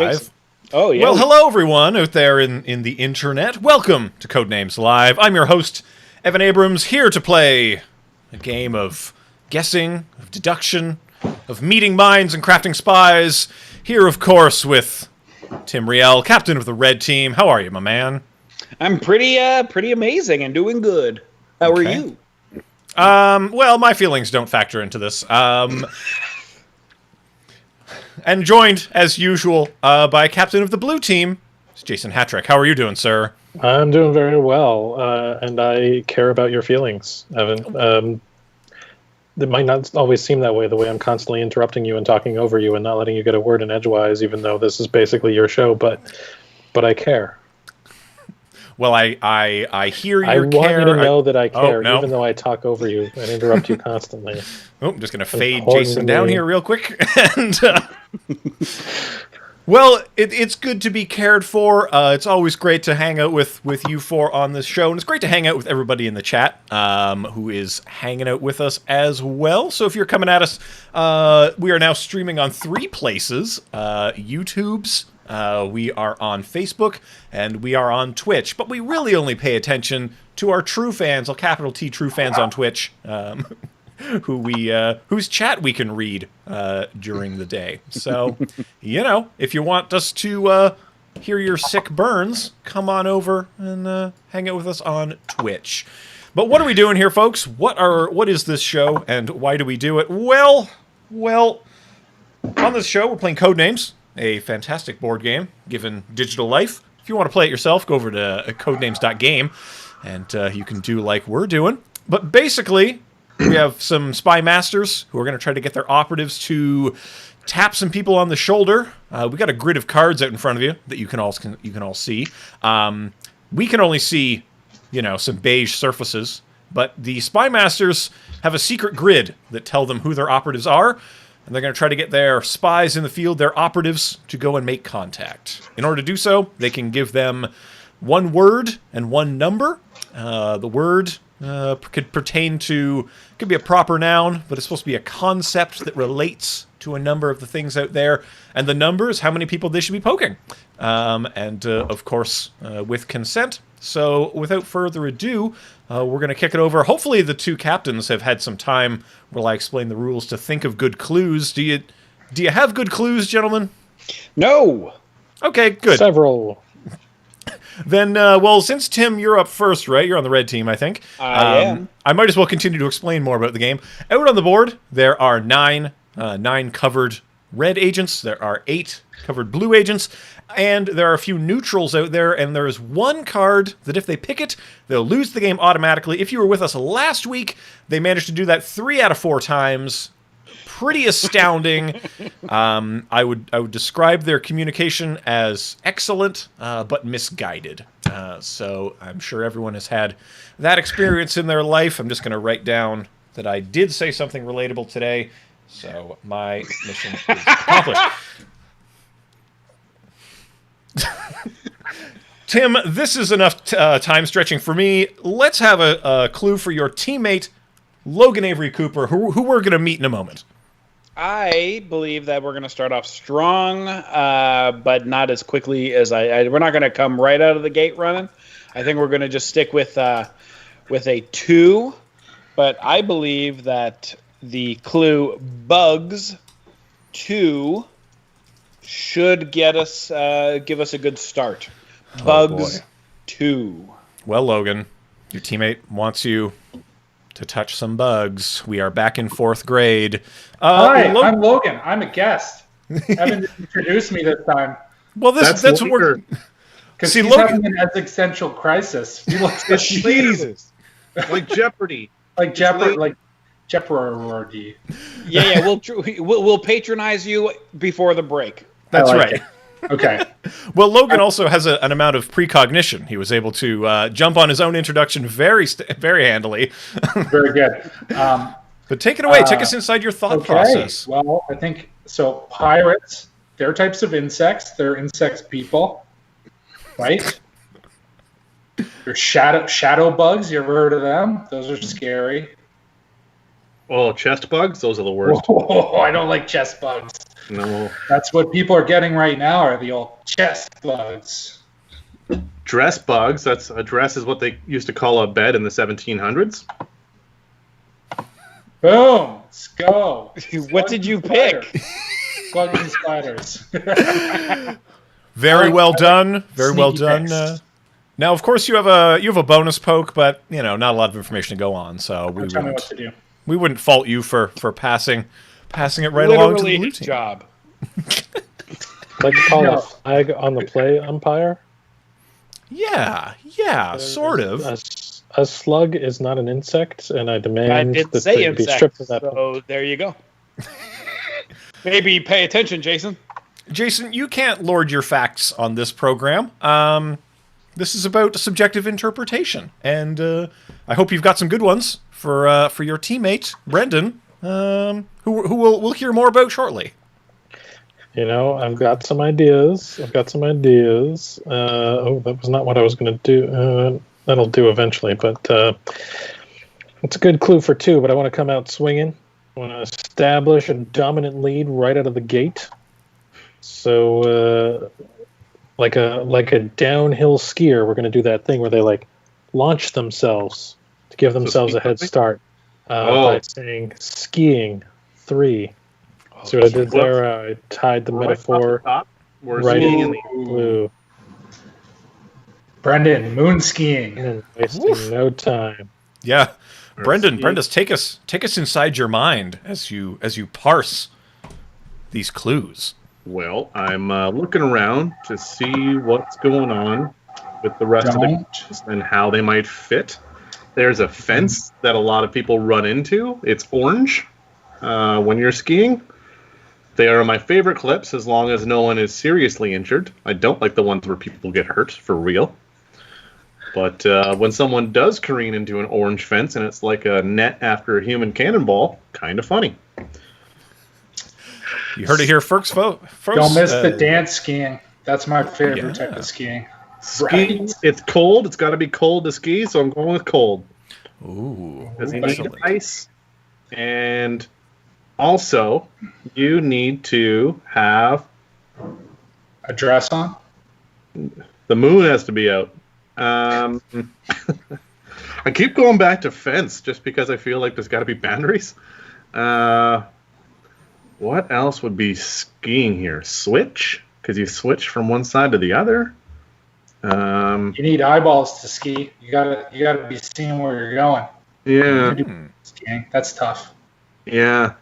Live. Oh, yeah. Well, hello, everyone out there in the internet. Welcome to Codenames Live. I'm your host, Evan Abrams, here to play a game of guessing, of deduction, of meeting minds and crafting spies. Here, of course, with Tim Riel, captain of the red team. How are you, my man? I'm pretty amazing and doing good. How are you? Well, my feelings don't factor into this. And joined, as usual, by captain of the blue team, it's Jason Hatrick. How are you doing, sir? I'm doing very well, and I care about your feelings, Evan. It might not always seem that way, the way I'm constantly interrupting you and talking over you and not letting you get a word in edgewise, even though this is basically your show, but I care. Well, I hear your care. I want you to know that I care, even though I talk over you and interrupt you constantly. Oh, I'm just going to fade Jason down here real quick. And well, it's good to be cared for. It's always great to hang out with you four on this show, and it's great to hang out with everybody in the chat who is hanging out with us as well. So if you're coming at us, we are now streaming on 3 places. YouTube's, we are on Facebook, and we are on Twitch. But we really only pay attention to our true fans, all capital T true fans on Twitch, whose chat we can read during the day. So, if you want us to hear your sick burns, come on over and hang out with us on Twitch. But what are we doing here, folks? What is this show, and why do we do it? Well, on this show, we're playing Codenames, a fantastic board game given digital life. If you want to play it yourself, go over to codenames.game, and you can do like we're doing. But basically, we have some spy masters who are going to try to get their operatives to tap some people on the shoulder. We got a grid of cards out in front of you that you can all see. We can only see, some beige surfaces, but the spy masters have a secret grid that tell them who their operatives are. And they're going to try to get their spies in the field, their operatives, to go and make contact. In order to do so, they can give them 1 word and 1 number. The word could be a proper noun, but it's supposed to be a concept that relates to a number of the things out there. And the number is how many people they should be poking. Of course, with consent. So without further ado, we're going to kick it over. Hopefully the 2 captains have had some time while I explain the rules to think of good clues. Do you have good clues, gentlemen? No. Okay, good. Several. Then, since Tim, you're up first, right? You're on the red team, I think. I am. I might as well continue to explain more about the game. Out on the board, there are 9 covered red agents. There are 8 covered blue agents. And there are a few neutrals out there, and there is 1 card that if they pick it, they'll lose the game automatically. If you were with us last week, they managed to do that 3 out of 4 times. Pretty astounding. I would describe their communication as excellent, but misguided. So I'm sure everyone has had that experience in their life. I'm just going to write down that I did say something relatable today, so my mission is accomplished. Tim, this is enough time stretching for me. Let's have a clue for your teammate, Logan Avery-Cooper, who we're going to meet in a moment. I believe that we're going to start off strong, but not as quickly as we're not going to come right out of the gate running. I think we're going to just stick with a 2, but I believe that the clue bugs 2 should give us a good start. Bugs 2. Well, Logan, your teammate wants you to touch some bugs. We are back in 4th grade. Hi, I'm Logan. I'm a guest. Haven't introduced me this time. Well, that's what we're... Because he's having an existential crisis. He looks at Jesus. Like Jeopardy. Like Jeopardy. Yeah, we'll patronize you before the break. That's right. Okay. Well, Logan also has an amount of precognition. He was able to jump on his own introduction very handily. Very good. But take it away. Take us inside your thought process. Well, I think so. Pirates, they're types of insects. They're insect people, right? There's shadow bugs. You ever heard of them? Those are scary. Oh, chest bugs? Those are the worst. Oh, I don't like chest bugs. No. That's what people are getting right now are the old chest bugs. Dress bugs. A dress is what they used to call a bed in the 1700s. Boom! Let's go. What did you pick? Slugs and spiders. Very well done. Very well Sneaky done. picks. Now, of course, you have a bonus poke, but not a lot of information to go on, so Tell me what to do. we wouldn't fault you for passing it right along to the Literally blue his team. job. Like to call No. a flag on the play umpire. Yeah, sort of. A slug is not an insect, and I demand I didn't that say they be stripped insects, of that. so there you go. Maybe pay attention, Jason. Jason, you can't lord your facts on this program. This is about subjective interpretation, and I hope you've got some good ones for your teammate Brendan, who we'll hear more about shortly. I've got some ideas. Oh, that was not what I was going to do. That'll do eventually, but it's a good clue for 2, but I want to come out swinging. I want to establish a dominant lead right out of the gate. So, like a downhill skier, we're going to do that thing where they launch themselves to give themselves a head start by saying skiing 3. See what I did there? I tied the metaphor right in the blue. Brendan, moon skiing. And wasting no time. Yeah, Brendan, take us inside your mind as you parse these clues. Well, I'm looking around to see what's going on with the rest of the clues and how they might fit. There's a fence that a lot of people run into. It's orange when you're skiing. They are my favorite clips as long as no one is seriously injured. I don't like the ones where people get hurt, for real. But when someone does careen into an orange fence and it's like a net after a human cannonball, kind of funny. You heard it here first, folks. Don't miss the dance skiing. That's my favorite type of skiing. Skiing, Right. it's cold. It's got to be cold to ski, so I'm going with cold. Ooh, Because you need excellent. ice. And also, you need to have A dress on? the moon has to be out. I keep going back to fence just because I feel like there's got to be boundaries. What else would be skiing here? Switch? Because you switch from one side to the other. You need eyeballs to ski. You gotta be seeing where you're going. Yeah, Skiing. That's tough. yeah.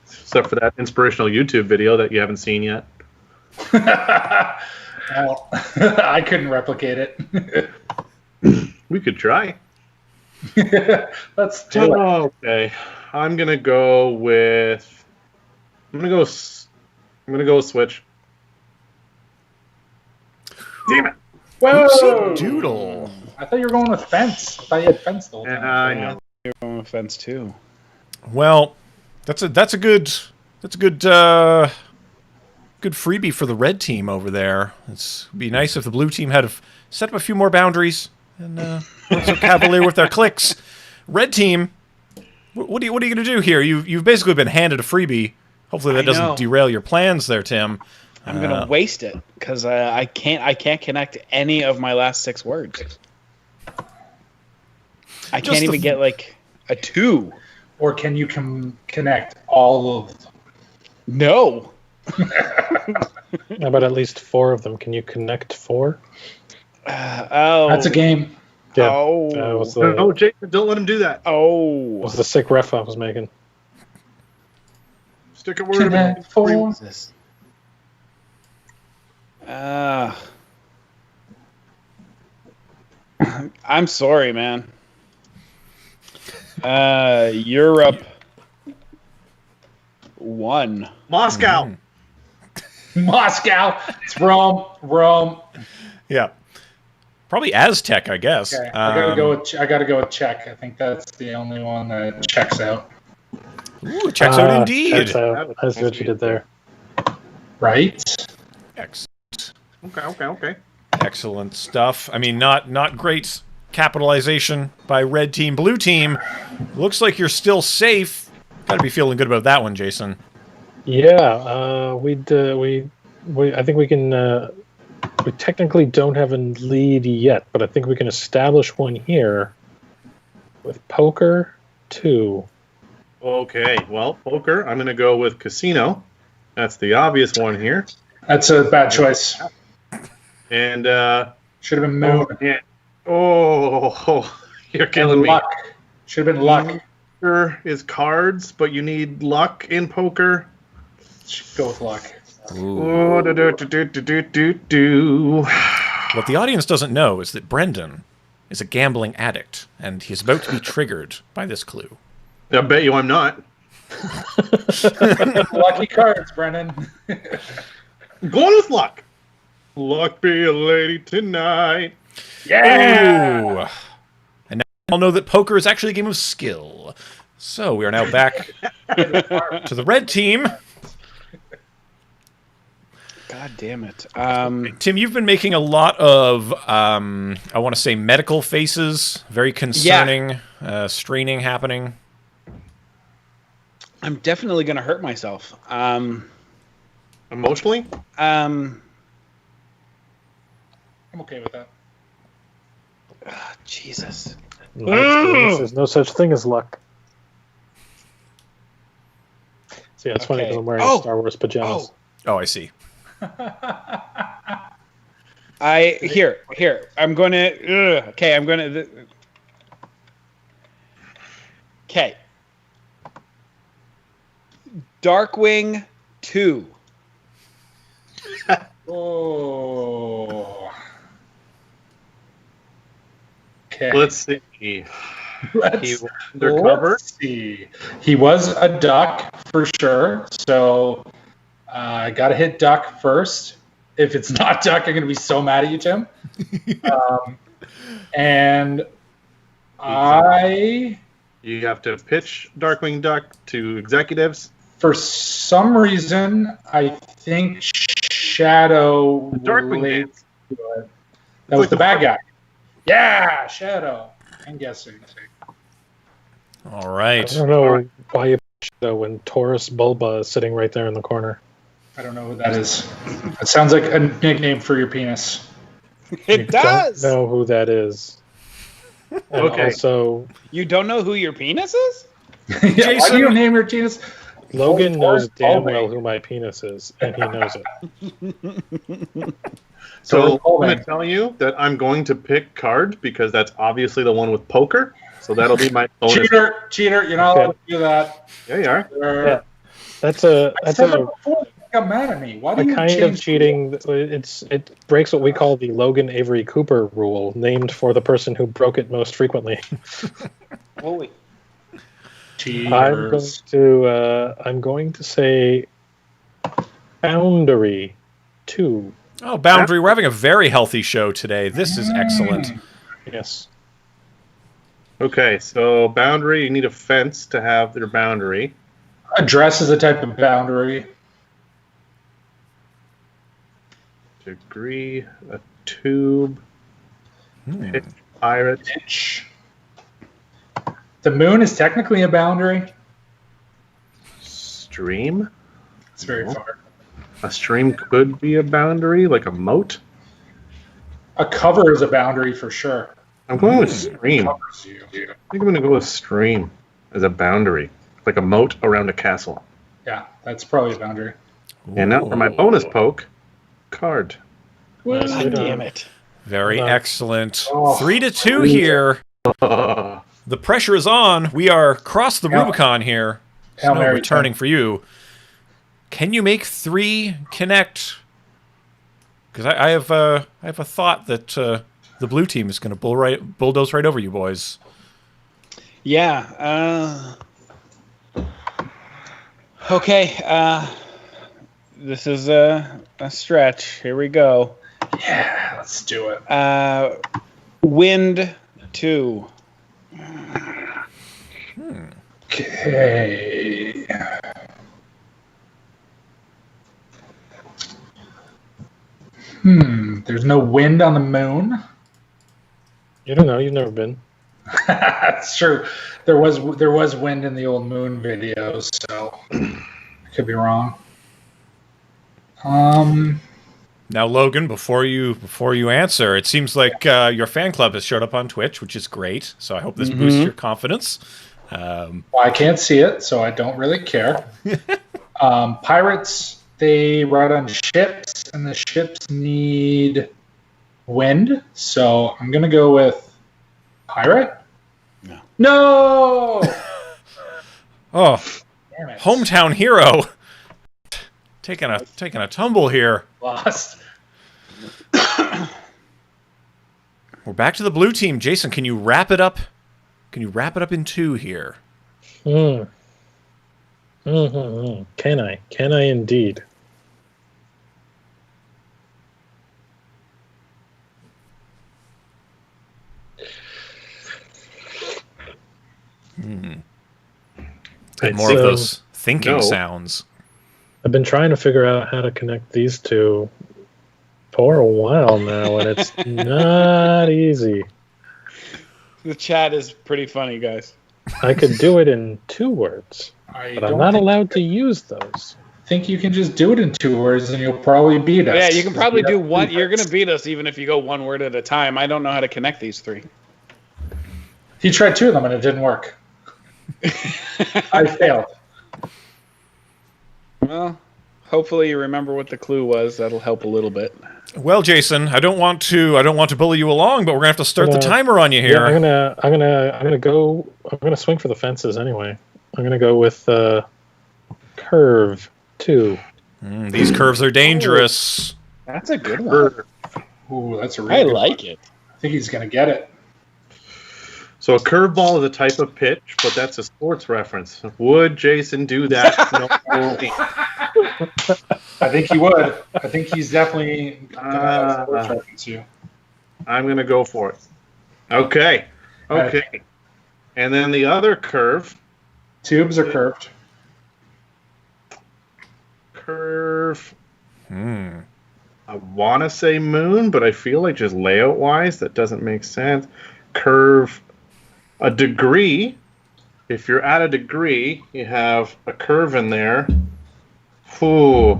Except for that inspirational YouTube video that you haven't seen yet. Well, I couldn't replicate it. We could try. Let's do it. Okay, I'm gonna go with. I'm gonna go switch. Damn it! Whoa! Oopsie doodle. I thought you were going with fence. I thought you had fence the whole time. I know. You're on the fence too. Well, that's a good good freebie for the red team over there. It'd be nice if the blue team had set up a few more boundaries and weren't so cavalier with their clicks. Red team, what are you going to do here? You've basically been handed a freebie. Hopefully that I know. doesn't derail your plans there, Tim. I'm gonna waste it because I can't connect any of my last 6 words. I Just can't the even get like a 2. Or can you connect all of them? No. How about at least 4 of them? Can you connect 4? Oh. That's a game. Yeah. Oh. That was No, Jason, don't let him do that. Oh. the sick ref I was making. Stick a word about Connect 4. this? I'm sorry, man. Europe 1. Moscow. Moscow. It's Rome. Yeah. Probably Aztec, I guess. Okay. I gotta go with Czech. I think that's the only one that checks out. Ooh, checks out indeed. Checks out. I see what you did there. Right? Excellent. Okay. Excellent stuff. I mean, not great capitalization by red team. Blue team, looks like you're still safe. Got to be feeling good about that one, Jason. Yeah, I think we can. We technically don't have a lead yet, but I think we can establish one here with poker 2. Okay, well, poker, I'm going to go with casino. That's the obvious one here. That's a bad choice. And, Should have been moon. You're killing me. Luck. Should have been luck. Poker is cards, but you need luck in poker. Should go with luck. What What the audience doesn't know is that Brendan is a gambling addict, and he's about to be triggered by this clue. I bet you I'm not. Lucky cards, Brennan. Going with luck. Luck be a lady tonight. Yeah. Ooh. And now we all know that poker is actually a game of skill. So we are now back to the red team. God damn it. Tim, you've been making a lot of, I want to say, medical faces. Very concerning, straining happening. I'm definitely going to hurt myself. Emotionally? I'm okay with that. Jesus. There's no such thing as luck. So yeah, it's funny because I'm wearing Star Wars pajamas. Oh, I see. Here. I'm going to. Okay, I'm going to. Okay. Darkwing 2. Oh. Okay. Let's see. Let's Undercover. see. He was a duck for sure. So I got to hit duck first. If it's not duck, I'm going to be so mad at you, Tim. And You have to pitch Darkwing Duck to executives. for some reason, I think Shadow. Darkwing related Dance. to it. That was the bad guy. Yeah, Shadow. I'm guessing. All right. I don't know why you though when Taurus Bulba is sitting right there in the corner. I don't know who that is. It sounds like a nickname for your penis. It does. Don't know who that is. And Okay. Also, You don't know who your penis is? Yeah, why do you name your penis? Logan knows damn Bulba. well who my penis is, and he knows it. So Taurus I'm going Bulba. to tell you that I'm going to pick card because that's obviously the one with poker. So that'll be my bonus. Cheater! You're not allowed to do that. Yeah, you are. Yeah. That's a I said that before. You got mad at me. Why do a you kind of change cheating. It breaks what we call the Logan Avery-Cooper rule, named for the person who broke it most frequently. Holy. Cheaters. I'm going to say Boundary 2. Oh, Boundary, we're having a very healthy show today. This is excellent. Yes. Okay, so boundary, you need a fence to have your boundary. A dress is a type of boundary. Degree, a tube, pitch, pirate. Bitch. The moon is technically a boundary. Stream. It's very far. A stream could be a boundary, like a moat. A cover is a boundary for sure. I'm going with stream. I Covers you. think I'm going to go with stream as a boundary, like a moat around a castle. Yeah, that's probably a boundary. And now for my bonus poke, card. God damn it. Very excellent. Oh, 3-2 here. The pressure is on. We are across the Rubicon here. Hail Snow Mary, returning for you. Can you make 3 connect? Because I have a thought that the blue team is going to bulldoze right over you boys. Yeah. Okay. This is a stretch. Here we go. Yeah, let's do it. Wind 2. Okay. There's no wind on the moon. You don't know. You've never been. That's true. There was wind in the old moon videos, so Could be wrong. Now, Logan, before you answer, it seems like your fan club has showed up on Twitch, which is great. So I hope this boosts your confidence. Well, I can't see it, so I don't really care. Pirates, they ride on ships, and the ships need wind. So I'm going to go with pirate. No! Oh, Damn it. hometown hero. Taking a tumble here. Lost. We're back to the blue team. Jason, can you wrap it up? Can you wrap it up in 2 here? Can I? Can I indeed? Get more of those thinking sounds. I've been trying to figure out how to connect these two for a while now, and it's not easy. The chat is pretty funny, guys. I could do it in 2 words, but I'm not allowed to use those. I think you can just do it in 2 words, and you'll probably beat us. Yeah, you can probably do one. You're going to beat us even if you go 1 word at a time. I don't know how to connect these 3. He tried 2 of them, and it didn't work. I failed. Well, hopefully you remember what the clue was. That'll help a little bit. Well, Jason, I don't want to bully you along, but we're gonna have to start the timer on you here. Yeah, I'm gonna swing for the fences anyway. I'm gonna go with curve 2. These curves are dangerous. That's a good one. Ooh, that's a really good one. it. I think he's going to get it. So a curveball is a type of pitch, but that's a sports reference. Would Jason do that? No. I think he would. I think he's definitely going to have a sports reference you. I'm going to go for it. Okay. And then the other curve. Tubes are curved. Curve. I want to say moon, but I feel like just layout-wise, that doesn't make sense. Curve. A degree. If you're at a degree, you have a curve in there. Ooh.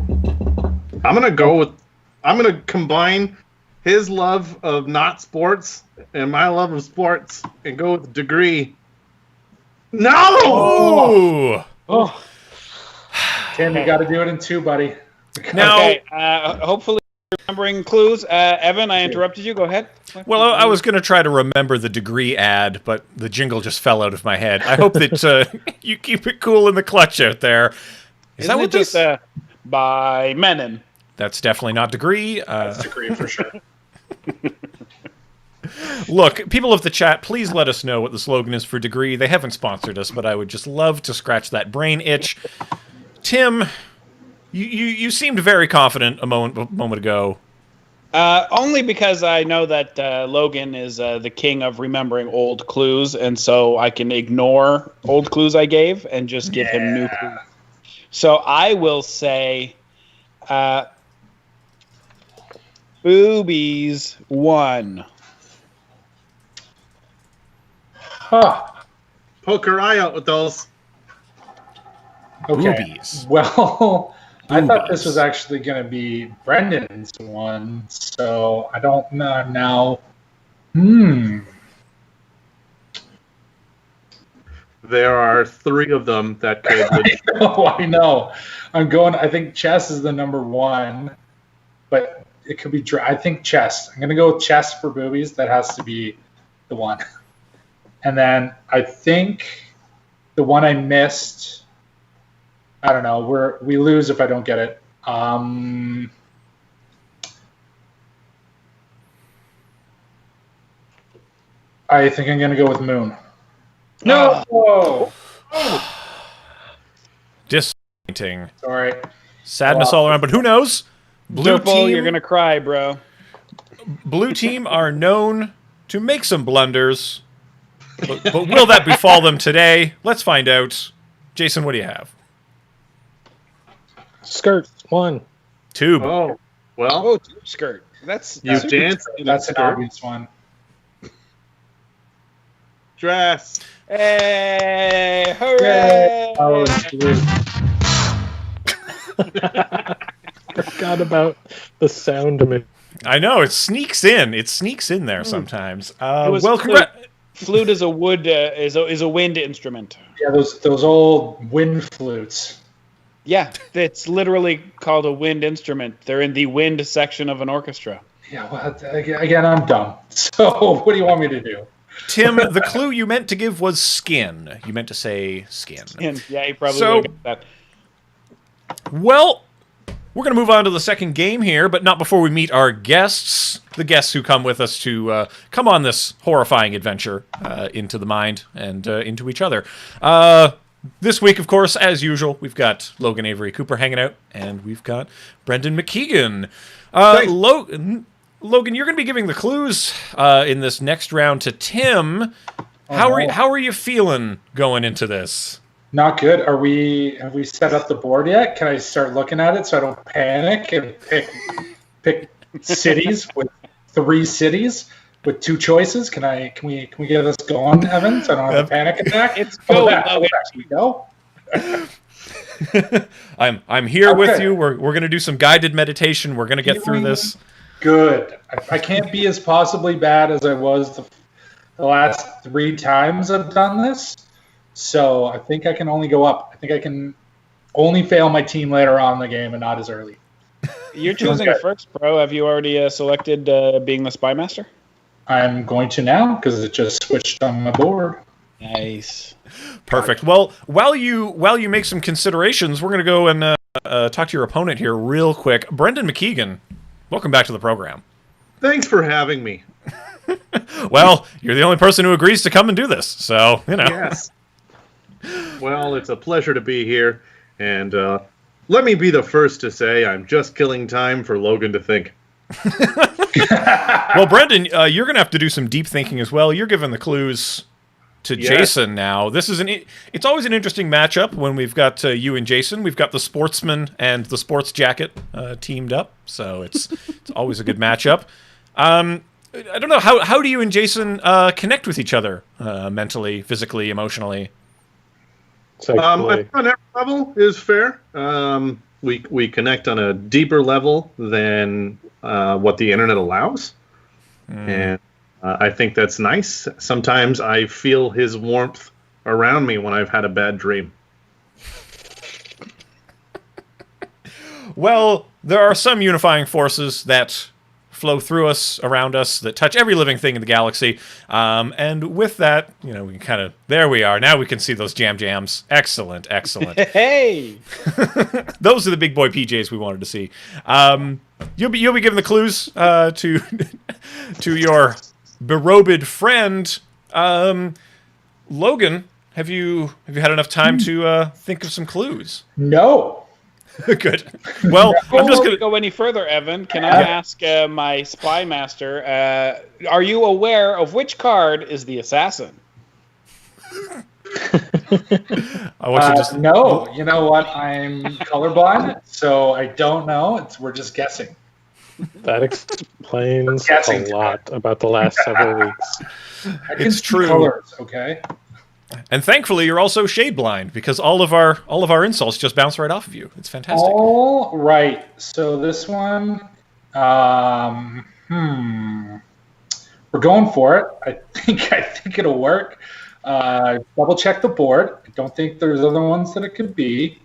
I'm going to combine his love of not sports and my love of sports and go with degree. No! Oh. Tim, you got to do it in 2, buddy. Now, okay, hopefully you're remembering clues. Evan, I interrupted you. Go ahead. Well, I was going to try to remember the degree ad, but the jingle just fell out of my head. I hope that you keep it cool in the clutch out there. Is that what this? By Menon. That's definitely not degree. That's degree for sure. Look, people of the chat, please let us know what the slogan is for degree. They haven't sponsored us, but I would just love to scratch that brain itch. Tim, you seemed very confident a moment ago. Only because I know that Logan is the king of remembering old clues, and so I can ignore old clues I gave and just give him new clues. So I will say boobies 1. Huh. Poke your eye out with those. Okay. Boobies. Well, I thought this was actually going to be Brendan's one, so I don't know now. There are 3 of them that could. I know. I think chess is the number 1, but it could be. I think chess. I'm going to go with chess for boobies. That has to be the one. And then I think the one I missed. I don't know. We lose if I don't get it. I think I'm going to go with moon. No! Disappointing. Sorry. Sadness all around, but who knows? Blue Purple, team, you're going to cry, bro. Blue team are known to make some blunders, but will that befall them today? Let's find out. Jason, what do you have? Skirt 1. Tube. Oh, well. Oh, tube skirt. That's danced. That's an obvious one. Dress. Hey, hooray! Oh, Forgot about the sound of it. I know, it sneaks in. It sneaks in there sometimes. was Well, flute. Flute is a wood is a wind instrument. Yeah, those old wind flutes. Yeah, it's literally called a wind instrument. They're in the wind section of an orchestra. Yeah, well, again, I'm dumb. So what do you want me to do? Tim, the clue you meant to give was skin. You meant to say skin. Yeah, he probably would have got that. Well, we're going to move on to the second game here, but not before we meet our guests, the guests who come with us to come on this horrifying adventure into the mind and into each other. This week, of course, as usual, we've got Logan Avery-Cooper hanging out, and we've got Brendan Mckiegan. Logan, you're going to be giving the clues in this next round to Tim. How are you feeling going into this? Not good. Have we set up the board yet? Can I start looking at it so I don't panic and pick cities with 3 cities with 2 choices? Can we get this going, Evan? So I don't have a panic attack. It's going. Go. I'm here with you. We're going to do some guided meditation. We're going to get through this. Good. I can't be as possibly bad as I was the last 3 times I've done this. So I think I can only go up. I think I can only fail my team later on in the game and not as early. You're choosing first, bro. Have you already selected being the spy master? I'm going to now because it just switched on my board. Nice. Perfect. Well, while you make some considerations, we're going to go and talk to your opponent here real quick. Brendan Mckiegan, welcome back to the program. Thanks for having me. Well, you're the only person who agrees to come and do this, so, you know. Yes. Well, it's a pleasure to be here, and let me be the first to say I'm just killing time for Logan to think. Well, Brendan, you're going to have to do some deep thinking as well. You're giving the clues to Jason now. This is it's always an interesting matchup when we've got you and Jason. We've got the sportsman and the sports jacket teamed up, so it's always a good matchup. I don't know, how do you and connect with each other mentally, physically, emotionally? I find every level is fair. We connect on a deeper level than what the internet allows, and I think that's nice. Sometimes I feel his warmth around me when I've had a bad dream. Well, there are some unifying forces that flow through us, around us, that touch every living thing in the galaxy. And with that, you know, we kind of, there we are. Now we can see those jams. Excellent, excellent. Hey! Those are the big boy PJs we wanted to see. You'll be giving the clues to your berobed friend. Logan, have you had enough time to think of some clues? No. Good. Well, I'm just going to go any further, Evan. Can I ask my spy master, are you aware of which card is the assassin? I want you to no, you know what? I'm colorblind, so I don't know. We're just guessing. That explains a lot about the last several weeks. It's true. Colors, okay. And thankfully, you're also shade blind because all of our insults just bounce right off of you. It's fantastic. All right. So this one, we're going for it. I think it'll work. Double check the board. I don't think there's other ones that it could be.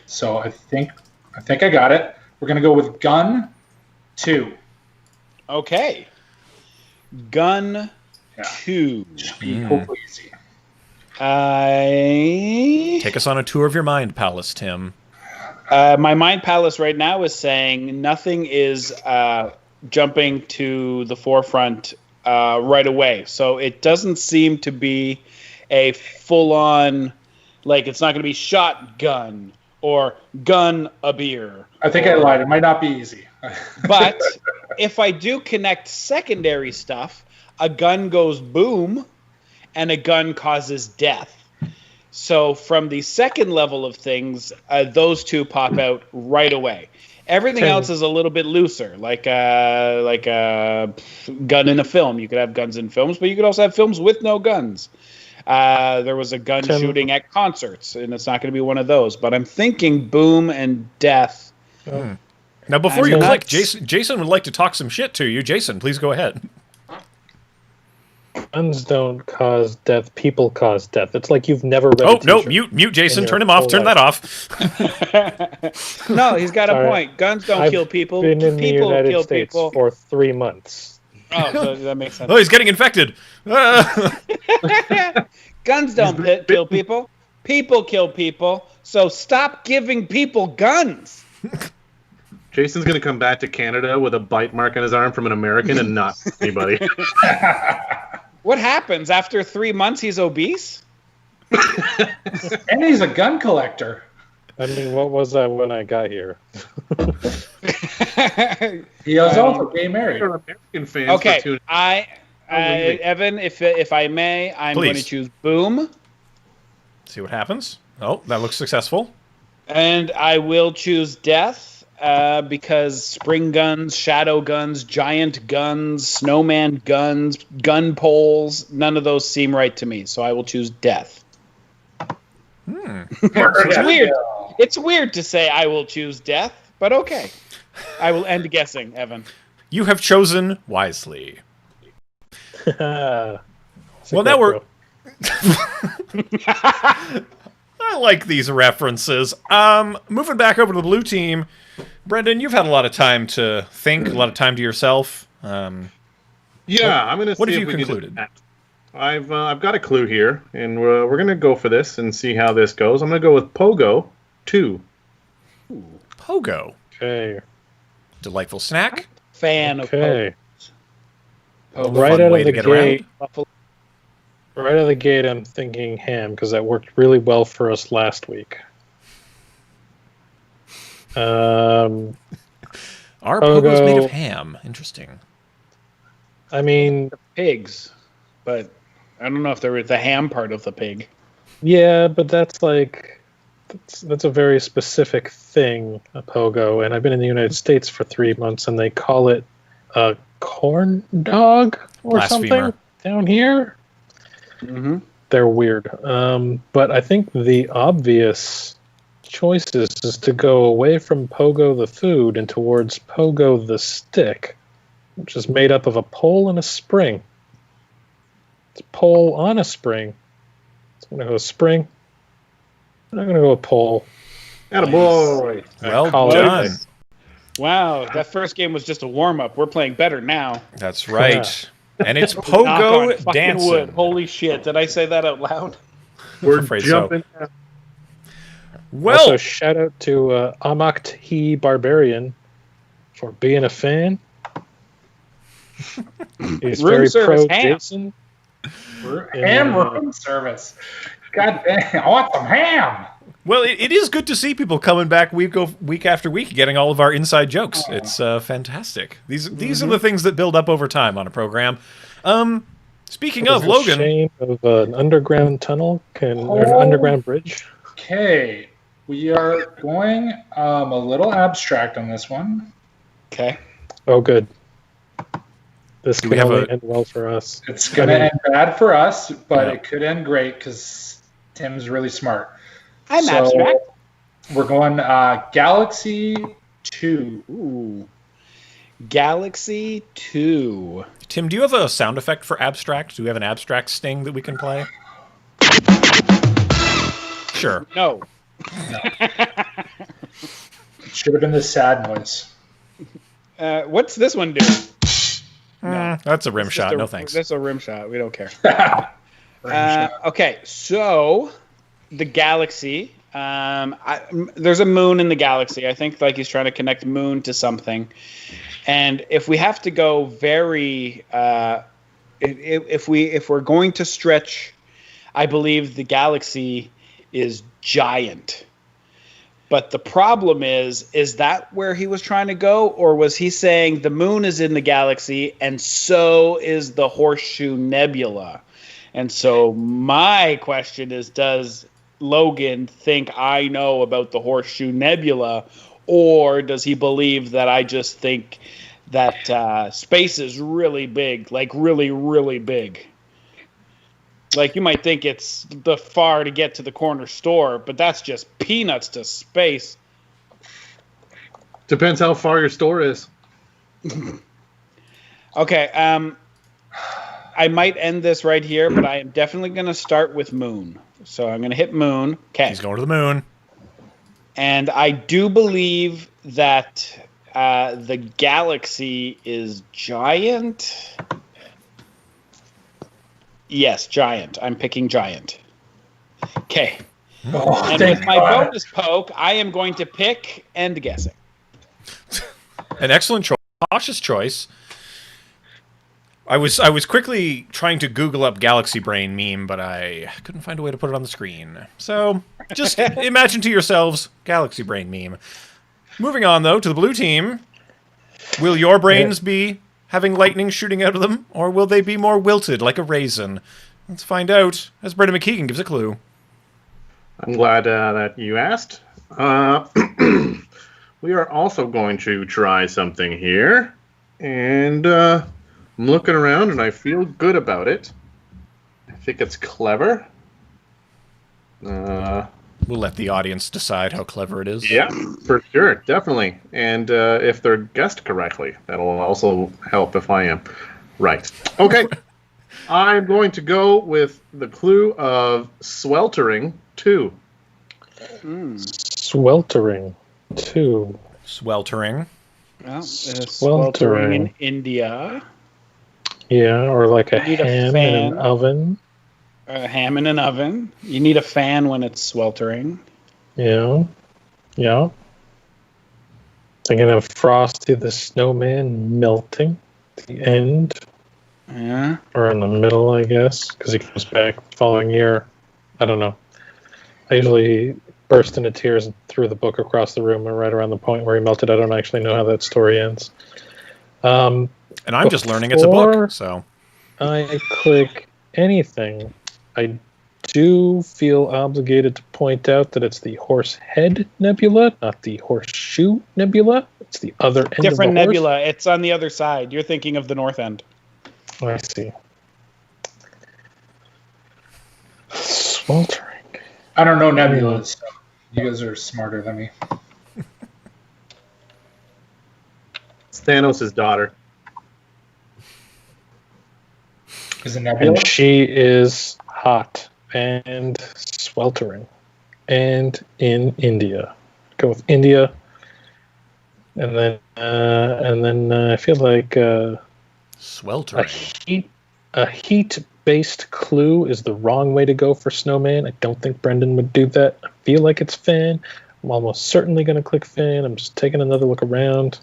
So I think I got it. We're gonna go with gun 2. Okay. Gun 2. Should be hopefully easy. Take us on a tour of your mind palace, Tim. My mind palace right now is saying nothing is jumping to the forefront right away. So it doesn't seem to be a full-on, like it's not going to be shotgun or gun a beer. I think I lied. It might not be easy. But if I do connect secondary stuff, a gun goes boom, and a gun causes death. So from the second level of things, those two pop out right away. Everything else is a little bit looser, like a gun in a film. You could have guns in films, but you could also have films with no guns. There was a gun shooting at concerts, and it's not going to be one of those. But I'm thinking boom and death. Now, before you click, Jason would like to talk some shit to you. Jason, please go ahead. Guns don't cause death. People cause death. It's like you've never read. Oh no! Mute, Jason. Turn him off. Turn that off. No, he's got a point. Guns don't kill people. I've been in people the United kill States people for 3 months. Oh, so that makes sense. Oh, he's getting infected. Guns don't kill people. People kill people. So stop giving people guns. Jason's going to come back to Canada with a bite mark on his arm from an American and not anybody. What happens after 3 months? He's obese. And he's a gun collector. I mean, what was that when I got here? He was also gay married. American fans. Okay, Evan, if I may, I'm going to choose boom. See what happens. Oh, that looks successful. And I will choose death. Because spring guns, shadow guns, giant guns, snowman guns, gun poles, none of those seem right to me. So I will choose death. It's weird. It's weird to say I will choose death, but okay. I will end guessing, Evan. You have chosen wisely. Well, now we're... I like these references. Moving back over to the blue team, Brendan, you've had a lot of time to think, a lot of time to yourself. I'm going to see what have if you we concluded? Can I've got a clue here, and we're going to go for this and see how this goes. I'm going to go with Pogo 2. Ooh, Pogo. Okay. Delightful snack. Fan of Pogo. Right out of the gate. Right out of the gate, I'm thinking ham because that worked really well for us last week. Our Pogo's made of ham. Interesting. I mean, pigs, but I don't know if there was the ham part of the pig. Yeah, but that's like that's a very specific thing, a Pogo. And I've been in the United States for 3 months, and they call it a corn dog or something down here. Mm-hmm. They're weird. But I think the obvious choice is to go away from Pogo the food and towards Pogo the stick, which is made up of a pole and a spring. It's a pole on a spring. So I'm going to go spring. I'm not going to go with pole. Attaboy. Well done. Wow, that first game was just a warm-up. We're playing better now. That's right. Yeah. And it's Pogo dancing. Wood. Holy shit, did I say that out loud? We're jumping. So. Well, also, shout out to Amacht Barbarian for being a fan. He's very pro Jason. Ham room service. God damn, I want some ham. Well, it is good to see people coming back week after week, getting all of our inside jokes. It's fantastic. These are the things that build up over time on a program. Speaking of Logan, shame of an underground tunnel or an underground bridge. Okay, we are going a little abstract on this one. Okay. Oh, good. This could only end well for us. It's going to end bad for us, but it could end great because Tim's really smart. I'm abstract. We're going Galaxy 2. Ooh. Galaxy 2. Tim, do you have a sound effect for abstract? Do we have an abstract sting that we can play? Sure. No. It should have been the sad noise. What's this one do? No. That's a rim shot. No thanks. That's a rim shot. We don't care. Okay, so the galaxy. There's a moon in the galaxy. I think like he's trying to connect moon to something. And if we have to go very, if we're going to stretch, I believe the galaxy is giant. But the problem is that where he was trying to go, or was he saying the moon is in the galaxy and so is the Horseshoe Nebula? And so my question is, does Logan think I know about the Horseshoe Nebula, or does he believe that I just think that space is really big, like really, really big? Like, you might think it's the far to get to the corner store, but that's just peanuts to space. Depends how far your store is. Okay, I might end this right here, but I am definitely going to start with Moon. So I'm going to hit Moon. Okay. He's going to the moon. And I do believe that the galaxy is giant. Yes, giant. I'm picking giant. Okay. Oh, And thank with my God. bonus poke, I am going to pick end guessing. An excellent choice. Cautious choice. I was quickly trying to Google up Galaxy Brain meme, but I couldn't find a way to put it on the screen. So just imagine to yourselves Galaxy Brain meme. Moving on, though, to the blue team. Will your brains be having lightning shooting out of them, or will they be more wilted like a raisin? Let's find out as Brendan Mckiegan gives a clue. I'm glad that you asked. We are also going to try something here. And I'm looking around and I feel good about it. I think it's clever. We'll let the audience decide how clever it is. Yeah, for sure, definitely. And if they're guessed correctly, that'll also help if I am right. Okay, I'm going to go with the clue of sweltering 2. Sweltering 2. Sweltering. Well, Sweltering. sweltering in India. Yeah, or like a You need a ham in an fan. oven. A ham in an oven. You need a fan when it's sweltering. Yeah. Yeah. Thinking of Frosty the Snowman melting at the end, Yeah. or in the middle, I guess, because he comes back the following year. I don't know. I usually burst into tears and threw the book across the room and right around the point where he melted. I don't actually know how that story ends. And I'm just learning it's a book, Before- so... I click anything, I do feel obligated to point out that it's the Horsehead Nebula, not the Horseshoe Nebula. It's the other end Different of the horse. nebula. It's on the other side. You're thinking of the north end. Oh, I see. Sweltering. I don't know nebulas, so you guys are smarter than me. It's Thanos' daughter. Is it nebula? And she is hot and sweltering. And in India. Go with India. And then I feel like Sweltering. a heat-based clue is the wrong way to go for Snowman. I don't think Brendan would do that. I feel like it's Fan. I'm almost certainly going to click Fan. I'm just taking another look around.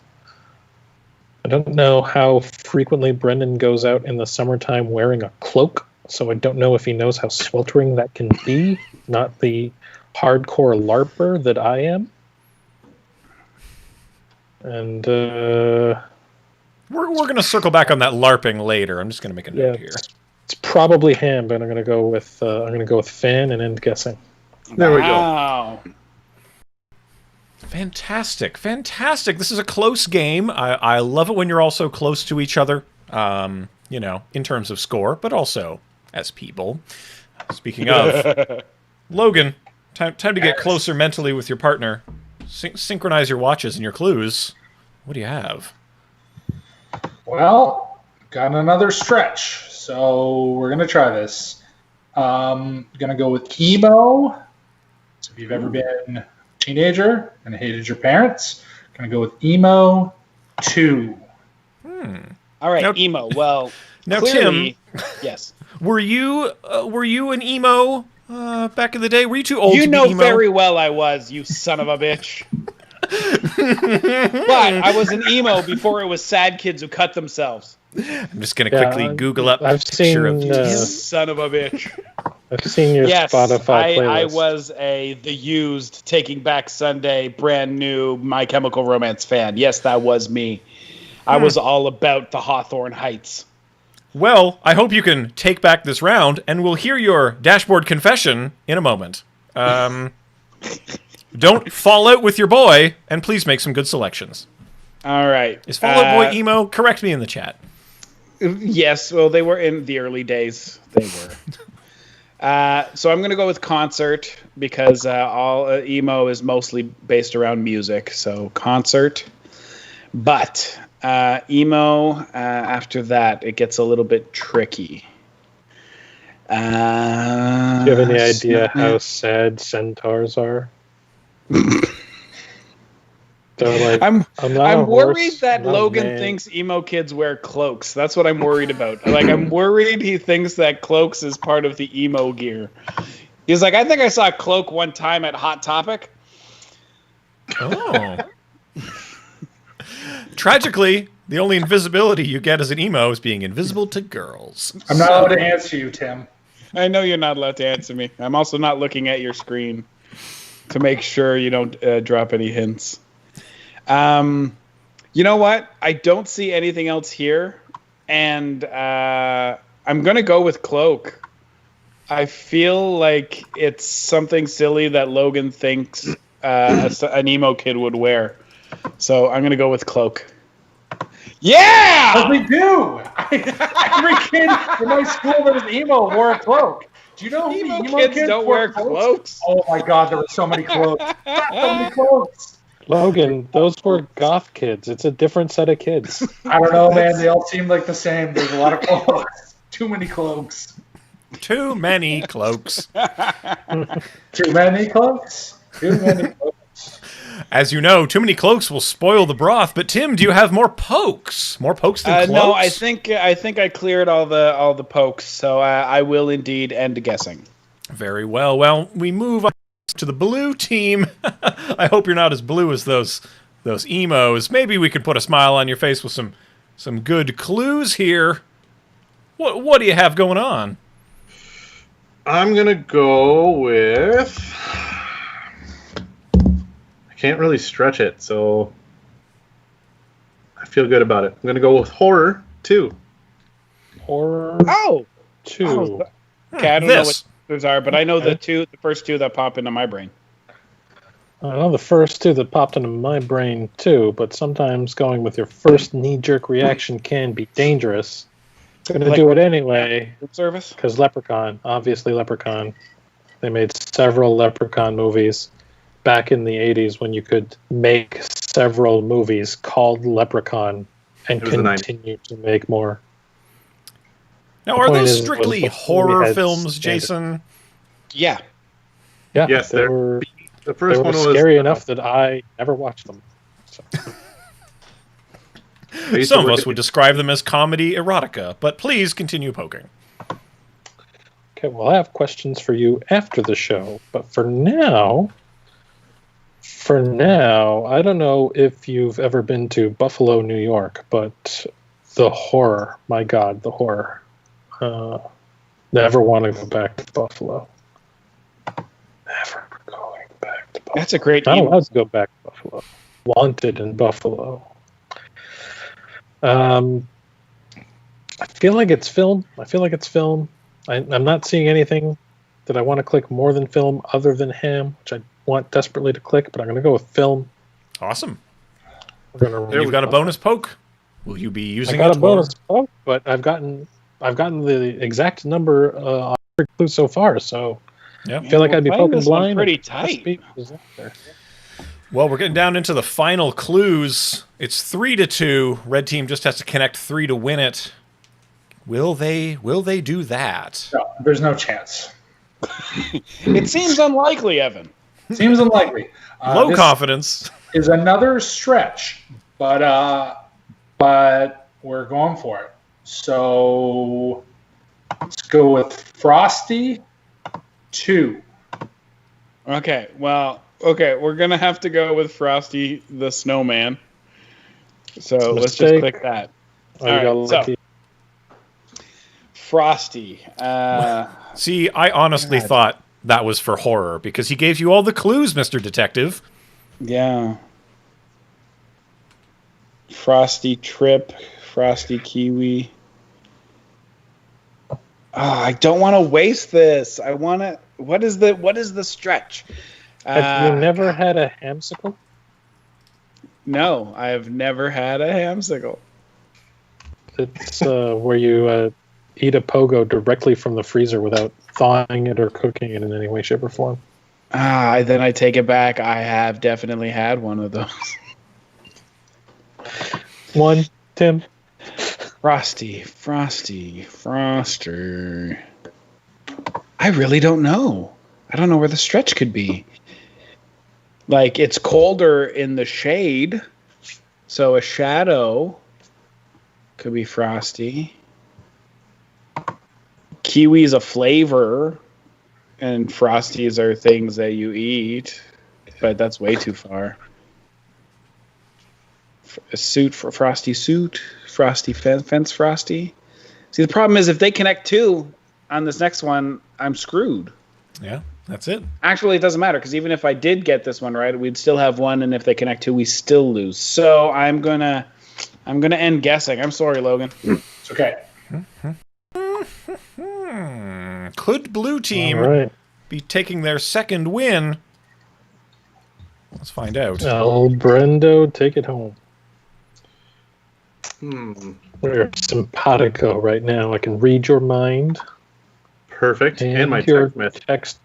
I don't know how frequently Brendan goes out in the summertime wearing a cloak, so I don't know if he knows how sweltering that can be. Not the hardcore LARPer that I am. And We're going to circle back on that LARPing later. I'm just going to make a note here. it's probably ham, but I'm going to go with Fan and end guessing. There we go. Wow. Fantastic. Fantastic. This is a close game. I love it when you're also close to each other, you know, in terms of score, but also as people. Speaking of, Logan, time to get closer mentally with your partner. Synchronize your watches and your clues. What do you have? Well, got another stretch, so we're gonna try this. Gonna go with emo. So if you've ever been a teenager and hated your parents, gonna go with emo 2. All right, Now- emo. Well, Now, clearly, yes. Were you an emo back in the day? Were you too old You to know be emo? very well I was, you son of a bitch. But I was an emo before it was sad kids who cut themselves. I'm just going to Yeah, quickly Google up a I've picture of seen, you. Son of a bitch. I've seen your Yes, Spotify playlist. I was the used Taking Back Sunday, brand new My Chemical Romance fan. Yes, that was me. I was all about the Hawthorne Heights. Well, I hope you can take back this round, and we'll hear your dashboard confession in a moment. Don't fall out with your boy, and please make some good selections. All right. Is Fall Out Boy emo? Correct me in the chat. Yes, well, they were in the early days. They were. So I'm going to go with concert because all emo is mostly based around music. So concert. But emo, after that, it gets a little bit tricky. Do you have any idea how sad centaurs are? They're like, I'm worried that not a Logan man. thinks emo kids wear cloaks. That's what I'm worried about. Like, I'm worried he thinks that cloaks is part of the emo gear. He's like, I think I saw a cloak one time at Hot Topic. Oh. Tragically, the only invisibility you get as an emo is being invisible to girls. I'm not allowed to answer you, Tim. I know you're not allowed to answer me. I'm also not looking at your screen to make sure you don't drop any hints. You know what? I don't see anything else here, and I'm going to go with cloak. I feel like it's something silly that Logan thinks an emo kid would wear. So I'm going to go with cloak. Yeah! What we do? Every kid in my school that was emo wore a cloak. Do you know who Emo the emo kids don't wore wear cloaks. Oh my god, there were so many cloaks. So many cloaks. Logan, those were goth kids. It's a different set of kids. I don't know, man. They all seemed like the same. There's a lot of cloaks. Too many cloaks. Too many cloaks. Too many cloaks. Too many cloaks. As you know, too many cloaks will spoil the broth. But Tim, do you have more pokes? More pokes than cloaks? No, I think I cleared all the pokes, so I will indeed end guessing. Very well. Well, we move on to the blue team. I hope you're not as blue as those emos. Maybe we could put a smile on your face with some good clues here. What do you have going on? I'm gonna go with. I can't really stretch it, so I feel good about it. I'm gonna go with horror 2. Horror Oh, 2. okay. I don't know This. what those are, but I know the first two that pop into my brain. I know the first two that popped into my brain too, but sometimes going with your first knee-jerk reaction can be dangerous. I'm going to do it anyway, Food service. because Leprechaun, obviously Leprechaun. They made several Leprechaun movies back in the 80s when you could make several movies called Leprechaun and It was the 90s. continue to make more. Now, are point those is, it was strictly before we horror had films, standard. Jason? Yeah. Yeah, Yes, they were, The they first were one was scary enough that I never watched them. So. I used to Some of work us at would describe them as comedy erotica, but please continue poking. Okay, well, I have questions for you after the show, but for now, I don't know if you've ever been to Buffalo, New York, but the horror, my God, the horror. Never want to go back to Buffalo. Never going back to Buffalo. That's a great Not email. allowed to go back to Buffalo. Wanted in Buffalo. I feel like it's film. I'm not seeing anything that I want to click more than film other than ham, which I want desperately to click, but I'm going to go with film. Awesome. We're gonna You've got a bonus poke. Will you be I using got it? a bonus poke, but I've gotten the exact number on every clue so far, so Yeah. I feel like We're I'd be playing poking this one blind. pretty It must tight. be disaster. Well, we're getting down into the final clues. It's 3-2. Red team just has to connect 3 to win it. Will they do that? No, there's no chance. It seems unlikely, Evan. Seems unlikely. Low This confidence. is another stretch, but we're going for it. So let's go with Frosty 2. Okay, well, we're gonna have to go with Frosty the Snowman. So let's just Mistake. click that. Oh, you All got right, so- lucky. Frosty. See, I honestly thought that was for horror because he gave you all the clues, Mr. Detective. Yeah. Frosty Trip, Frosty Kiwi. Oh, I don't want to waste this. I want to. What is the stretch? Have you never had a hamsicle? No, I have never had a hamsicle. It's where you eat a pogo directly from the freezer without thawing it or cooking it in any way, shape, or form. Then I take it back. I have definitely had one of those. One, Tim. Frosty, Froster. I really don't know. I don't know where the stretch could be. Like, it's colder in the shade, so a shadow could be Frosty. Kiwi's a flavor, and Frosties are things that you eat, but that's way too far. A suit for Frosty suit, Frosty fence Frosty. See, the problem is if they connect two on this next one, I'm screwed. Yeah, that's it. Actually, it doesn't matter because even if I did get this one right, we'd still have one, and if they connect two, we still lose. So I'm gonna end guessing. I'm sorry, Logan. It's okay. Could blue team be taking their second win? Let's find out. El Brendo, take it home. We're simpatico right now. I can read your mind. Perfect. And my your text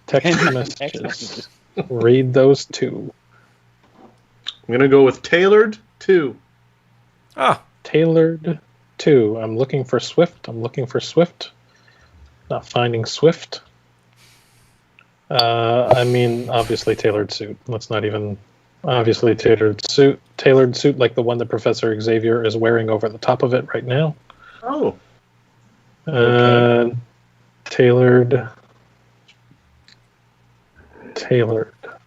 text messages. Read those too. I'm going to go with tailored 2. Tailored 2. I'm looking for Swift. Not finding Swift. I mean, obviously tailored suit. Let's not even... Obviously tailored suit like the one that Professor Xavier is wearing over the top of it right now. Oh. Okay. Tailored.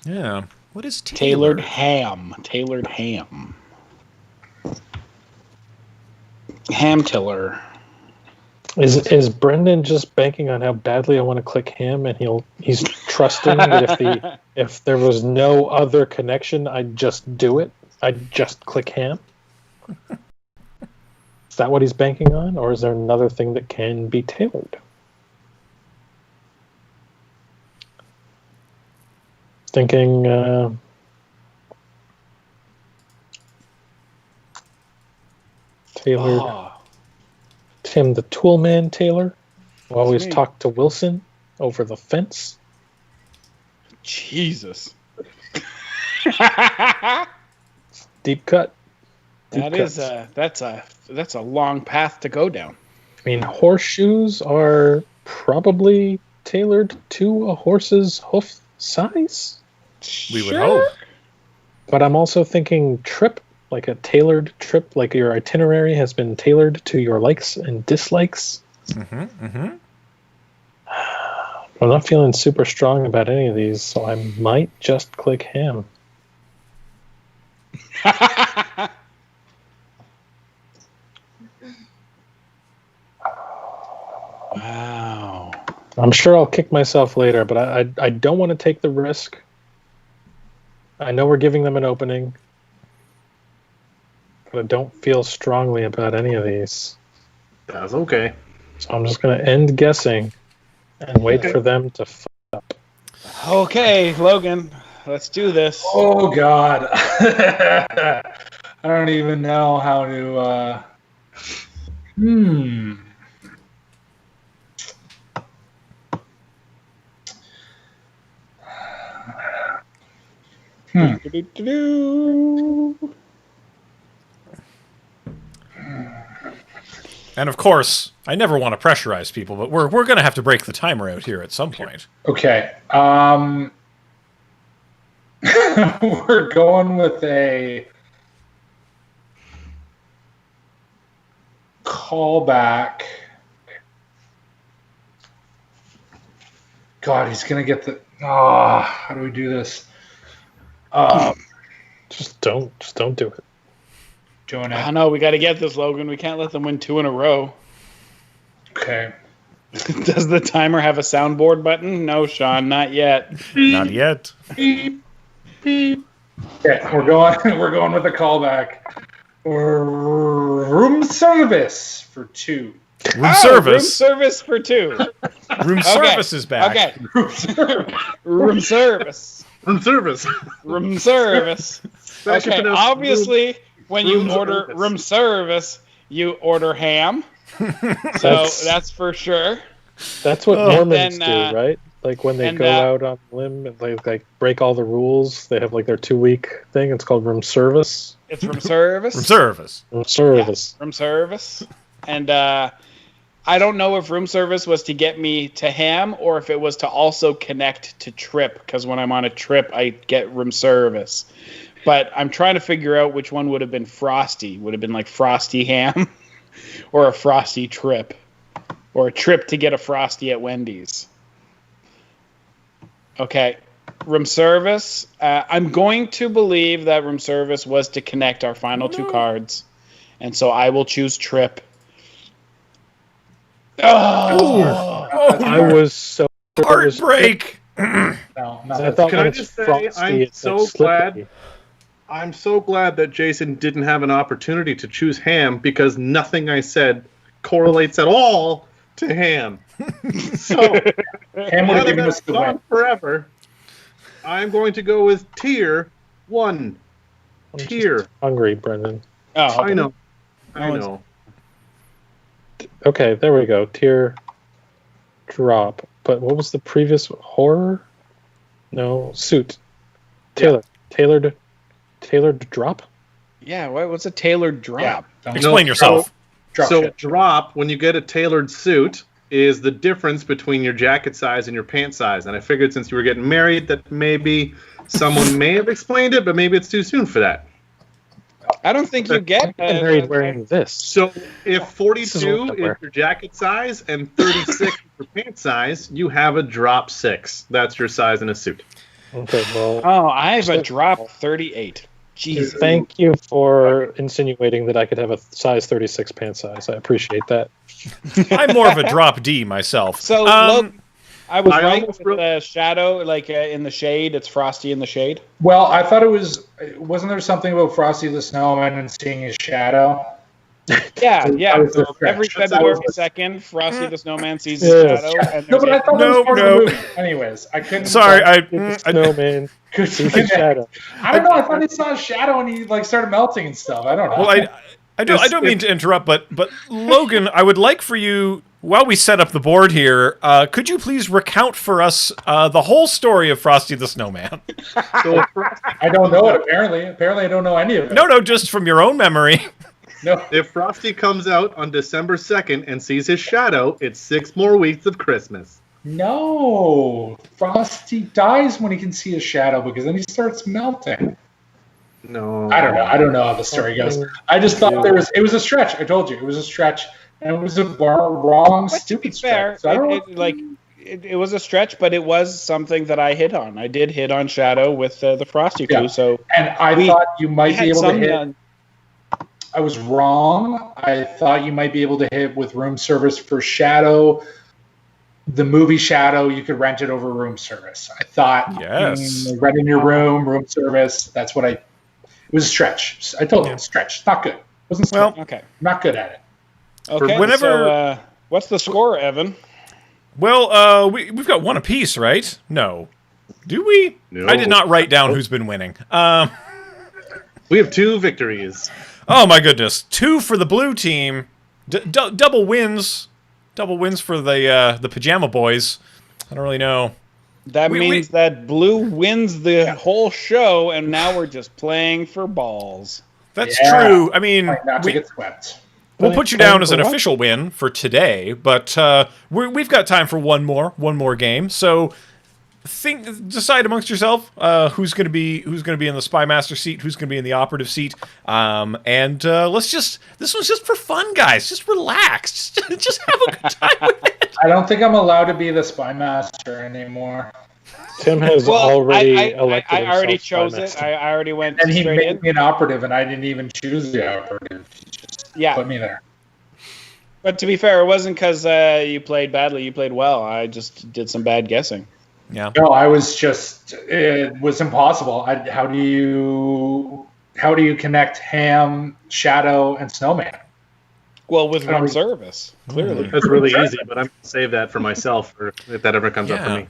Yeah. What is Tailored ham? Tailored ham. Ham tiller. Is Brendan just banking on how badly I want to click ham, and he's trusting that if there was no other connection, I'd just do it? I'd just click ham? Is that what he's banking on, or is there another thing that can be tailored? Thinking tailored. Oh. Tim the Toolman Taylor, who always talked to Wilson over the fence. Jesus. Deep cut. That's a long path to go down. I mean, horseshoes are probably tailored to a horse's hoof size. We would hope. But I'm also thinking trip, like a tailored trip, like your itinerary has been tailored to your likes and dislikes. I'm not feeling super strong about any of these, so I might just click ham. Wow. I'm sure I'll kick myself later, but I don't want to take the risk. I know we're giving them an opening, but I don't feel strongly about any of these. That's okay. So I'm just going to end guessing and wait for them to f up. Okay, Logan, let's do this. Oh, God. I don't even know how to... And of course, I never want to pressurize people, but we're going to have to break the timer out here at some point. Okay. We're going with a callback. God, he's going to get the... how do we do this? Just don't do it. Doing I it. know, we got to get this, Logan. We can't let them win 2 in a row. Okay. Does the timer have a soundboard button? No, Sean, not yet. Not yet. Beep, beep. Okay, we're going with a callback. Room service for 2. Room service. Room service for 2. Room service is back. Okay. Room service. Room service. Room service. Okay, obviously, when you order room service, you order ham. So that's for sure. That's what Mormons then, do, right? Like when they go out on a limb and they like break all the rules, they have like their 2-week thing. It's called room service. It's room service. Room service. Room service. Yeah, room service. And I don't know if room service was to get me to ham or if it was to also connect to trip, because when I'm on a trip, I get room service. But I'm trying to figure out which one would have been Frosty. Would have been like Frosty ham or a Frosty trip or a trip to get a Frosty at Wendy's. Okay, room service. I'm going to believe that room service was to connect our final 2 cards. And so I will choose trip. Oh, I was so heartbreak. No, I thought Can when I it's just say, frosty, I'm it's so like glad. slippery. I'm so glad that Jason didn't have an opportunity to choose ham because nothing I said correlates at all to ham. So, Ham would have given us the win. forever. I'm going to go with tier 1. I'm Tier. just hungry, Brendan. Oh, I know. I No, know. Okay, there we go. Tier drop. But what was the previous horror? No, suit. Taylor. Tailored drop? yeah. What's a tailored drop? Yeah. Don't- Explain yourself. Drop So shit. drop, when you get a tailored suit, is the difference between your jacket size and your pant size. And I figured since you were getting married that maybe someone may have explained it, but maybe it's too soon for that. I don't think you get. I'm married wearing this. So if 42 what I is wear. your jacket size and 36 is your pant size, you have a drop 6. That's your size in a suit. Okay, well, Oh, I have a drop 38. Jesus. thank you for insinuating that I could have a size 36 pant size. I appreciate that. I'm more of a drop D myself. So, look, I was I right almost with wrote- the shadow, like in the shade. It's Frosty in the shade. Well, I thought it was. Wasn't there something about Frosty the Snowman and seeing his shadow? Yeah, That yeah. was the So stretch. every That's February how it was. 2nd, Frosty the Snowman sees his Yeah. shadow. And No, but I thought that No, was part no. of the movie. Anyways, I couldn't. Sorry, I Snowman. sees his shadow. I don't know. I thought he saw a shadow and he like started melting and stuff. I don't know. well, I don't mean to interrupt, but Logan, I would like for you, while we set up the board here, could you please recount for us the whole story of Frosty the Snowman? So I don't know it. Apparently, I don't know any of it. No, just from your own memory. No. if Frosty comes out on December 2nd and sees his shadow, it's 6 more weeks of Christmas. No. Frosty dies when he can see his shadow because then he starts melting. No. I don't know. I don't know how the story goes. I just thought it was a stretch. I told you it was a stretch, and it was a wrong, But to be stupid fair, stretch. So I don't it was a stretch, but it was something that I hit on. I did hit on shadow with the Frosty Yeah. clue. So and I thought you might be had able to some. hit. I was wrong. I thought you might be able to hit with room service for Shadow. The movie Shadow, you could rent it over room service. I thought, Yes. rent in your room service. That's what it was a stretch. I told you, stretch. Not good. Wasn't stretch. Well, Okay. Not good at it. Okay. whenever- So, what's the score, Evan? Well, we've got one apiece, right? No. Do we? No. I did not write down who's been winning. We have 2 victories. Oh my goodness, 2 for the blue team, double wins for the Pajama Boys. I don't really know. That We- means that blue wins the whole show, and now we're just playing for balls. That's Yeah. true. I mean, Like not to get swept. we'll put you down as an For what? official win for today, but we've got time for one more game. So decide amongst yourself who's going to be in the spy master seat, who's going to be in the operative seat, and this one's just for fun, guys. Just relax, just have a good time with it. I don't think I'm allowed to be the spy master anymore. Tim has already elected I already himself chose spy it. master. I already went And he straight made in. me an operative, and I didn't even choose the operative. He just Yeah. put me there. But to be fair, it wasn't because you played badly. You played well. I just did some bad guessing. Yeah. No, I was just. It was impossible. How do you connect Ham, Shadow, and Snowman? Well, with I don't room re- service, clearly. That's really easy, but I'm going to save that for myself or if that ever comes up for Yeah. me.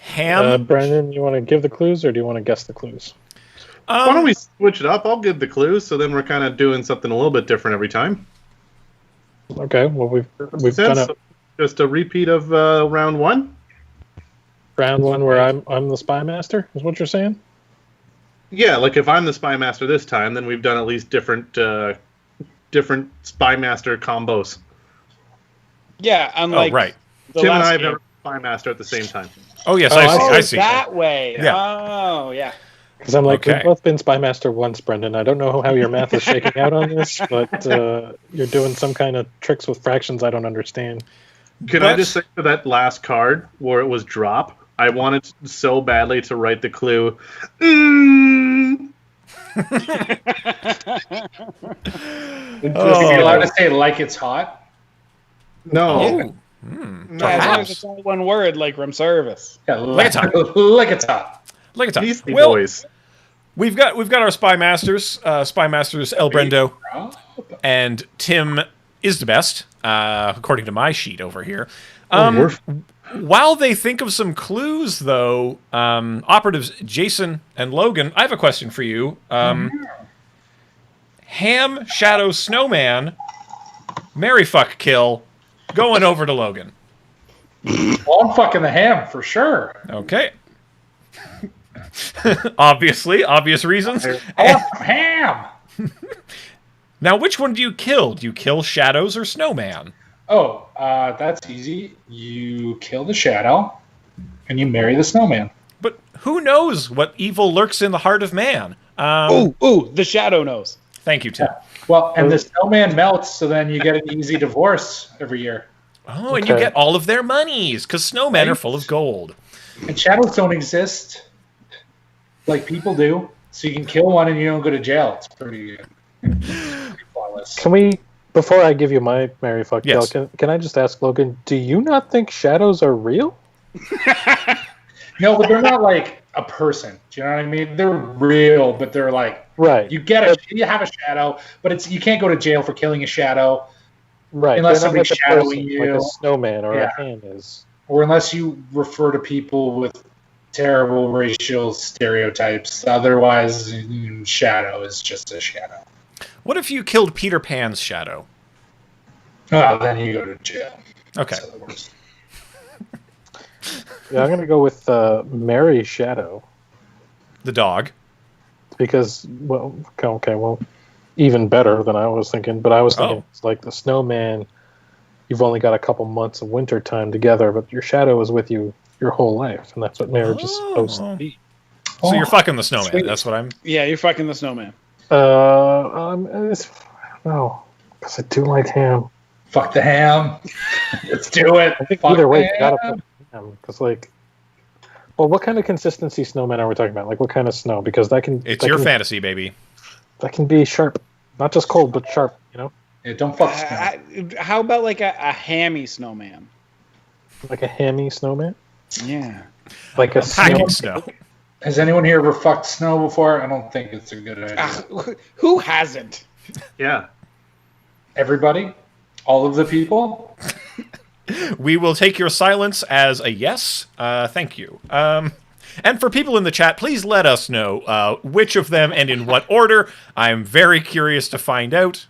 Ham. Brandon, you want to give the clues or do you want to guess the clues? Why don't we switch it up? I'll give the clues, so then we're kind of doing something a little bit different every time. Okay, well we've Makes done sense. a Just a repeat of round one. round one where I'm the spy master. Is what you're saying? Yeah, like if I'm the spy master this time, then we've done at least different spy master combos. Yeah, unlike right. the Tim and last I have game. never spy master at the same time. Oh, yes, Oh, I see. That way. Yeah. Oh, yeah. Because I'm like, Okay. we've both been spy master once, Brendan. I don't know how your math is shaking out on this, but you're doing some kind of tricks with fractions I don't understand. Can I just say for that last card where it was drop, I wanted so badly to write the clue. Are you allowed to say like it's hot? No. Oh. No. Yeah, as long as Perhaps. it's all one word, like room service. Yeah, Like it's hot. like it's hot. Look at that. Beastie Well, Boys. we've got our spy masters El Brendo, and Tim is the best, according to my sheet over here. While they think of some clues, though, operatives Jason and Logan, I have a question for you. Ham, Shadow, Snowman, Marry, Fuck, Kill, going over to Logan. Well, I'm fucking the ham for sure. Okay. Obvious reasons. I want some ham. Now, which one do you kill? Do you kill Shadows or Snowman? Oh, that's easy. You kill the shadow, and you marry the snowman. But who knows what evil lurks in the heart of man? Ooh, the shadow knows. Thank you, Tim. Well, and the snowman melts, so then you get an easy divorce every year. Oh, and you get all of their monies, because snowmen are full of gold. And shadows don't exist like people do, so you can kill one and you don't go to jail. It's pretty good. Pretty flawless. Can we, before I give you my Marry Fuck Kill, Yes. can I just ask Logan, do you not think shadows are real? No, but they're not like a person. Do you know what I mean? They're real, but they're like Right. you have a shadow, but you can't go to jail for killing a shadow, Right. unless They're not somebody's like a shadowing person, you. like a snowman or Yeah. a hand is. or unless you refer to people with terrible racial stereotypes. Otherwise, shadow is just a shadow. What if you killed Peter Pan's shadow? Oh, then you go to jail. Okay. That's the worst. Yeah, I'm gonna go with Marry Shadow The dog. because well, even better than I was thinking. But I was thinking it's like the snowman. You've only got a couple months of winter time together, but your shadow is with you your whole life, and that's what marriage is supposed to be. So you're fucking the snowman. Sweet. That's what I'm... Yeah, you're fucking the snowman. I don't know, because I do like ham. Fuck the ham. Let's do it. I think Fuck either way, the you gotta ham. put ham because, like, well, what kind of consistency snowman are we talking about? Like, what kind of snow? Because that can fantasy, baby. that can be sharp, not just cold but sharp. You know, Yeah, don't fuck snow. How about like a hammy snowman? like a hammy snowman, Yeah. like a Packing snow. snow. Has anyone here ever fucked snow before? I don't think it's a good idea. Who hasn't? Yeah. Everybody? All of the people? We will take your silence as a yes. Thank you. And for people in the chat, please let us know which of them and in what order. I'm very curious to find out.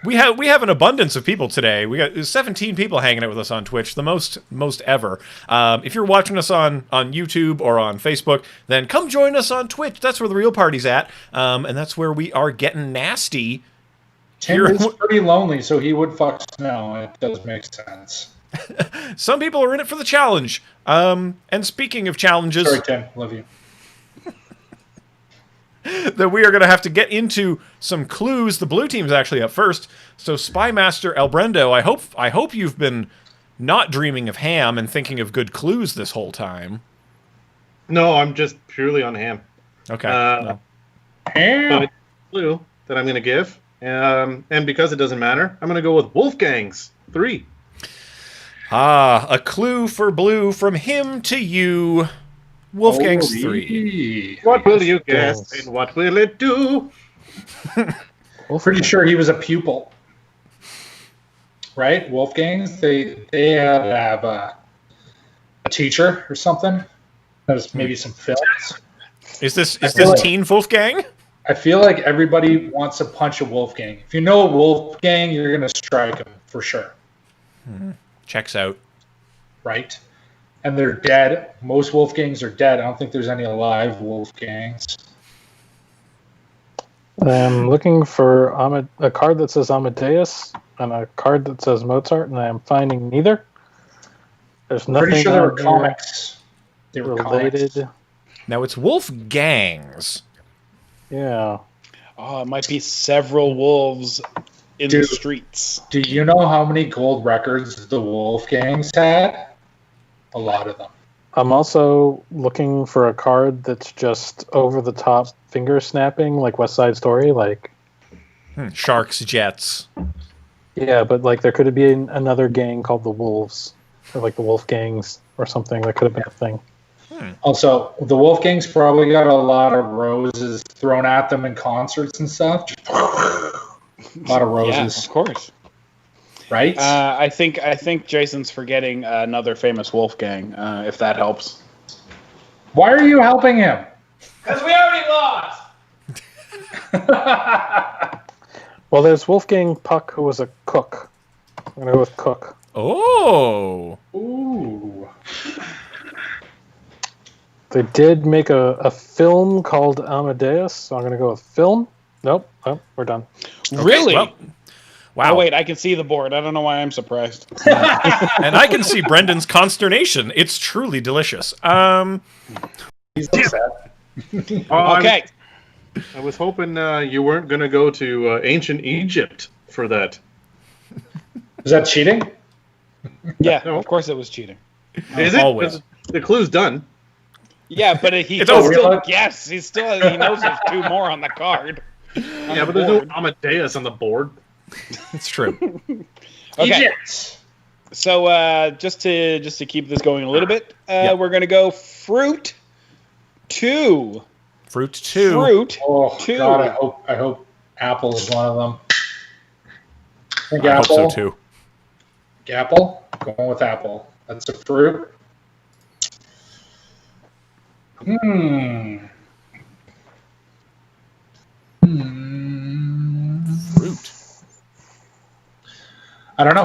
We have an abundance of people today. We got 17 people hanging out with us on Twitch, the most ever. If you're watching us on YouTube or on Facebook, then come join us on Twitch. That's where the real party's at, and that's where we are getting nasty. Tim is pretty lonely, so he would fuck snow. It does make sense. Some people are in it for the challenge. And speaking of challenges, Sorry, Tim. Love you. that we are going to have to get into some clues. The blue team's actually up first. So Spy Master El Brendo, I hope you've been not dreaming of ham and thinking of good clues this whole time. No, I'm just purely on ham. Okay. But Ham. it's a clue that I'm going to give. And because it doesn't matter, I'm going to go with Wolfgang's 3. A clue for blue from him to you. Wolfgang's 3. Holy. What will you guess Wolfgang's. and what will it do? Pretty sure he was a pupil. Right? Wolfgangs? They have a teacher or something. There's maybe some films. Is this feel like- Teen Wolfgang? I feel like everybody wants to punch a Wolfgang. If you know a Wolfgang, you're going to strike him for sure. Checks out. Right? And they're dead. Most Wolfgangs are dead. I don't think there's any alive Wolfgangs. I'm looking for a card that says Amadeus and a card that says Mozart, and I am finding neither. There's nothing Pretty sure they were on here comics. They were related. comics. Now it's wolf gangs. Yeah. Oh, it might be several wolves in the streets. Do you know how many gold records the Wolfgangs had? A lot of them. I'm also looking for a card that's just over the top finger snapping, like West Side Story. Like, Sharks, jets. yeah, but like there could be another gang called the Wolves, or like the Wolf Gangs, or something. That could have been a thing. Also, the Wolfgangs probably got a lot of roses thrown at them in concerts and stuff. Just a lot of roses. Yeah, of course. Right? I think Jason's forgetting another famous Wolfgang, if that helps. Why are you helping him? Because we already lost! Well, there's Wolfgang Puck, who was a cook. I'm going to go with cook. Oh. Ooh. They did make a film called Amadeus, so I'm going to go with film. Nope. Oh, we're done. Really? Well, wow. Oh, wait, I can see the board. I don't know why I'm surprised. And I can see Brendan's consternation. It's truly delicious. He's upset. Okay. I was hoping you weren't going to go to ancient Egypt for that. Is that cheating? Yeah, No. of course it was cheating. Is it? Always. 'Cause the clue's done. Yeah, but he It's can over. still guess. He knows there's two more on the card. Yeah, but there's no Amadeus on the board. It's true. Okay. Egypt. So just to keep this going a little bit, Yep. we're gonna go fruit 2. Fruit 2. Fruit Oh, 2. God, I hope Apple is one of them. Think I hope Apple. so too. Apple? Going with Apple. That's a fruit. Fruit. I don't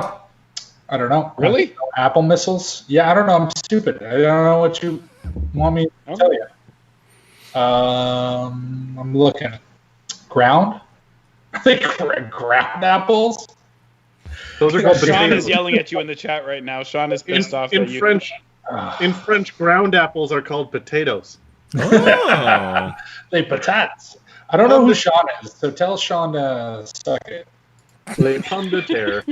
know. Really? Apple missiles? Yeah, I don't know. I'm stupid. I don't know what you want me to tell you. I'm looking. Ground? I think ground apples? Those are called Sean potatoes. is yelling at you in the chat right now. Sean is pissed off in at you. French, in French, ground apples are called potatoes. Oh. They patates. I don't know who Sean is, so tell Sean to suck it. Les pommes de terre.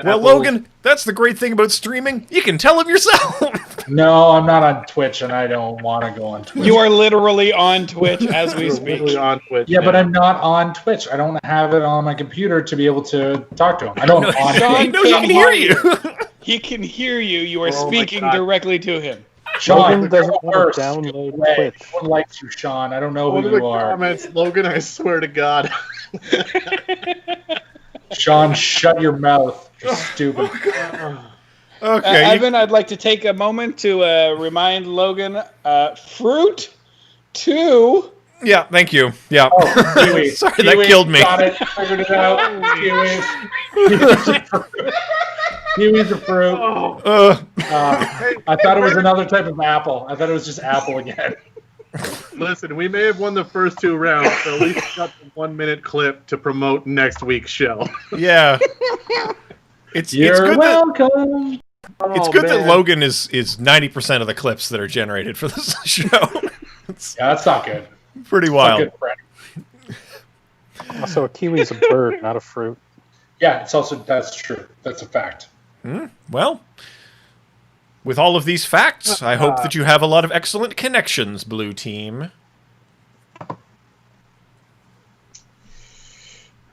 Well, Logan, that's the great thing about streaming. You can tell him yourself. No, I'm not on Twitch, and I don't want to go on Twitch. You are literally on Twitch as we We're speak. literally on Twitch Yeah, but now. I'm not on Twitch. I don't have it on my computer to be able to talk to him. I don't on Sean No, he can hear you. He can hear you. You are Oh my speaking God. directly to him. Sean, Logan the doesn't girl want to first. download Way. Twitch. No one likes you, Sean. I don't know What who are the you are. comments, Logan? I swear to God. Sean, shut your mouth. You're stupid. Okay. Evan, I'd like to take a moment to remind Logan, fruit 2. Yeah, thank you. Yeah. Oh, Kiwi. Sorry, Kiwi, that killed me. Got it. Figured it out. Kiwi's a fruit. I thought it was another type of apple. I thought it was just apple again. Listen, we may have won the first 2 rounds, but at least we got the 1-minute clip to promote next week's show. Yeah. It's You're good welcome. it's good that Logan is 90% of the clips that are generated for this show. It's Yeah, that's not good. pretty Not wild. good, Brett. Also, a kiwi is a bird, not a fruit. Yeah, that's true. That's a fact. Well, with all of these facts, I hope that you have a lot of excellent connections, Blue Team.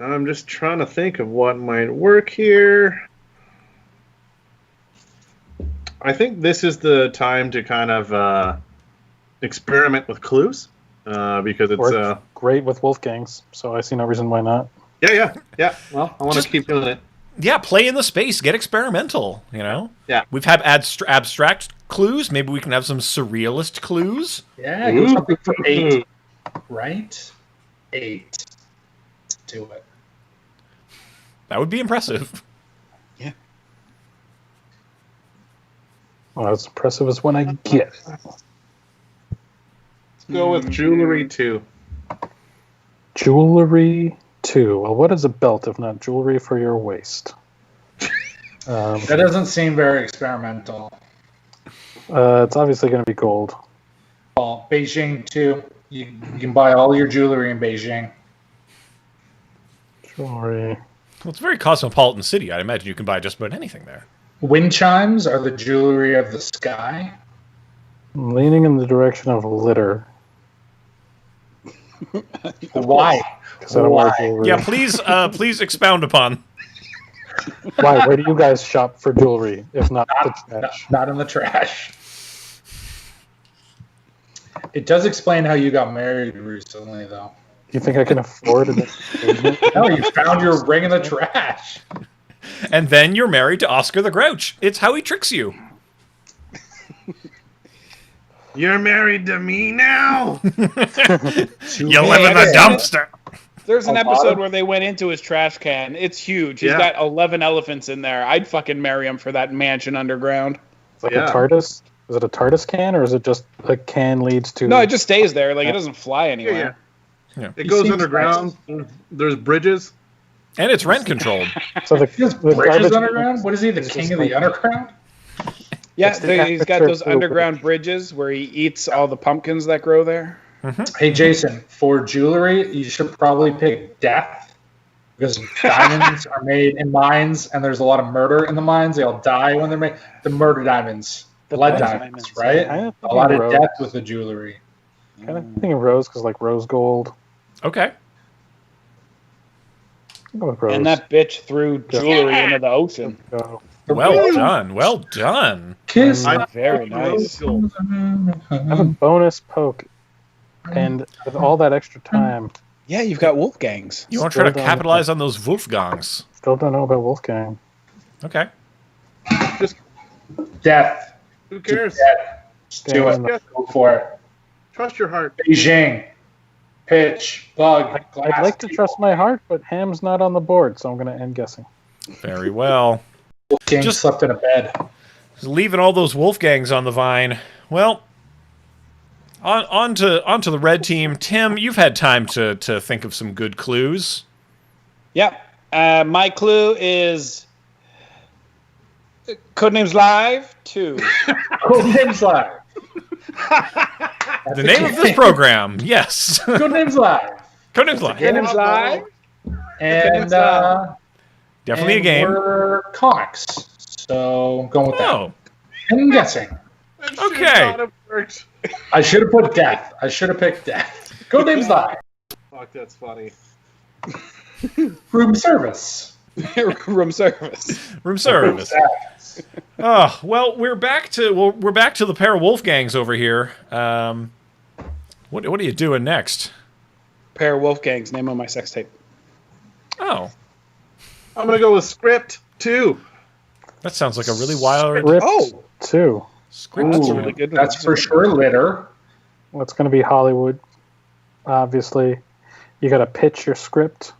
I'm just trying to think of what might work here. I think this is the time to kind of experiment with clues because it's Works great with Wolfgangs, so I see no reason why not. yeah. Well, I want to keep doing it. Yeah, play in the space, get experimental, you know? Yeah. We've had abstract clues, maybe we can have some surrealist clues. Yeah, go something for 8. Right? 8. Let's do it. That would be impressive. Well, as impressive as when I get it. Let's go with jewelry 2. Jewelry 2. Well, what is a belt if not jewelry for your waist? That doesn't seem very experimental. It's obviously going to be gold. Well, Beijing too. You can buy all your jewelry in Beijing. Jewelry. Well, it's a very cosmopolitan city. I imagine you can buy just about anything there. Wind chimes are the jewelry of the sky. I'm leaning in the direction of litter. Why? Because I don't wear jewelry. Yeah, please expound upon. Why? Where do you guys shop for jewelry, if not the trash? Not in the trash. It does explain how you got married recently, though. You think I can afford it? No, you found your ring in the trash. And then you're married to Oscar the Grouch. It's how he tricks you. You're married to me now. You live in the dumpster. There's an episode where they went into his trash can. It's huge. He's got 11 elephants in there. I'd fucking marry him for that mansion underground. It's like a TARDIS. Is it a TARDIS can, or is it just a can leads to... No, it just stays there. Like, it doesn't fly anywhere. Yeah. It goes underground. There's bridges. And it's rent controlled. So the bridges underground? What is he, the king of the underground? Yeah, he's got those underground bridges where he eats all the pumpkins that grow there. Mm-hmm. Hey, Jason, for jewelry, you should probably pick death. Because diamonds are made in mines, and there's a lot of murder in the mines. They all die when they're made. The murder diamonds. Blood diamonds, right? A lot of death with the jewelry. Kind of thinking rose, because like rose gold. Okay. Go with rose. And that bitch threw jewelry into the ocean. Well done. Well done. Kiss. Very nice. I have a bonus poke. And with all that extra time... Yeah, you've got Wolfgangs. You want to try to capitalize on those Wolfgangs. Still don't know about Wolfgang. Okay. Just Death. who cares? Death. Just do it. Go for it. Trust your heart. Beijing. Pitch. Bug. I'd like to trust my heart, but Ham's not on the board, so I'm going to end guessing. Very well. King Just slept in a bed. leaving all those Wolfgangs on the vine. Well, on to the red team. Tim, you've had time to think of some good clues. Yep. My clue is Codenames Live 2. Codenames Live. The name of this program, yes. Codenames Live. Codenames Live. Codenames Live. And Definitely a game. We're comics. So I'm going with that. Oh, I'm guessing. okay. I should have put death. I should have picked death. Codenames Live. Fuck, that's funny. Room service. Room service. Room service. Oh, well, we're back to the pair of Wolfgangs over here. What are you doing next? Pair of Wolfgangs. Name on my sex tape. Oh, I'm gonna go with script 2. that sounds like a really wild. Script 2. Script. That's a two. really good one. That's for sure litter. Well, it's going to be Hollywood. Obviously, you got to pitch your script.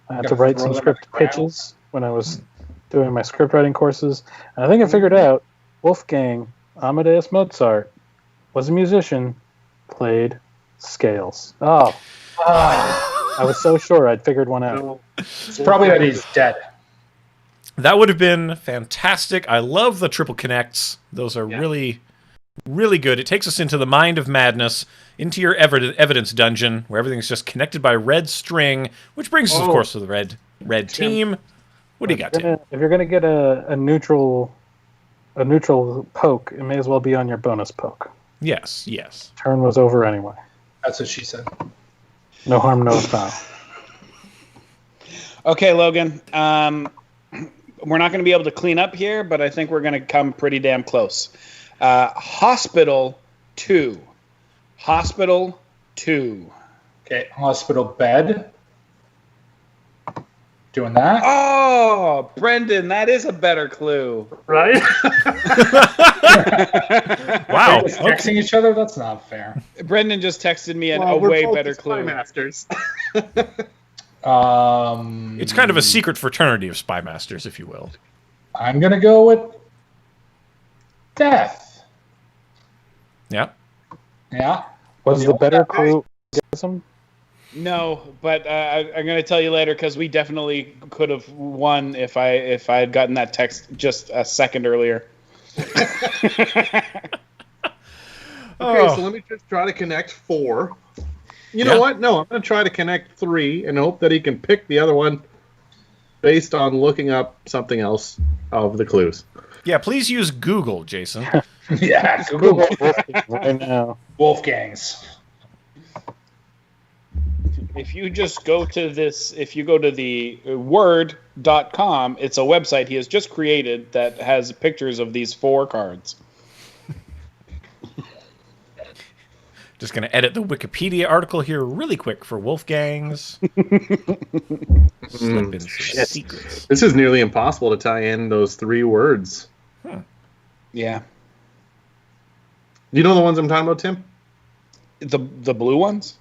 I had to write some script pitches when I was doing my script writing courses. And I think I figured out Wolfgang Amadeus Mozart was a musician, played scales. Oh. I was so sure I'd figured one out. It's probably that he's dead. That would have been fantastic. I love the triple connects. Those are really, really good. It takes us into the mind of madness, into your evidence dungeon, where everything's just connected by red string, which brings us, of course, to the red team. What do you got, Tim? If you're going to get a neutral poke, it may as well be on your bonus poke. Yes, yes. Turn was over anyway. That's what she said. No harm, no foul. Okay, Logan. We're not going to be able to clean up here, but I think we're going to come pretty damn close. Hospital 2. Hospital 2. Okay, hospital bed. Doing that. Oh, Brendan, that is a better clue. Right? Wow. We're texting each other? That's not fair. Brendan just texted me a we're way both better the clue. Spy Masters. It's kind of a secret fraternity of spy masters, if you will. I'm gonna go with Death. Yeah. Yeah. Was the better clue orgasm? No, but I'm going to tell you later because we definitely could have won if I had gotten that text just a second earlier. Okay, so let me just try to connect 4. You know what? No, I'm going to try to connect 3 and hope that he can pick the other one based on looking up something else of the clues. Yeah, please use Google, Jason. Yeah, Google. Right now. Wolfgangs. If you just go to if you go to the word.com, it's a website he has just created that has pictures of these 4 cards. Just going to edit the Wikipedia article here really quick for Wolfgangs. Slip in some secrets. This is nearly impossible to tie in those 3 words. Yeah. Do you know the ones I'm talking about, Tim? The blue ones?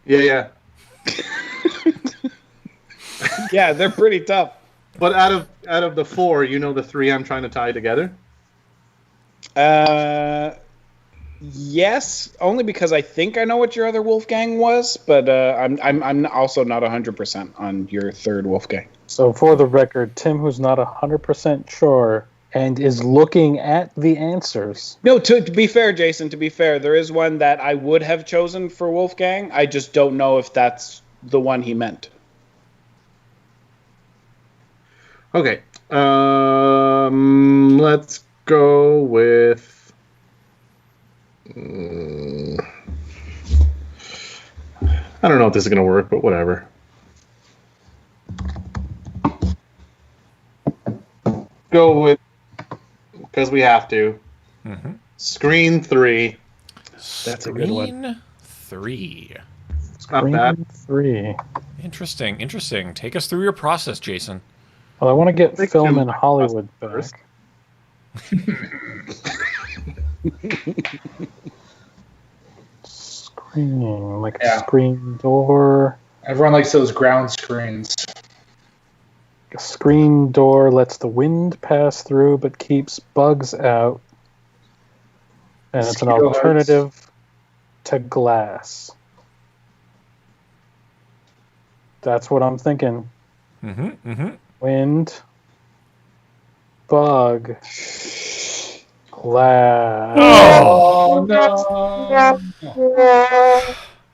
Yeah. Yeah, they're pretty tough. But out of the 4, you know the 3 I'm trying to tie together? Yes, only because I think I know what your other Wolfgang was, but I'm also not 100% on your third Wolfgang. So for the record, Tim, who's not 100% sure and is looking at the answers. No, to be fair, Jason, there is one that I would have chosen for Wolfgang. I just don't know if that's the one he meant. Okay. Let's go with... I don't know if this is going to work, but whatever. Go with, because we have to. Screen 3. That's a good one. Screen 3. It's not bad. 3. Interesting. Take us through your process, Jason. Well, I want to get Think film Tim in Hollywood first. back. Screening, like a screen door. Everyone likes those ground screens. A screen door lets the wind pass through but keeps bugs out. And it's an Mosquito alternative to glass. That's what I'm thinking. Wind, bug, glass. Oh, no.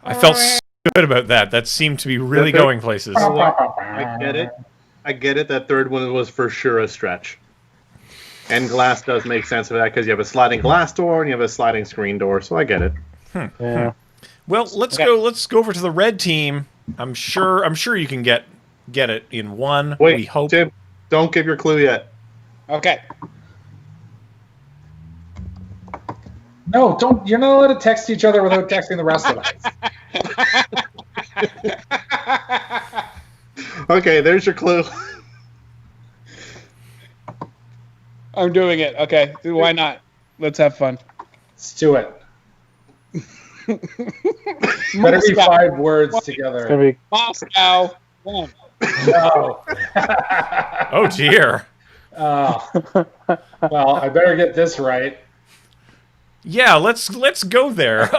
I felt so good about that. That seemed to be really going places. I get it. That third one was for sure a stretch. And glass does make sense of that because you have a sliding glass door and you have a sliding screen door, so I get it. Yeah. Well, let's go over to the red team. I'm sure you can get it in one. Wait, we hope. Tim, don't give your clue yet. Okay. No, don't. You're not allowed to text each other without texting the rest of us. Okay, there's your clue. I'm doing it. Okay, why not? Let's have fun. Let's do it. Better be 5 words together. It's going to be Moscow. One. No. Oh dear. Well, I better get this right. Yeah, let's go there.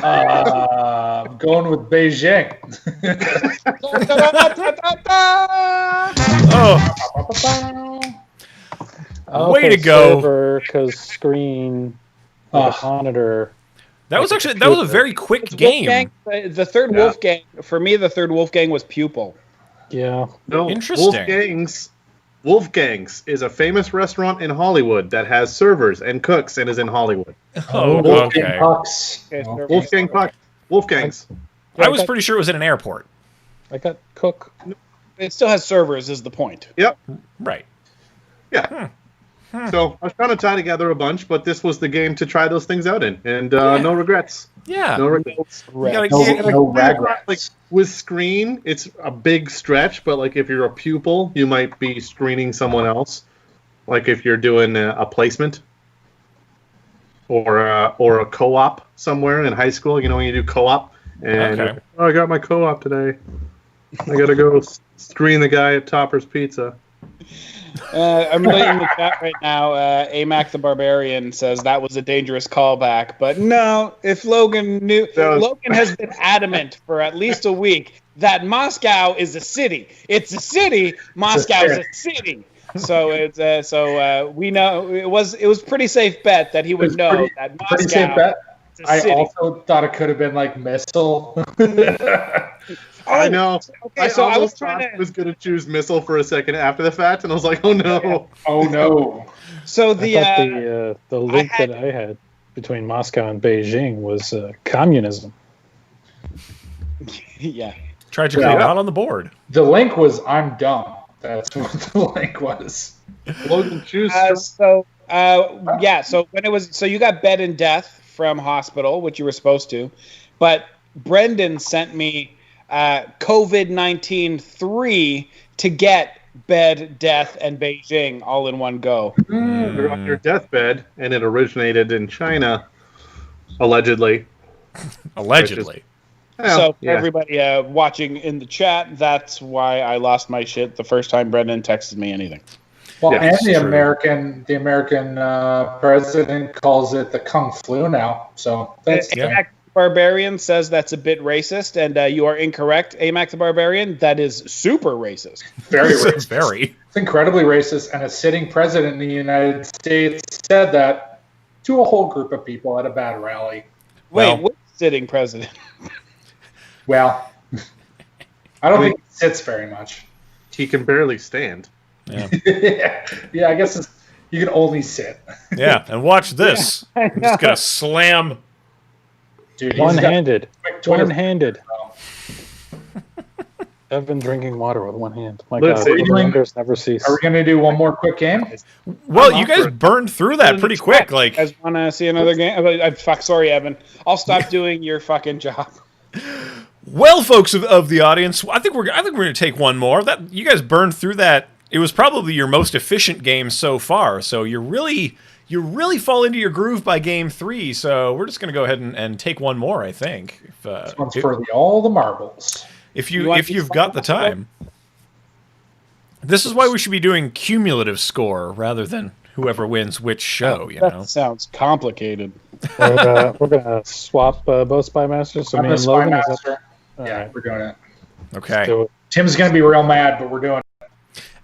I'm going with Beijing. Way to go. Server, because screen, monitor. That was a very quick game. Wolfgang, the third Wolfgang, for me, the third Wolfgang was Pupil. Yeah. No, Interesting. Wolfgang's is a famous restaurant in Hollywood that has servers and cooks and is in Hollywood. Oh, Wolfgang okay. Pucks. Wolfgang Puck. Wolfgang's. I was pretty sure it was in an airport. I got cook. It still has servers, is the point. Yep. Right. Yeah. So I was trying to tie together a bunch, but this was the game to try those things out in, and no regrets. Yeah. No regrets. No regrets. Like with screen, it's a big stretch, but like if you're a pupil, you might be screening someone else. Like if you're doing a placement or a co-op somewhere in high school, you know when you do co-op and I got my co-op today. I gotta go screen the guy at Topper's Pizza. I'm looking in the chat right now. Amac the Barbarian says that was a dangerous callback, but no. If Logan knew, Logan has been adamant for at least a week that Moscow is a city. It's a city. Moscow is a city. So it's we know it was pretty safe bet that he would know that Moscow. Pretty safe bet. Is a city. I also thought it could have been like missile. I know. Okay, so I was was going to choose missile for a second after the fact, and I was like, oh no. Oh no. So the link that I had between Moscow and Beijing was communism. Yeah. Tragically not on the board. The link was I'm dumb. That's what the link was. Logan, choose. So when it was you got bed and death from hospital, which you were supposed to, but Brendan sent me COVID-19 3 to get bed, death, and Beijing all in one go. You're on your deathbed, and it originated in China, allegedly. Allegedly. So for everybody watching in the chat, that's why I lost my shit the first time Brendan texted me anything. Well, Yeah, and the American president calls it the Kung Flu now. So that's Amac the Barbarian says that's a bit racist, and you are incorrect. Amac the Barbarian, that is super racist. very racist. Very. It's incredibly racist, and a sitting president in the United States said that to a whole group of people at a bad rally. Wait, which sitting president? Well, I don't think he sits very much. He can barely stand. Yeah. Yeah, I guess you can only sit. Yeah, and watch this. I'm just going to slam. Dude, he's One-handed. got quick Twitter- One-handed. I've been drinking water with one hand. My Let's God, see. the wonders never cease. Are we going to do one more quick game? Well, you guys burned through that pretty quick. You guys want to see another game? Sorry, Evan. I'll stop doing your fucking job. Well, folks of the audience, I think we're going to take one more. That you guys burned through that. It was probably your most efficient game so far. So you really fall into your groove by game 3. So we're just going to go ahead and take one more. I think. This one's for all the marbles. If you've got the time. This is why we should be doing cumulative score rather than whoever wins which show. You know. That sounds complicated. We're gonna swap both Spy Masters. So I'm me the and Spy Logan. Master. Yeah, Alright. we're doing it. Okay. Do it. Tim's going to be real mad, but we're doing it.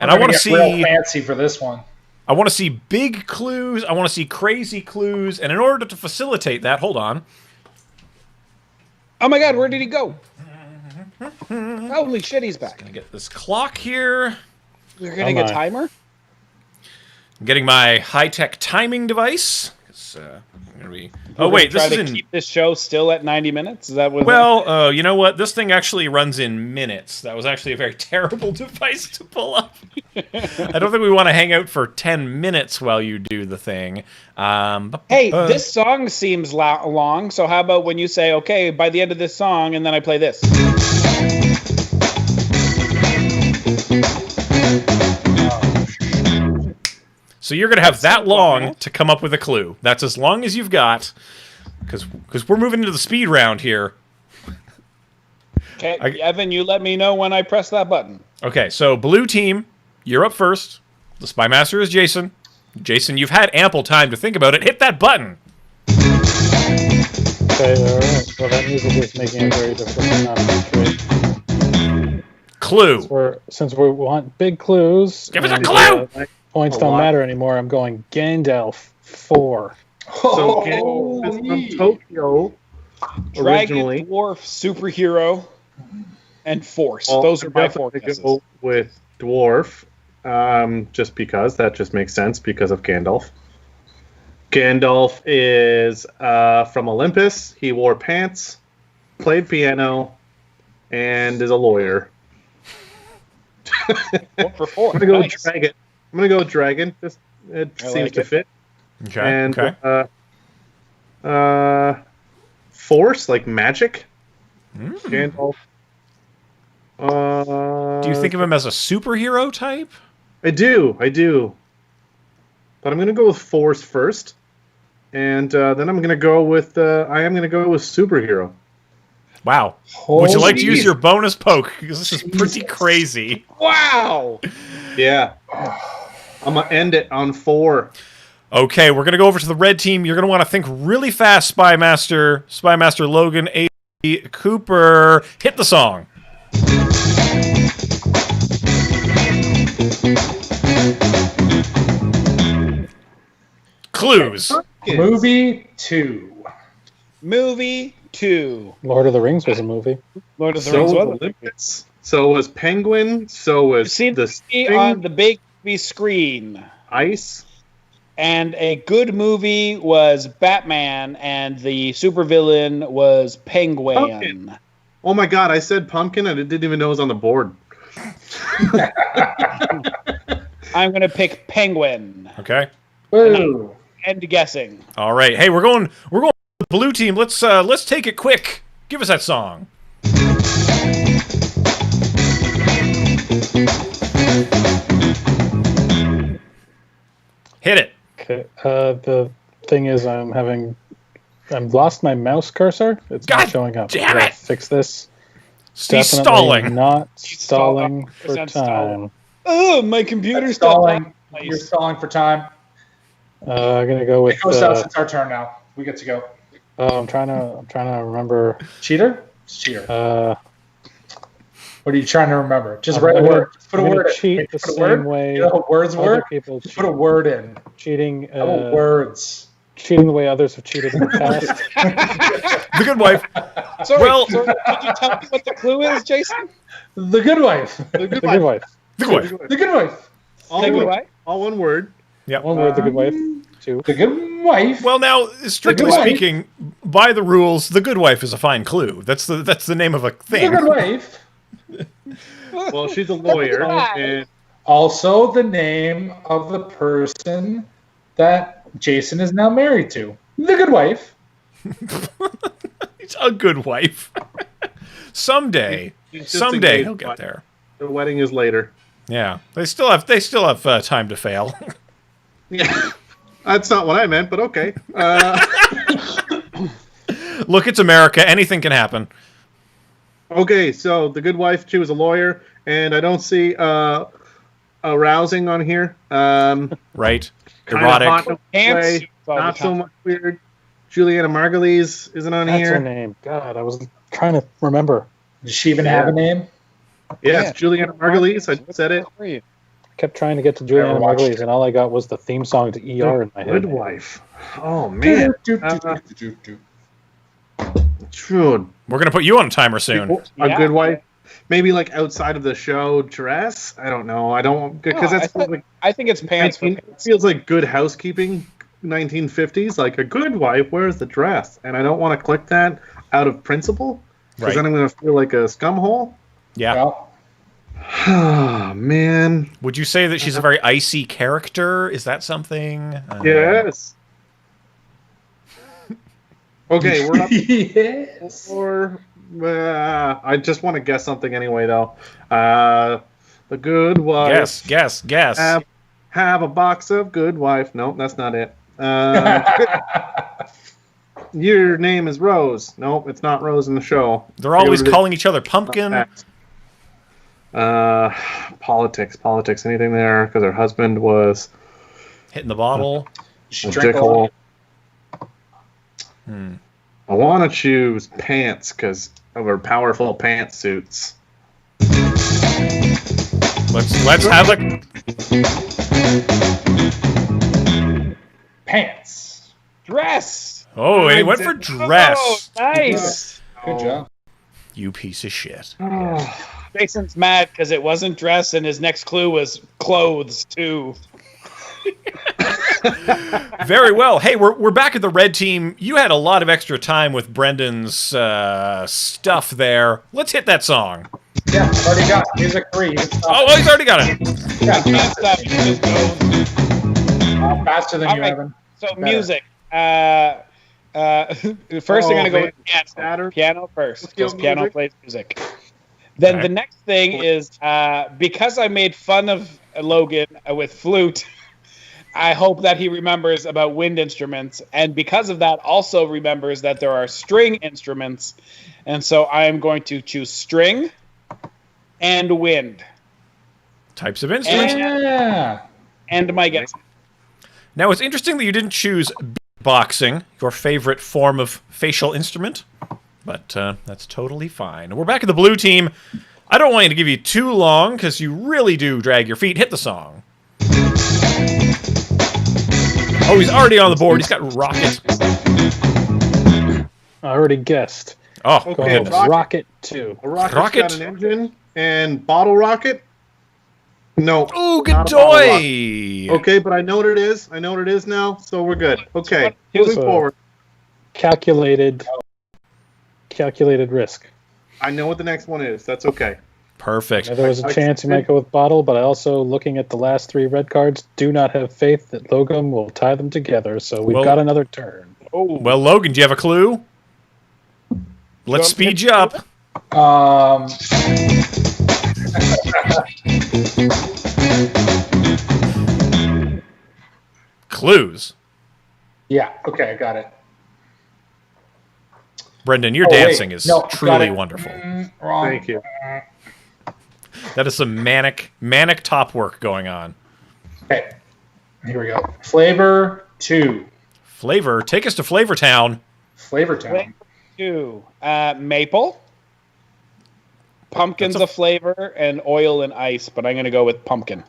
And We're I want to gonna get real see. fancy for this one. I want to see big clues. I want to see crazy clues. And in order to facilitate that, hold on. Oh my God, where did he go? Holy shit, he's back. Gonna get this clock here. You're getting a timer? I'm getting my high-tech timing device. Oh wait, this is in. Keep this show still at 90 minutes. Is that what? Well, you know what? This thing actually runs in minutes. That was actually a very terrible device to pull up. I don't think we want to hang out for 10 minutes while you do the thing. Hey, this song seems long. So how about when you say, "Okay, by the end of this song," and then I play this. So you're going to have that long to come up with a clue. That's as long as you've got, because we're moving into the speed round here. Okay, Evan, you let me know when I press that button. Okay, so blue team, you're up first. The Spy Master is Jason. Jason, you've had ample time to think about it. Hit that button. Okay, all right. Well, that music is making it very difficult to not Clue. Since we want big clues. Give us a clue! Points don't matter anymore. I'm going Gandalf 4. So Gandalf is from Tokyo originally. Dragon, dwarf, superhero, and force. Well, Those are my four definitely guesses. go with dwarf, just because that just makes sense because of Gandalf. Gandalf is from Olympus. He wore pants, played piano, and is a lawyer. 4 for 4. I'm gonna go Nice. dragon. I'm gonna go with dragon. It seems like to it. fit. Okay. And okay. force, like magic. Gandalf. Do you think of him as a superhero type? I do. But I'm gonna go with force first, and then I'm gonna go with. I am gonna go with superhero. Wow. Would you like to use your bonus poke? Because this is pretty crazy. Wow. Yeah. I'm gonna end it on 4. Okay, we're gonna go over to the red team. You're gonna want to think really fast, Spymaster Logan Avery-Cooper. Hit the song. Clues. Movie 2. Movie 2. Lord of the Rings was a movie. Lord of the So Rings was was a Olympus. So was Penguin. So was See the the movie Sting, on the big TV screen. Ice. And a good movie was Batman, and the supervillain was Penguin. Pumpkin. Oh my God! I said pumpkin, and I didn't even know it was on the board. I'm gonna pick Penguin. Okay. Woo. End guessing. All right. Hey, we're going with the blue team. Let's take it quick. Give us that song. Hit it. Okay. The thing is, I've lost my mouse cursor. It's God not showing up. damn Gotta it! Fix this. He's Definitely stalling. Not He's stalling for 100% time. stalling. Oh, my computer's Stalling. still You're stalling for time. I'm gonna go with. It goes out. It's our turn now. We get to go. I'm trying to remember. Cheater? It's cheater. What are you trying to remember? Just I'm write a gonna- word. Just put I'm a gonna word in. cheat Wait, the put a same word? way You know how words other work? people Just put a word in. cheating. How about words? Cheating the way others have cheated in the past. The Good Wife. Sorry, Well- sorry, could you tell me what the clue is, Jason? The Good Wife. The Good Wife. The Good Wife. The Good Wife. All Take it one, away. all one word. Yep. One word. The Good Wife. 2. The Good Wife. Well, now, strictly The Good Wife. speaking, by the rules, the Good Wife is a fine clue. That's the name of a The thing. Good Wife. Well, she's a lawyer, and Also the name of the person that Jason is now married to. The Good Wife. It's a good wife. Someday he's just he'll engaged, get but there. the wedding is later. Yeah, they still have time to fail. Yeah, that's not what I meant, but okay. Look, it's America. Anything can happen. Okay, so the Good Wife, she was a lawyer, and I don't see arousing on here. Right? Kinda Erotic. hot in a Pants way, suits all the not so time. much weird. Juliana Margulies isn't on That's her here. name. God, I was trying to remember. Does she even have a name? Yes, Yeah. Juliana Margulies. I said it. Where are you? Kept trying to get to Juliana Never watched Margulies, it. and all I got was the theme song to ER in my Good head. Wife. Oh man, true. We're gonna put you on a timer soon. A Yeah. Good Wife. Maybe like outside of the show dress. I don't know. I don't because No, that's like I think it's pants for it pants. feels like Good Housekeeping, 1950s. Like a good wife wears the dress, and I don't want to click that out of principle because Right. then I'm going to feel like a scumhole. Yeah. Well, Oh man. Would you say that she's a very icy character? Is that something? Yes. Okay, we're up yes. for. I just want to guess something anyway, though. The Good Wife. Guess. Have a box of Good Wife. No, that's not it. Your name is Rose. No, it's not Rose in the show. They're always Forget what it calling each other pumpkin. is. Politics. Anything there? Because her husband was Hitting the bottle. a dickhole. I want to choose pants because of her powerful pantsuits. Let's have a Pants. Dress. Oh, he went for dress. Oh, nice. Good job. You piece of shit. Jason's mad because it wasn't dress, and his next clue was clothes too. Very well. Hey, we're back at the red team. You had a lot of extra time with Brendan's stuff there. Let's hit that song. Yeah, already got it. Music 3. You can stop. Oh, he's already got it. Yeah, Can't stop. It just goes. faster than All you, right. Evan. So Better. music. First, I'm gonna go with piano. Saturn. Piano first, Let's go because piano music. plays music. Then Okay. the next thing is because I made fun of Logan with flute. I hope that he remembers about wind instruments, and because of that, also remembers that there are string instruments, and so I am going to choose string and wind. Types of instruments. Yeah. And my guess. Now, it's interesting that you didn't choose beatboxing, your favorite form of facial instrument, but that's totally fine. We're back at the blue team. I don't want you to give you too long, because you really do drag your feet. Hit the song. Oh, he's already on the board. He's got Rocket. I already guessed. Oh, Okay, goodness. Rocket 2. A rocket's Rocket? got an engine and bottle rocket. No. Ooh, good not a bottle rocket. toy. Okay, but I know what it is. I know what it is now, so we're good. Okay, moving So- forward. Calculated risk. I know what the next one is. That's okay. Perfect. Now, there was a chance you might go with bottle, but I also, looking at the last 3 red cards, do not have faith that Logan will tie them together, so we've Well- got another turn. Oh, Well, Logan, do you have a clue? Let's speed you up. Clues. Yeah. Okay, I got it. Brendan, your Oh, wait. dancing is No, got truly it. wonderful. Wrong. Thank you. That is some manic top work going on. Okay. Here we go. Flavor 2. Flavor, take us to Flavor Town. Flavor Town. 2. Maple. Pumpkin's That's a flavor, and oil and ice, but I'm going to go with pumpkin.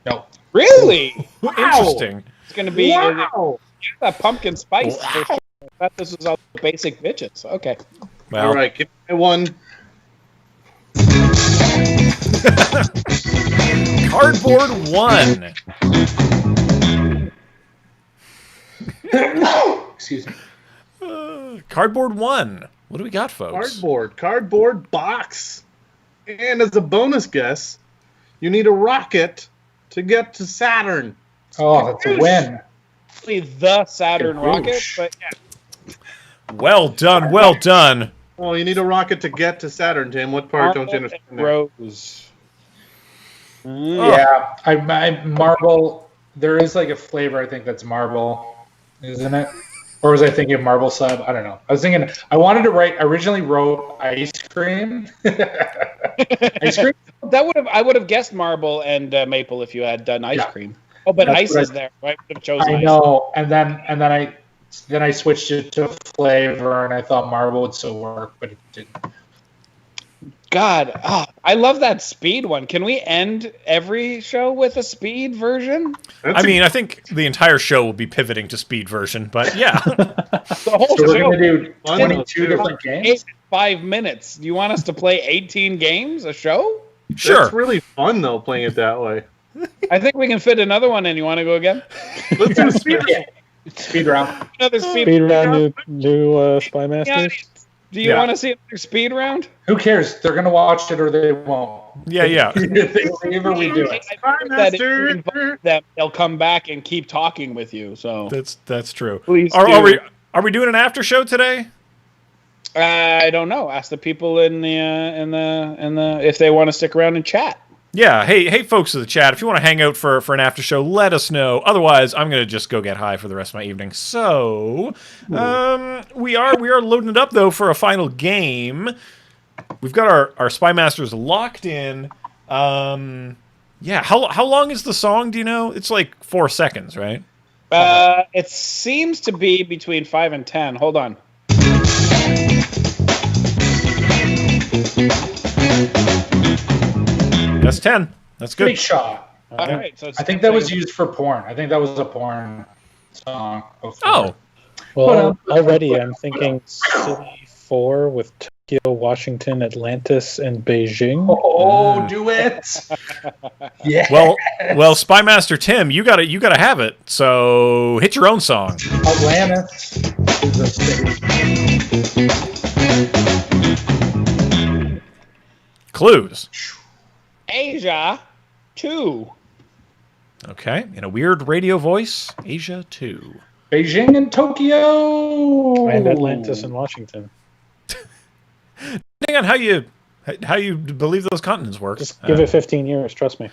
No. Really? Interesting. It's going to be Wow. that pumpkin spice. Wow. For sure. I thought this was all basic bitches. Okay. Well, All right, give me one. Cardboard 1. Excuse me. Cardboard 1. What do we got, folks? Cardboard box. And as a bonus guess, you need a rocket to get to Saturn. Oh, that's a win. Probably the Saturn rocket, but yeah. Well done, well done. Oh, you need a rocket to get to Saturn, Tim. What part don't you understand? there? Rose. Yeah. I marble. There is like a flavor, I think, that's marble, isn't it? Or was I thinking of marble sub? I don't know. I was thinking, I originally wrote ice cream. Ice cream? I would have guessed marble and maple if you had done ice Yeah. cream. Oh, but That's ice what is there. So I would have chosen I ice. know. And then I switched it to flavor, and I thought marble would still work, but it didn't. God, I love that speed one. Can we end every show with a speed version? I mean, I think the entire show will be pivoting to speed version, but yeah. The whole So we're show. going to do Fun, 22 different games? 5 minutes. Do you want us to play 18 games a show? Sure. That's really fun, though, playing it that way. I think we can fit another one in. You want to go again? Let's do a speed. Speed round. Another speed, Speed round, new Spy Masters. Do you Yeah. want to see another speed round? Who cares? They're going to watch it or they won't. Yeah. If they leave or we do it. I heard that if you invite them, they'll come back and keep talking with you. So That's true. Please Are do. we doing an after show today? I don't know. Ask the people in the if they want to stick around and chat. Yeah. Hey, folks of the chat, if you want to hang out for an after show, let us know. Otherwise, I'm gonna just go get high for the rest of my evening. So, we are loading it up though for a final game. We've got our Spy Masters locked in. Yeah. How long is the song? Do you know? It's like 4 seconds, right? It seems to be between 5 and 10. Hold on. That's 10. That's good. Big shot. All right. So it's I think that was used for porn. I think that was a porn song. Before. Oh, Well, already I'm thinking City 4 with Tokyo, Washington, Atlantis, and Beijing. Oh, do it. Yeah. well, Spy Master Tim, you gotta have it. So hit your own song. Atlantis is a city. Clues. Asia 2. Okay, in a weird radio voice, Asia 2. Beijing and Tokyo. And Atlantis and Washington. Depending on how you believe those continents work. Just give it 15 years, trust me.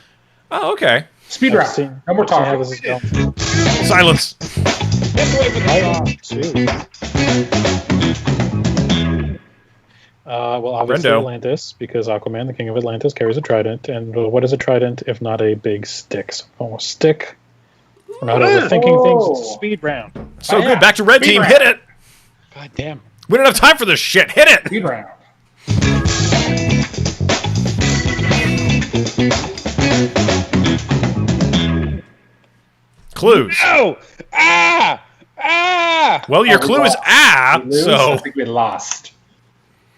Oh, okay. Speed I've round. seen- No more I've seen how talking. this is going. Silence. Get away from the song. Well, Obviously Brendo. Atlantis, because Aquaman, the king of Atlantis, carries a trident. And what is a trident if not a big stick? So almost stick. We're not overthinking things. It's a speed round. So good. Back to red Speed team. round. Hit it. God damn. We don't have time for this shit. Hit it. Speed round. Clues. No! Ah! Ah! Well, your Oh, we clue is lost. We lose? I so think we lost.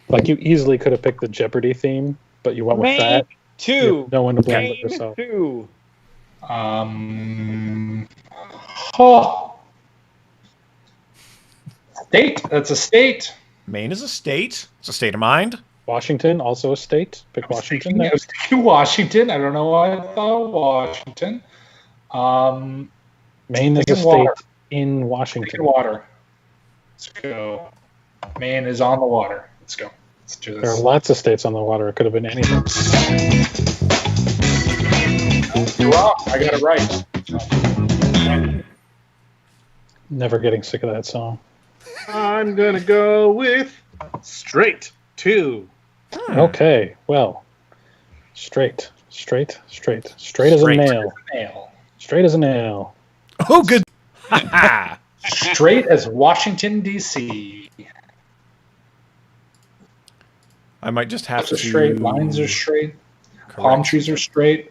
Like, you easily could have picked the Jeopardy theme, but you went with Main that. You 2. have no one to blame but Main yourself. 2. Oh. State. That's a state. Maine is a state. It's a state of mind. Washington, also a state. Pick I was Washington thinking Washington. I don't know why I thought Washington. Maine is a thinking state water. in Washington. Thinking water. Let's go. Maine is on the water. Let's go. Let's do There are this. lots of states on the water. It could have been anything. You're wrong. I got it right. Never getting sick of that song. I'm gonna go with straight 2. Okay, well, straight as a Straight. nail. Nail. Straight as a nail. Oh, good. Ha Straight as Washington, D.C. I might just have Lines to. are straight. Lines are straight. Palm correct. trees are straight.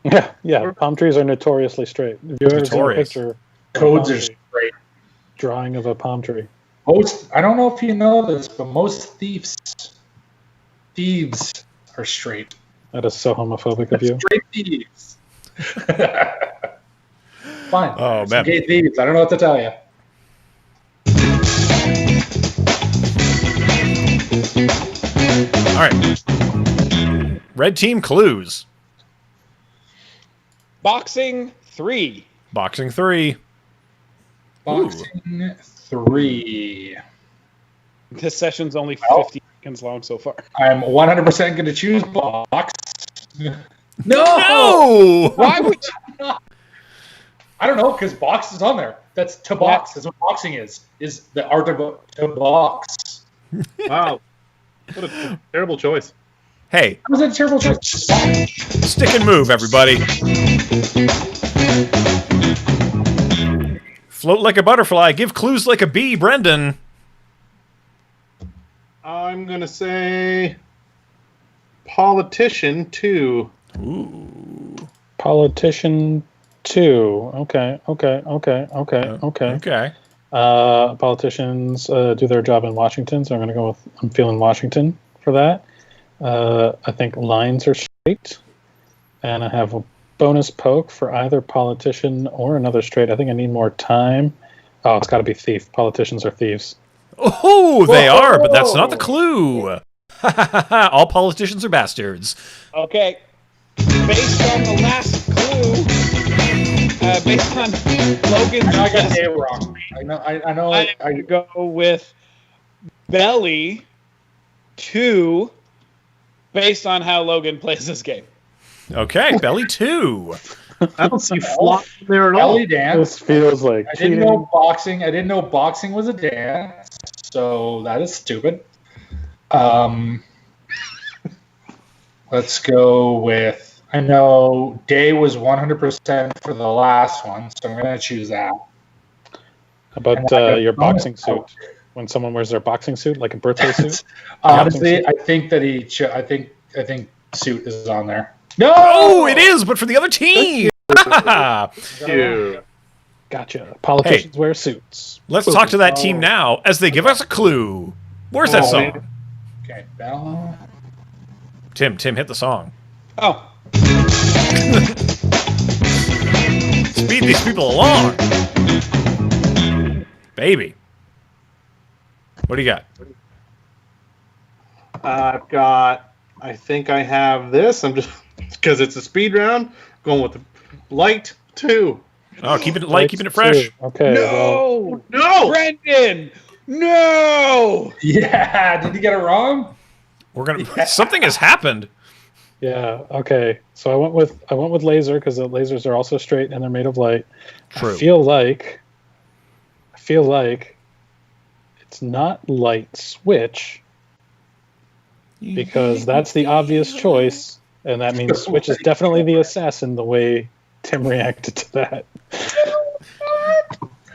Yeah. Palm trees are notoriously straight. Have you ever seen a Notorious. picture of a Codes palm are tree? straight. Drawing of a palm tree. Most, I don't know if you know this, but most thieves are straight. That is so homophobic of you. Straight thieves. Fine. Oh, Some man. gay thieves. I don't know what to tell you. All right. Red team clues. Boxing 3. Boxing 3. Boxing 3. This session's only 50 seconds long so far. I'm 100% going to choose box. No! Why would you? I don't know, because box is on there. That's to box. That's what boxing is the art of to box. Wow. What a terrible choice. Hey, That was a terrible choice. stick and move, everybody. Float like a butterfly. Give clues like a bee, Brendan. I'm gonna say politician 2. Ooh. Politician 2. Okay. Okay. Politicians do their job in Washington, so I'm going to go with I'm feeling Washington for that. I think lines are straight, and I have a bonus poke for either politician or another straight. I think I need more time. Oh, it's got to be thief. Politicians are thieves. Oh, they are, but that's not the clue. All politicians are bastards. Okay. Based on the last clue, based on Logan's I know I got guess, the A wrong. I know. I'm going to go with Belly 2, based on how Logan plays this game. Okay, belly 2. I don't see flop there at all. Belly dance. This feels like I didn't cheating. know boxing. I didn't know boxing was a dance, so that is stupid. Let's go with. I know Day was 100% for the last one, so I'm going to choose that. How about And I got your bonus boxing poke. suit? When someone wears their boxing suit, like a birthday suit? Honestly, I think that I think suit is on there. No, Oh, it is, but for the other team. Ew. Gotcha. Politicians wear suits. Let's talk to that team now as they give us a clue. Where's that Oh, song? man. Okay, Bella. Tim, hit the song. Oh, Speed these people along. Baby. What do you got? I've got. I think I have this. I'm just because it's a speed round. Going with the light 2. Oh, keep it light, keeping it fresh. Okay. Well, no! No. Brendan! No! Yeah, did you get it wrong? We're gonna. Something has happened. yeah. Okay. So I went with laser because the lasers are also straight and they're made of light. True. I feel like it's not light switch. because that's the obvious choice, and that means Switch is definitely the assassin the way Tim reacted to that.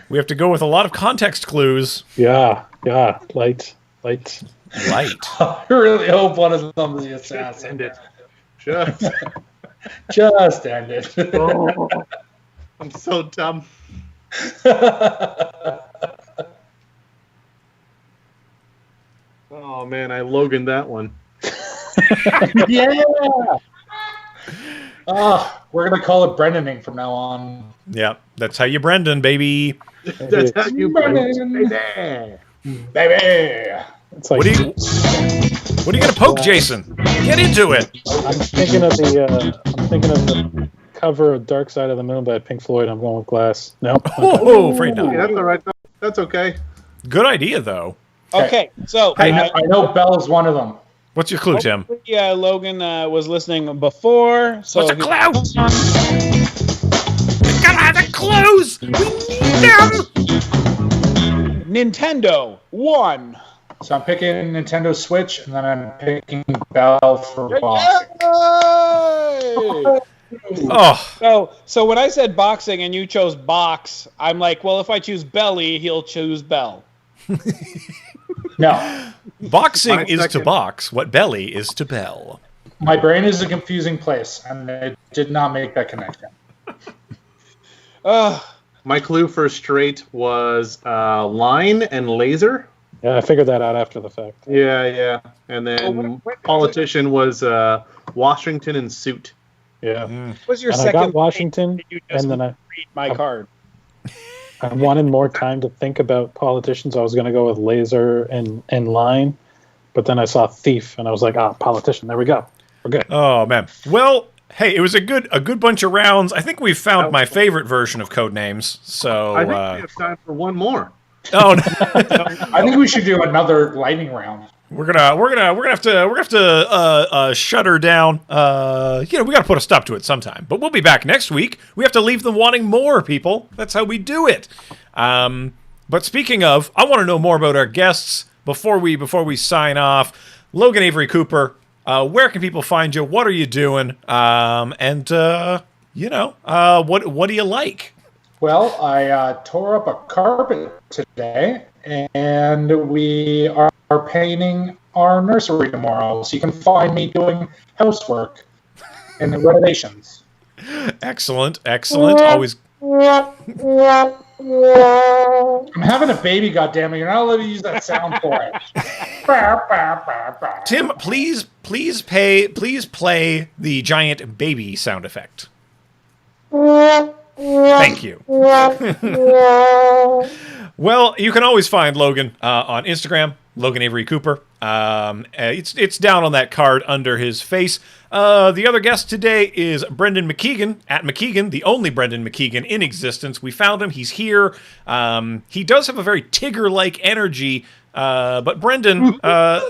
We have to go with a lot of context clues. Yeah, light. Light. I really hope one of them is the assassin. End it. Just. Just end it. Oh, I'm so dumb. Oh man, I Logan that one. Yeah. We're gonna call it Brendaning from now on. Yeah, that's how you Brendan, baby. That's how you Brendan. Baby. It's like, What are you gonna poke, Jason? Get into it. I'm thinking of the cover of Dark Side of the Moon by Pink Floyd. I'm going with Glass. No. Oh, afraid not. Yeah, that's all right. That's okay. Good idea, though. Okay, so I know Belle's one of them. What's your clue, Tim? Yeah, Logan was listening before. So What's a clue? We gotta have the clues. We need them. Nintendo 1. So I'm picking Nintendo Switch, and then I'm picking Belle for boxing. Yay! Oh, So when I said boxing and you chose box, I'm like, well, if I choose Belly, he'll choose Bell. No. boxing My is to second. box what belly is to bell. My brain is a confusing place, and it did not make that connection. My clue for straight was line and laser. Yeah, I figured that out after the fact. Yeah. And then politician was Washington and suit. Yeah. What was your And I second? got Washington, You just and then read my card. I wanted more time to think about politicians. So I was going to go with laser and line, but then I saw thief, and I was like, politician. There we go. We're good. Oh man. Well, hey, it was a good bunch of rounds. I think we've found my favorite version of Codenames. So I think we have time for one more. oh, no. I think we should do another lightning round. we're gonna have to shut her down. We got to put a stop to it sometime. But we'll be back next week. We have to leave them wanting more, people. That's how we do it. But speaking of, I want to know more about our guests before we sign off. Logan Avery-Cooper, where can people find you? What are you doing? What do you like? Well, I tore up a carpet today, and we are painting our nursery tomorrow. So you can find me doing housework and renovations. Excellent. Always. I'm having a baby, goddammit. You're not allowed to use that sound for it. Tim, please play the giant baby sound effect. Thank you. Well, you can always find Logan on Instagram, Logan Avery-Cooper. It's down on that card under his face. The other guest today is Brendan Mckiegan, at Mckiegan, the only Brendan Mckiegan in existence. We found him. He's here. He does have a very Tigger-like energy. But Brendan, tell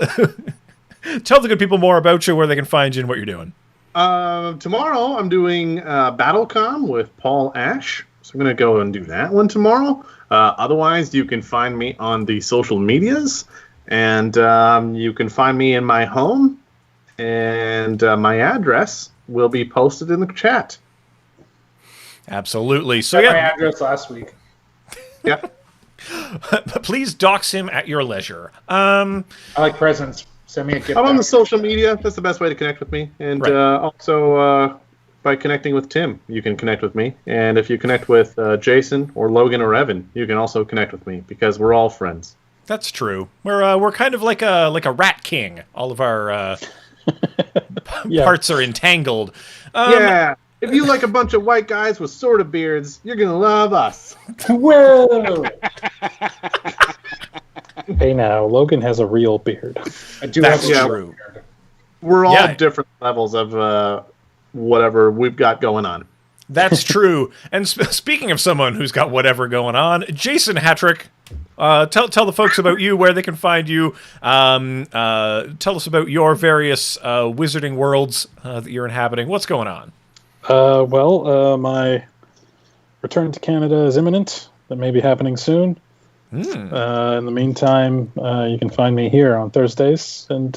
the good people more about you, where they can find you, and what you're doing. Tomorrow I'm doing BattleCom with Paul Ash, so I'm going to go and do that one tomorrow. Otherwise, you can find me on the social medias, and you can find me in my home, and my address will be posted in the chat. Absolutely. So My yeah, address last week. Yeah. please dox him at your leisure. I like presents. Send me a gift. I'm on the back. social media. That's the best way to connect with me. And Right. Also, by connecting with Tim, you can connect with me. And if you connect with Jason or Logan or Evan, you can also connect with me, because we're all friends. That's true. We're kind of like a rat king. All of our Yeah. parts are entangled. Yeah. If you like a bunch of white guys with sort of beards, you're going to love us. Whoa! Hey now, Logan has a real beard. I do That's have a true. beard. We're all Yeah. different levels of whatever we've got going on. That's true. And speaking of someone who's got whatever going on, Jason Hatrick, tell the folks about you, where they can find you. Tell us about your various wizarding worlds that you're inhabiting. What's going on? My return to Canada is imminent. That may be happening soon. In the meantime, you can find me here on Thursdays, and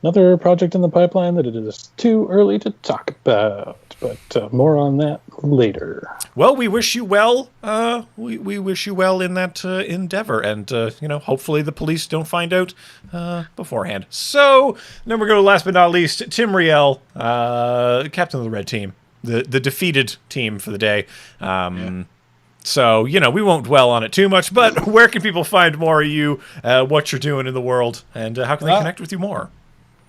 another project in the pipeline that it is too early to talk about, but more on that later. Well, we wish you well. We wish you well in that endeavor, and hopefully the police don't find out beforehand. So then we're going to last but not least, Tim Riel, captain of the red team, the defeated team for the day. So, we won't dwell on it too much, but where can people find more of you, what you're doing in the world, and how can they connect with you more?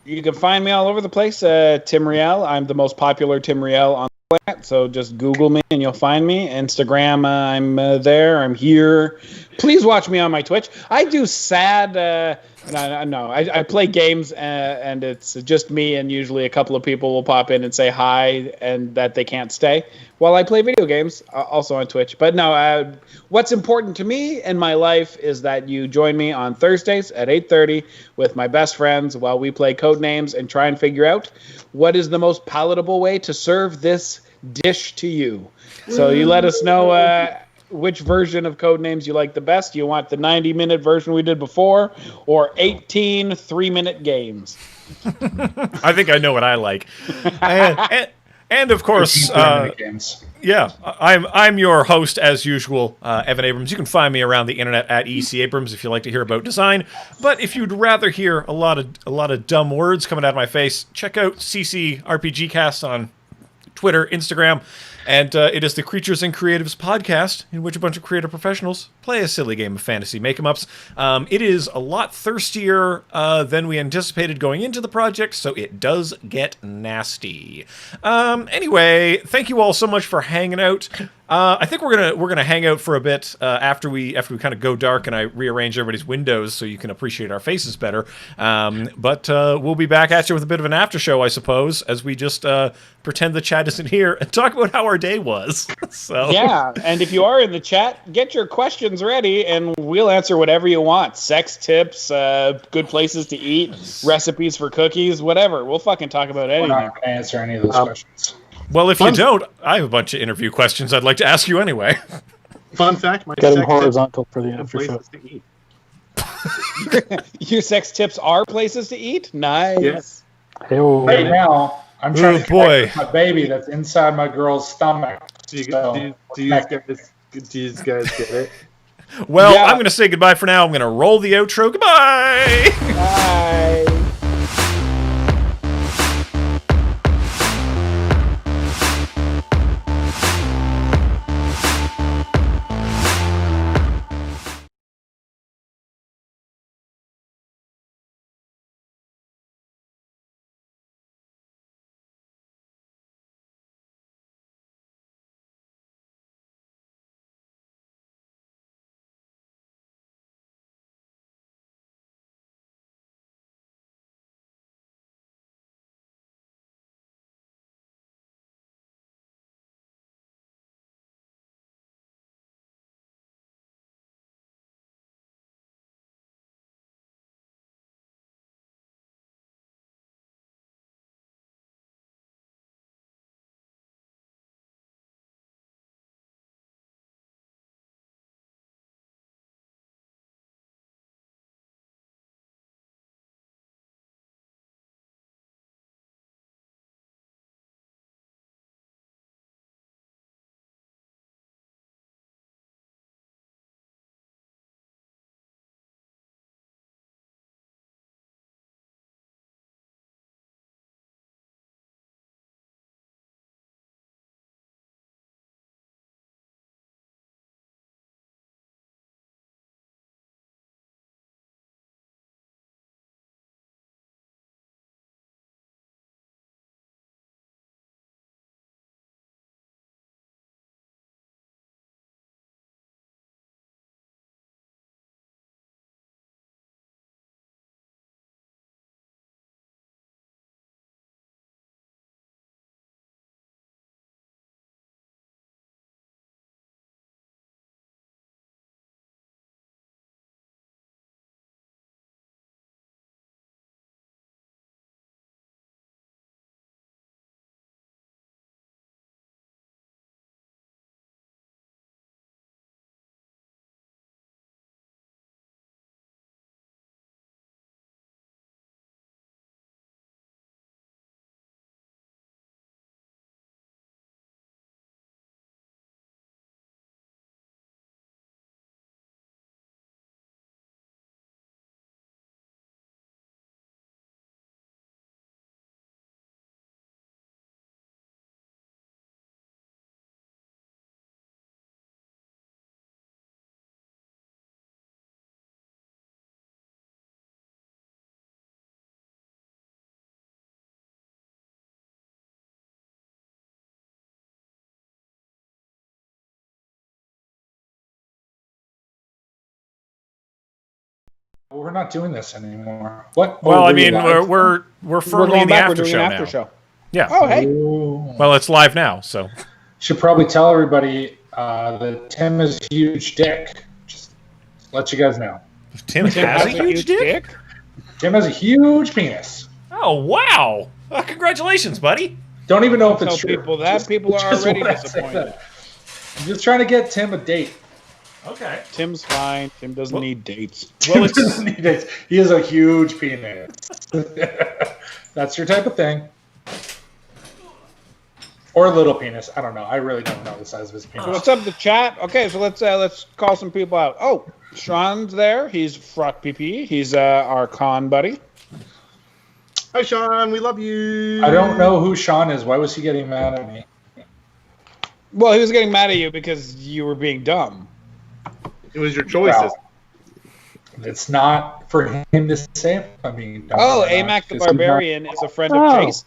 You can find me all over the place, Tim Riel. I'm the most popular Tim Riel on the planet, so just Google me and you'll find me. Instagram, I'm there. I'm here. Please watch me on my Twitch. I do sad... I play games, and it's just me, and usually a couple of people will pop in and say hi, and that they can't stay while I play video games, also on Twitch. But no, what's important to me in my life is that you join me on Thursdays at 8:30 with my best friends while we play Codenames and try and figure out what is the most palatable way to serve this dish to you. So you let us know which version of Codenames you like the best. You want the 90-minute version we did before, or 18 3-minute games? I think I know what I like. And of course, games. Yeah, I'm your host as usual, Evan Abrams. You can find me around the internet at ECAbrams if you like to hear about design. But if you'd rather hear a lot of dumb words coming out of my face, check out CC RPG Cast on Twitter, Instagram, and it is the Creatures and Creatives podcast, in which a bunch of creative professionals play a silly game of fantasy make-em-ups. It is a lot thirstier than we anticipated going into the project, so it does get nasty. Anyway, thank you all so much for hanging out. I think we're gonna hang out for a bit after we kind of go dark and I rearrange everybody's windows so you can appreciate our faces better. But we'll be back at you with a bit of an after show, I suppose, as we just pretend the chat isn't here and talk about how our day was. So yeah, and if you are in the chat, get your questions ready and we'll answer whatever you want. Sex tips, good places to eat, recipes for cookies, whatever. We'll fucking talk about anything. We're not going to answer any of those questions. Well, if you don't, I have a bunch of interview questions I'd like to ask you anyway. Fun fact, my Get him sex horizontal for the after show. places to eat. Your sex tips are places to eat? Nice. Yes. Hey-o. Right now, I'm trying to boy. connect with my baby that's inside my girl's stomach. Do you So, guys get it? Well, Yeah. I'm going to say goodbye for now. I'm going to roll the outro. Goodbye! Bye. we're not doing this anymore. What? Well, Oh, I mean, live? we're firmly in the after show now. Show. Yeah. Oh, hey. Ooh. Well, it's live now, so. Should probably tell everybody that Tim is a huge dick. Just let you guys know. Tim has a huge dick? Tim has a huge penis. Oh, wow. Congratulations, buddy. Don't even know if it's Tell true. people that. People are just already wanna say disappointed. that. I'm just trying to get Tim a date. Okay. Tim's fine. Tim doesn't need dates. Well, Tim doesn't need dates. He has a huge penis. That's your type of thing. Or a little penis. I don't know. I really don't know the size of his penis. So what's up, the chat? Okay, so let's call some people out. Oh, Sean's there. He's Frock PP. He's our con buddy. Hi, Sean. We love you. I don't know who Sean is. Why was he getting mad at me? Well, he was getting mad at you because you were being dumb. It was your choices. Well, it's not for him to say if I'm being dumb. Oh, or not, Amac the 'cause Barbarian is a friend of Oh. Jason's.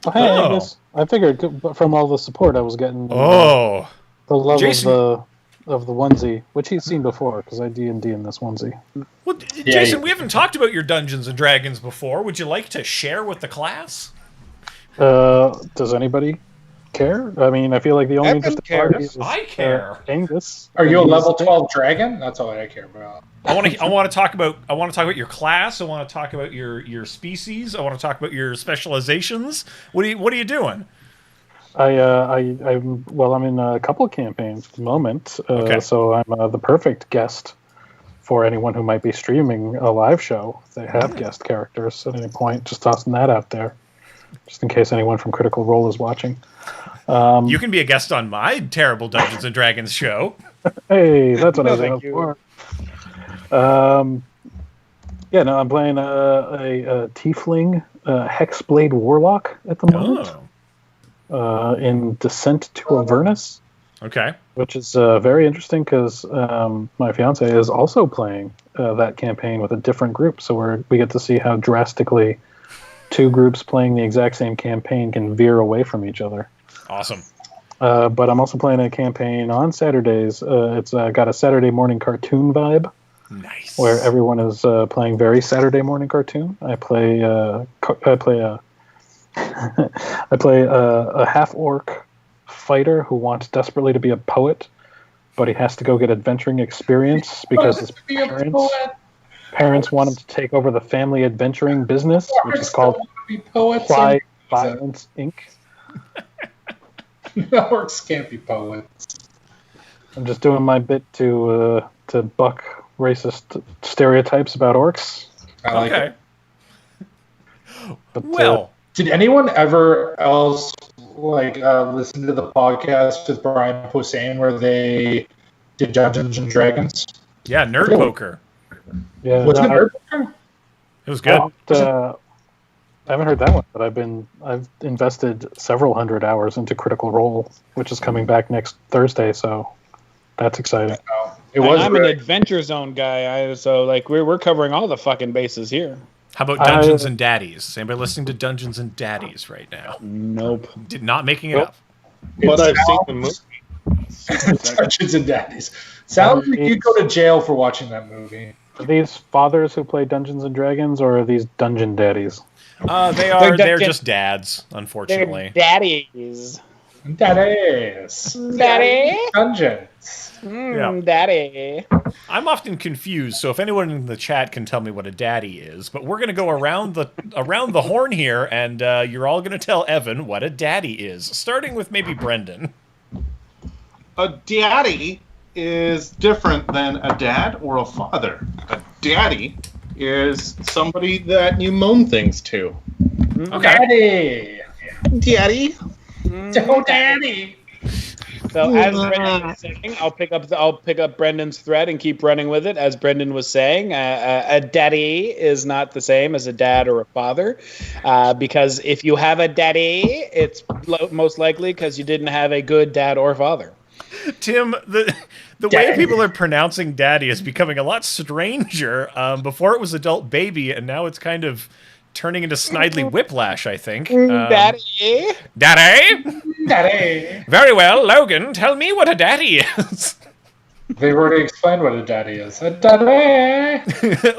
Well, hey, Oh. I guess I figured from all the support I was getting. Oh. The love Jason- of the onesie, which he's seen before, because I D&D in this onesie. Well, Jason, we haven't talked about your Dungeons and Dragons before. Would you like to share with the class? Does anybody care? I mean, I feel like the only Evan interesting cares. party is I care. Angus. Are you a And he's- level 12 dragon? That's all I care about. I want to talk about your class. I want to talk about your species. I want to talk about your specializations. What are you doing? I'm in a couple of campaigns at the moment, Okay. so I'm the perfect guest for anyone who might be streaming a live show. If they have guest characters at any point, just tossing that out there, just in case anyone from Critical Role is watching. You can be a guest on my terrible Dungeons and Dragons show. Hey, that's what No, I was thank out you. for. I'm playing a Tiefling Hexblade Warlock at the moment. Oh, In Descent to Avernus, okay. which is very interesting because my fiance is also playing that campaign with a different group. So we get to see how drastically two groups playing the exact same campaign can veer away from each other. Awesome. But I'm also playing a campaign on Saturdays. It's got a Saturday morning cartoon vibe, Nice. where everyone is playing very Saturday morning cartoon. I play a half orc fighter who wants desperately to be a poet, but he has to go get adventuring experience because his parents want him to take over the family adventuring business, which is called Pride Violence Inc. Orcs can't be poets. I'm just doing my bit to buck racist stereotypes about orcs. I like Okay. it. But, Well, Did anyone ever else listen to the podcast with Brian Posehn where they did Dungeons and Dragons? yeah, Nerd Poker. yeah, Was no, it Nerd? It was good. I haven't heard that one, but I've invested several hundred hours into Critical Role, which is coming back next Thursday, so that's exciting. No, it was. I'm an really- Adventure Zone guy, so we're covering all the fucking bases here. How about Dungeons and Daddies? Is anybody listening to Dungeons and Daddies right now? Nope. Not making it Nope. up. But I've seen the movie. Dungeons and Daddies. Sounds like you'd go to jail for watching that movie. Are these fathers who play Dungeons and Dragons, or are these dungeon daddies? They're just dads, unfortunately. Daddies. Daddies. Daddy. Dungeons. Yeah. Daddy. I'm often confused, so if anyone in the chat can tell me what a daddy is, but we're going to go around the horn here, and you're all going to tell Evan what a daddy is, starting with maybe Brendan. A daddy is different than a dad or a father. A daddy is somebody that you moan things to. Okay. Daddy. Daddy? Oh, Daddy. So as Brendan was saying, I'll pick up Brendan's thread and keep running with it. As Brendan was saying, a daddy is not the same as a dad or a father, because if you have a daddy, it's most likely because you didn't have a good dad or father. Tim, the way Daddy. people are pronouncing daddy is becoming a lot stranger. Before it was adult baby, and now it's kind of turning into Snidely Whiplash, I think. Daddy. Daddy? Daddy. Very well, Logan, tell me what a daddy is. They've already explained what a daddy is. A daddy.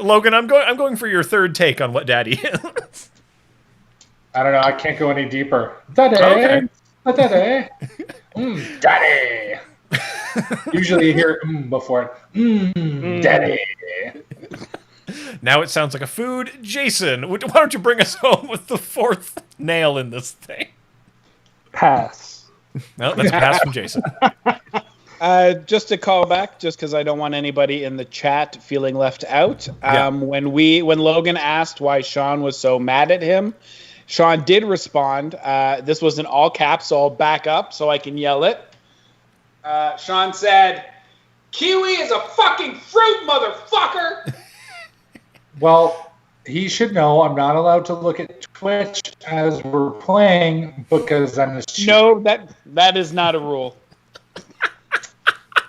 Logan, I'm going for your third take on what daddy is. I don't know. I can't go any deeper. Daddy. Okay. A daddy. Daddy. Usually you hear before it. Daddy. Now it sounds like a food. Jason, why don't you bring us home with the fourth nail in this thing? Pass. No, that's a pass from Jason. Just to call back, just because I don't want anybody in the chat feeling left out. Yeah. When Logan asked why Sean was so mad at him, Sean did respond. This was in all caps, so I'll back up so I can yell it. Sean said, "Kiwi is a fucking fruit, motherfucker." Well, he should know I'm not allowed to look at Twitch as we're playing because I'm a cheat. No, that is not a rule.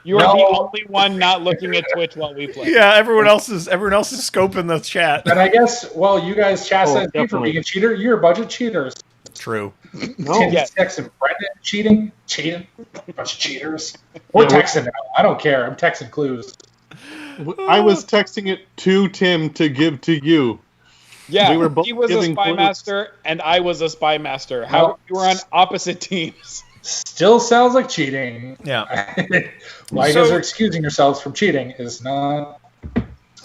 You are the only one not looking at Twitch while we play. Yeah, everyone else is scoping the chat. And I guess, well, you guys chastise me for definitely. being a cheater. You're a bunch of cheaters. True. Tim, Yes. Tex, and Brendan cheating. A bunch of cheaters. We're texting now. I don't care. I'm texting clues. I was texting it to Tim to give to you. Yeah, We were both he was a giving spy clues. master, and I was a spy master. How Well, we were on opposite teams. Still sounds like cheating. Yeah. Why you So- guys are excusing yourselves from cheating is not.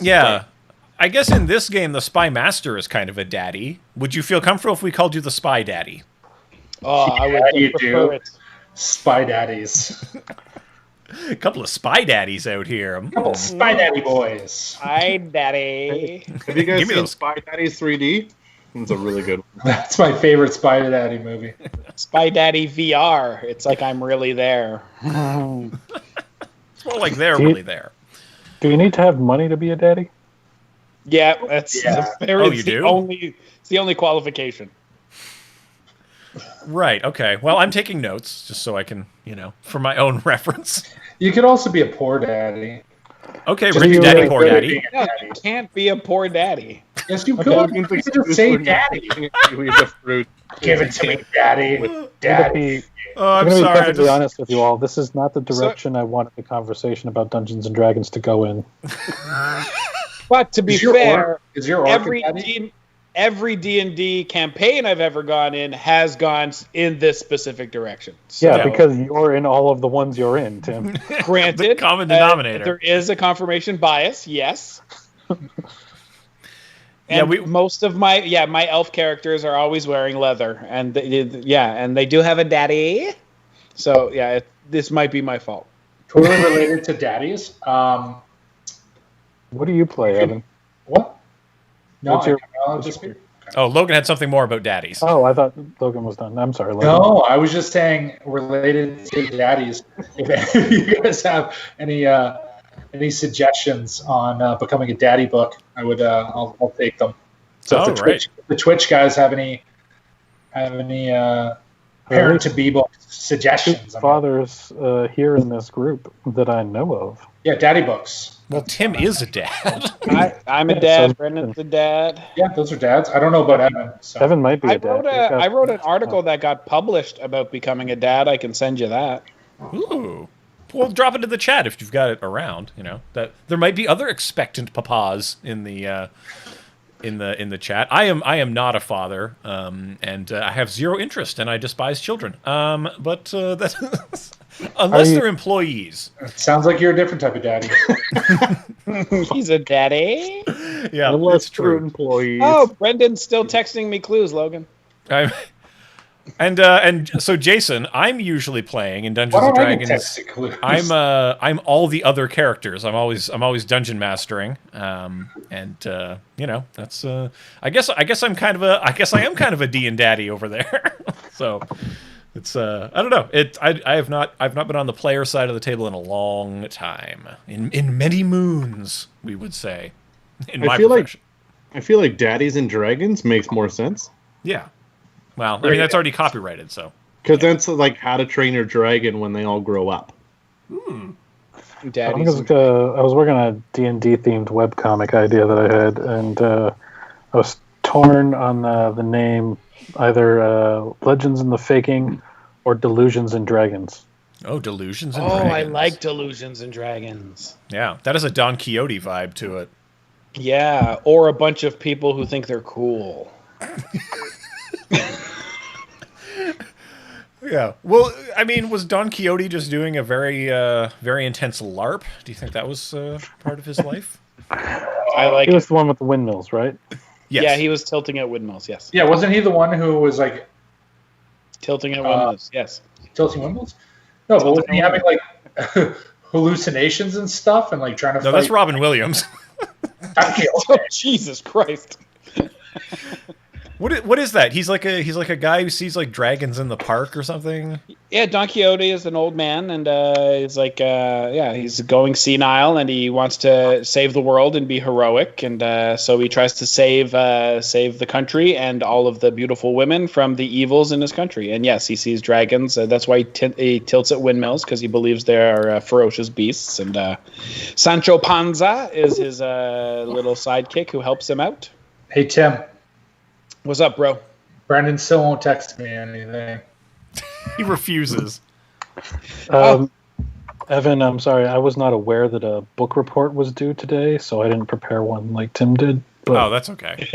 Yeah. I guess in this game, the Spy Master is kind of a daddy. Would you feel comfortable if we called you the Spy Daddy? Oh, I Yeah, would you prefer do. it. Spy daddies. A couple of Spy Daddies out here. Couple spy daddy boys. Hi, daddy. Have you guys Give me seen those. Spy Daddies 3D? It's a really good one. That's my favorite spy daddy movie. Spy Daddy VR. It's like I'm really there. It's more like they're really there. Do you need to have money to be a daddy? Yeah, that's Yeah. Oh, you do? It's the only qualification. Right, okay. Well, I'm taking notes just so I can, for my own reference. You could also be a poor daddy. Okay, Just rich you daddy, really poor good at daddy. being a No, daddy. you can't be a poor daddy. Yes, you Okay. could. You could just say daddy. Give it to me, daddy. I'm gonna Daddy. be, Oh, I'm I'm gonna be sorry. perfectly honest with you all. This is not the direction I wanted the conversation about Dungeons and Dragons to go in. But to be Is your fair, orc- is your orc a every daddy? every D&D campaign I've ever gone in has gone in this specific direction. So, Yeah, because you're in all of the ones you're in, Tim. granted, The common denominator. there is a confirmation bias, yes. Yeah, And most of my elf characters are always wearing leather, and they do have a daddy. So this might be my fault. Totally related to daddies. What do you play, Evan? What? No, What's your- I'll just be. Oh, Logan had something more about daddies. Oh, I thought Logan was done. I'm sorry, Logan. No, I was just saying related to daddies. If you guys have any suggestions on becoming a daddy book, I would. I'll take them. So Oh, if the Twitch guys have any parent to be book Two suggestions, fathers here in this group that I know of. yeah, daddy books. Well, Tim is a dad. I'm a Yeah, dad. so- Brendan's a dad. Yeah, those are dads. I don't know about Evan. So. Evan might be I a dad. wrote an article that got published about becoming a dad. I can send you that. Ooh. Well, drop it in the chat if you've got it around. That there might be other expectant papas in the chat. I am not a father, and I have zero interest, and I despise children. But that unless they're employees. Sounds like you're a different type of daddy. He's a daddy. Yeah, Unless it's true true. employees. Oh, Brendan's still texting me clues, Logan. And so Jason, I'm usually playing in Dungeons Why and don't I get Dragons. texted clues? I'm all the other characters. I'm always dungeon mastering. That's I guess I am kind of a D and daddy over there. So it's I don't know. I've not been on the player side of the table in a long time. In many moons, we would say. In my profession. I feel like Daddies and Dragons makes more sense. Yeah. Well, I mean that's already copyrighted, so. Because that's like How to Train Your Dragon when they all grow up. Daddy's. I was working on a D&D themed webcomic idea that I had, and I was torn on the name either Legends in the Faking or Delusions and Dragons. Oh, Delusions and Oh, Dragons. I like Delusions and Dragons. Yeah, that has a Don Quixote vibe to it. Yeah, or a bunch of people who think they're cool. Yeah. Well, I mean, was Don Quixote just doing a very, very intense LARP? Do you think that was part of his life? I like He it. was the one with the windmills, right? Yes. Yeah, he was tilting at windmills, yes. Yeah, wasn't he the one who was like Tilting at windmills, yes. tilting windmills? No, but wasn't he having like hallucinations and stuff and like trying to No, fight? that's Robin Williams. Don Quixote. Oh, Jesus Christ. What is that? He's like a guy who sees like dragons in the park or something. Yeah, Don Quixote is an old man, and he's like, he's going senile, and he wants to save the world and be heroic, and so he tries to save the country and all of the beautiful women from the evils in his country. And yes, he sees dragons. That's why he tilts at windmills, because he believes they are ferocious beasts. And Sancho Panza is his little sidekick who helps him out. Hey Tim, What's up, bro? Brandon still won't text me anything. He refuses. Evan, I'm sorry, I was not aware that a book report was due today, so I didn't prepare one like Tim did. But Oh, that's okay.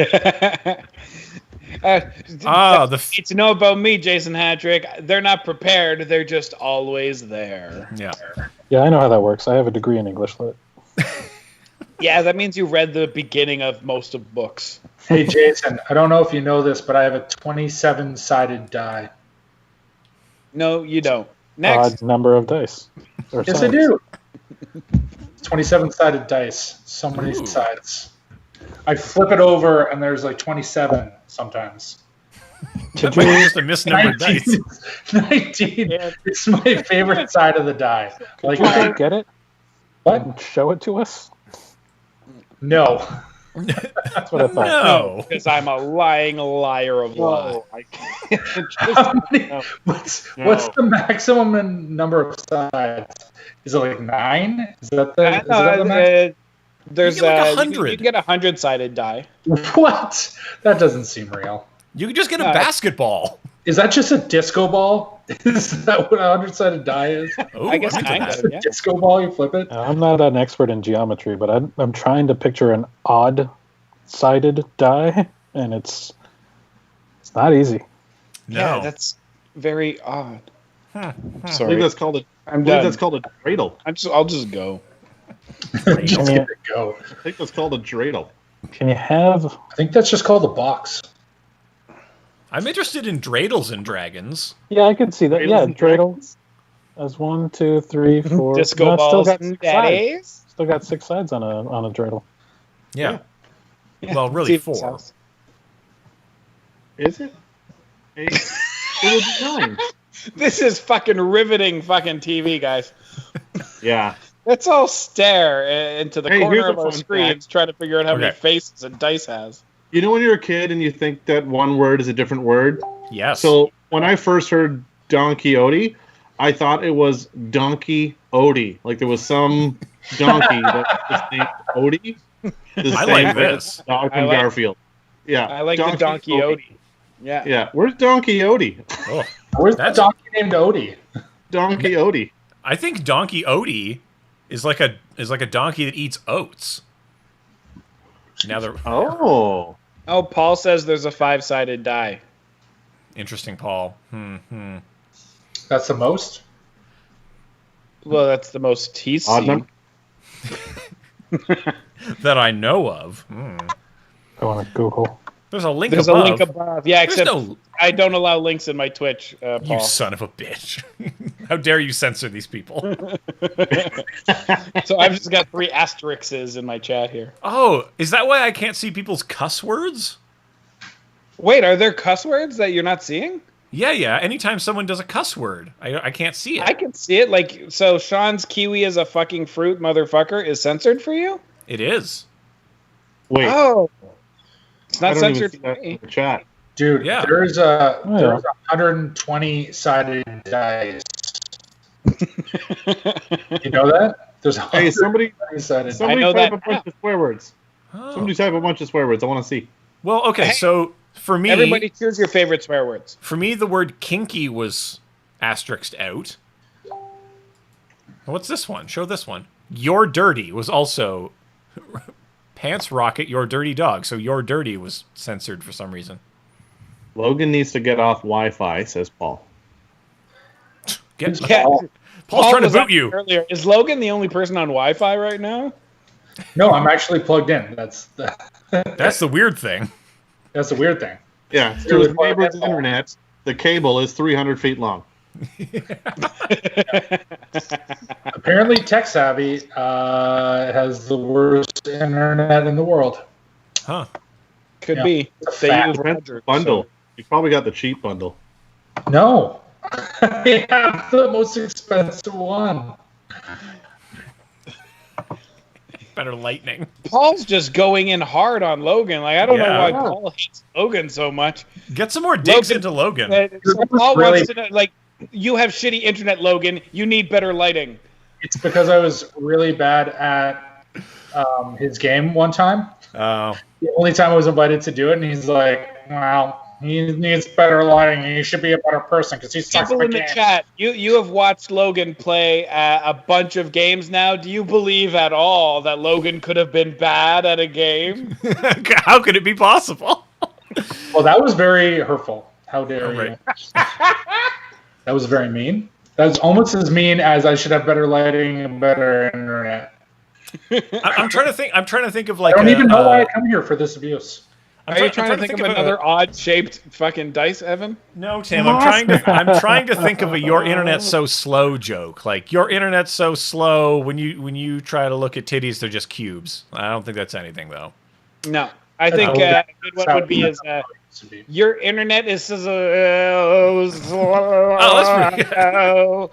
Need to know about me, Jason Hatrick. They're not prepared. They're just always there. Yeah. yeah, I know how that works. I have a degree in English lit. Yeah, that means you read the beginning of most of books. Hey Jason, I don't know if you know this, but I have a 27-sided die. No, you don't. Next. Odd number of dice. Or Yes, sides. I do. 27-sided dice. So many sides. I flip it over, and there's like 27 sometimes. That might be just a misnumbered 19. dice. 19. It's my favorite side of the die. Like, Did you get it? what? And show it to us? No. That's what I thought. No. Because I'm a lying liar of law. I can't. How many, what's the maximum number of sides? Is it like 9? Is that the max? There's You get like you 100. can get a 100-sided die. What? That doesn't seem real. You could just get a basketball. Is that just a disco ball? Is that what a 100-sided die is? Oh, I guess I'm into kind that. of. Yeah. Disco ball, you flip it? I'm not an expert in geometry, but I'm trying to picture an odd-sided die, and it's not easy. No. Yeah, that's very odd. I Sorry, believe that's called a. I I'm believe done. that's called a dreidel. I'll just go. Just get it go. I think that's called a dreidel. Can you have? I think that's just called a box. I'm interested in dreidels and dragons. Yeah, I can see that. Dreidels Yeah, and dreidel. As 1, 2, 3, 4. Disco No, it's balls got and 6 sides. daddies. Still got 6 sides on a dreidel. Yeah. Yeah, Well, really Steven's 4. house. Is it? It would be 9. This is fucking riveting fucking TV, guys. Yeah. Let's all stare into the Hey, corner here's of a our fun screens, trying to figure out how many Okay. faces a dice has. You know when you're a kid and you think that one word is a different word? Yes. So when I first heard Don Quixote, I thought it was Donkey Odie. Like there was some donkey that was named Odie. The I same like way this. as Dog from I like- Garfield. Yeah. I like the Don Quixote. Yeah. Yeah. Where's Don Quixote? Oh, Where's the That's- donkey named Odie? Don Quixote. I think Donkey Odie is like a donkey that eats oats. Now they're Oh. Oh, Paul says there's a 5-sided die. interesting, Paul. That's the most? Well, that's the most he's Odd seen. number. That I know of. I want to Google. There's a link There's above. a link above. Yeah, There's except no. I don't allow links in my Twitch, You Paul. son of a bitch! How dare you censor these people? So I've just got 3 asterisks in my chat here. Oh, is that why I can't see people's cuss words? Wait, are there cuss words that you're not seeing? Yeah. Anytime someone does a cuss word, I can't see it. I can see it. Like, so Sean's kiwi is a fucking fruit, motherfucker, is censored for you? It is. Wait. Oh. It's I not don't even censored see for that in me. the chat. Dude, Yeah. there's yeah. 120-sided dice. You know that? There's Hey, somebody 120-sided. I know type that a bunch of swear words. Oh. Somebody type a bunch of swear words. I want to see. Well, okay. Hey. So for me, Everybody choose your favorite swear words. the word kinky was asterisked out. What's this one? Show this one. You're Dirty was also Pants Rocket, You're Dirty Dog. So You're Dirty was censored for some reason. Logan needs to get off Wi-Fi, says Paul. Paul's trying to boot you. Earlier. Is Logan the only person on Wi-Fi right now? No, I'm actually plugged in. That's the weird thing. That's the weird thing. Yeah, through his neighbor's internet, the cable is 300 feet long. Apparently, Tech Savvy has the worst internet in the world. Huh. Could be. They use Roger, bundle. So. You probably got the cheap bundle. No. I have the most expensive one. Better lightning. Paul's just going in hard on Logan. Like, I don't know why Paul hates Logan so much. Get some more digs into Logan. So Paul wants to know, like, you have shitty internet, Logan. You need better lighting. It's because I was really bad at his game one time. Oh. The only time I was invited to do it, and he's like, well, he needs better lighting. He should be a better person because he sucks. People in the chat, you have watched Logan play a bunch of games now. Do you believe at all that Logan could have been bad at a game? How could it be possible? Well, that was very hurtful. How dare you? That was very mean. That was almost as mean as I should have better lighting and better internet. I'm trying to think of like. I don't even know why I come here for this abuse. Are you trying to think of another odd-shaped fucking dice, Evan? No, Tim. I'm trying to think of a "your internet's so slow" joke. Like your internet's so slow when you try to look at titties, they're just cubes. I don't think that's anything though. No, I think a good one would be your internet is so slow. Oh, that's pretty good.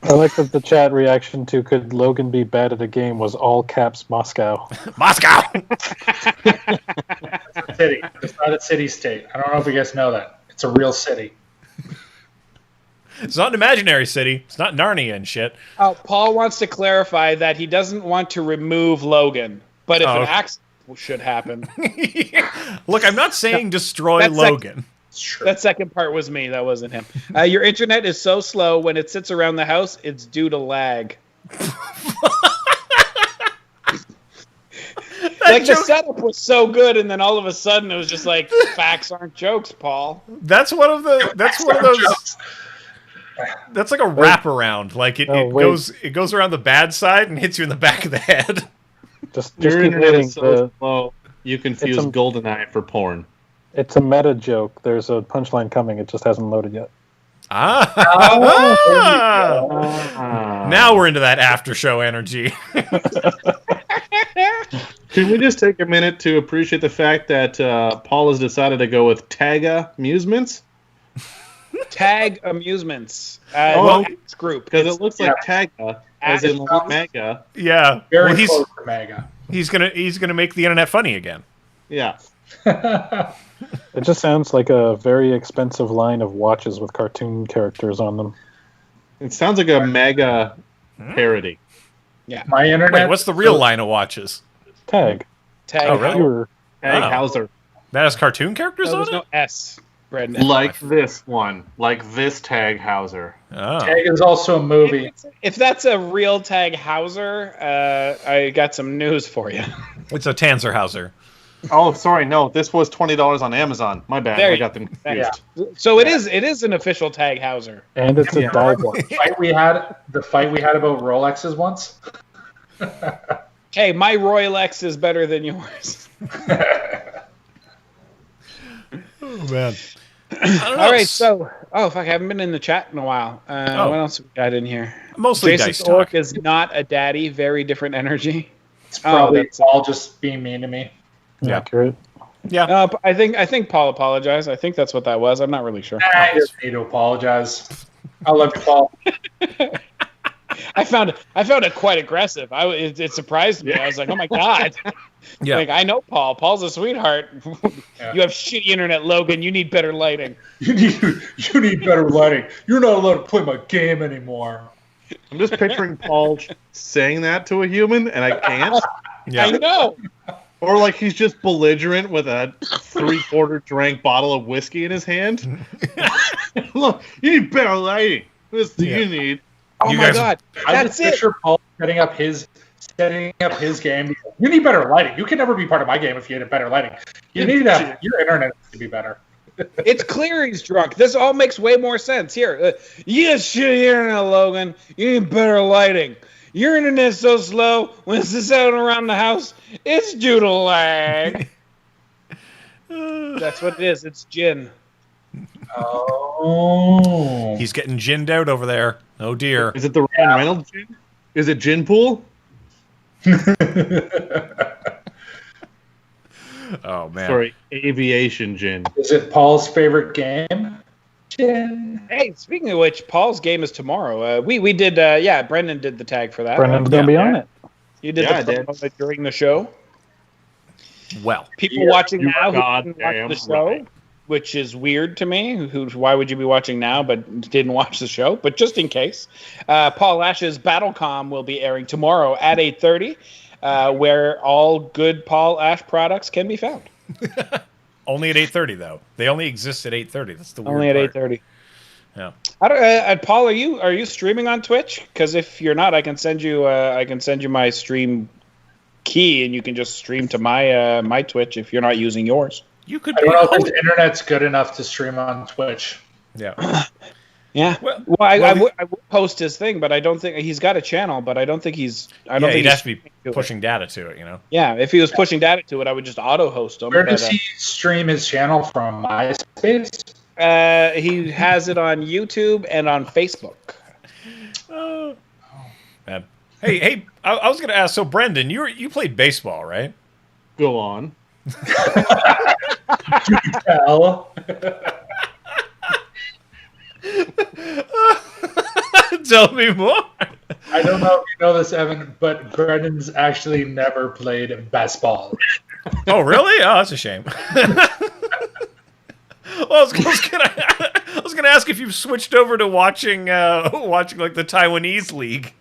I like that the chat reaction to "Could Logan be bad at a game?" was all caps Moscow. Moscow! It's a city. It's not a city-state. I don't know if you guys know that. It's a real city. It's not an imaginary city. It's not Narnia and shit. Paul wants to clarify that he doesn't want to remove Logan, but if an accident should happen. Look, I'm not saying destroy Logan. That second part was me. That wasn't him. Your internet is so slow when it sits around the house, it's due to lag. Like the setup was so good, and then all of a sudden it was just like facts aren't jokes, Paul. That's one of those. That's like a wraparound. Like it goes around the bad side and hits you in the back of the head. Just your keep internet is hitting so slow. You confuse GoldenEye for porn. It's a meta joke. There's a punchline coming. It just hasn't loaded yet. Now we're into that after show energy. Can we just take a minute to appreciate the fact that Paul has decided to go with Taga Amusements? Tag Amusements. Group. Because it looks like Taga, as in MAGA. Yeah. Very close to MAGA. He's gonna make the internet funny again. Yeah. It just sounds like a very expensive line of watches with cartoon characters on them. It sounds like a MAGA parody. Yeah. My internet. Wait, what's the real line of watches? Tag. Oh, really? Tag Hauser. That has cartoon characters on it? There's no S. Brendan. Like this one. Like this Tag Hauser. Oh. Tag is also a movie. If that's a real Tag Hauser, I got some news for you. It's a Tanzerhauser. Oh, sorry, no. This was $20 on Amazon. My bad. I got them confused. Yeah. So it is an official Tag Hauser. And it's a dive watch. The fight we had about Rolexes once. Hey, my Rolex is better than yours. Oh man. All right, so fuck, I haven't been in the chat in a while. What else we got in here? Mostly Jason dice Orc talk. is not a daddy. Very different energy. It's probably all just being mean to me. Yeah. Accurate. Yeah. I think Paul apologized. I think that's what that was. I'm not really sure. I just need to apologize. I love you, Paul. I found it quite aggressive. It surprised me. I was like, oh my god. Yeah. Like, I know Paul. Paul's a sweetheart. Yeah. You have shitty internet, Logan. You need better lighting. You need better lighting. You're not allowed to play my game anymore. I'm just picturing Paul saying that to a human, and I can't. Yeah. I know. Or like he's just belligerent with a 3/4 drank bottle of whiskey in his hand. Look, you need better lighting. This is what you need. Oh You my guys- god, I that's just it. picture Paul setting up his game. You need better lighting. You can never be part of my game if you need better lighting. You need to have your internet to be better. It's clear he's drunk. This all makes way more sense. Here, you got shit internet, Logan. You need better lighting. Your internet's so slow when it's out around the house, it's due to lag. That's what it is. It's gin. Oh. He's getting ginned out over there. Oh dear. Is it the Ryan Reynolds gin? Is it gin pool? Oh man. Sorry, aviation gin. Is it Paul's favorite game? Gin. Hey, speaking of which, Paul's game is tomorrow. We did, Brendan did the tag for that. Brendan's going to be on it. You did Yeah, the I did. promo during the show. Well, People watching you're now who didn't goddamn watch the show, right. which is weird to me. Why would you be watching now but didn't watch the show? But just in case, Paul Ash's BattleCom will be airing tomorrow at 8:30, where all good Paul Ash products can be found. only at 8:30 though. They only exist at 8:30. That's the weird Only at part. 8:30. Yeah. Paul, are you streaming on Twitch? Because if you're not, I can send you my stream key, and you can just stream to my my Twitch if you're not using yours. You could I be. don't know if his internet's good enough to stream on Twitch. Yeah. Yeah. Well, I would post his thing, but I don't think he's got a channel. But I don't think he's. I don't yeah, think he'd he's have to be pushing data to it, you know. Yeah, if he was pushing data to it, I would just auto host him. Where but, does he stream his channel from? MySpace? he has it on YouTube and on Facebook. Man. Hey, I was gonna ask. So, Brendan, you played baseball, right? Go on. Hell. Tell me more. I don't know if you know this, Evan, but Brendan's actually never played baseball. Oh, really? Oh, that's a shame. Well, I was gonna ask if you've switched over to watching like the Taiwanese league.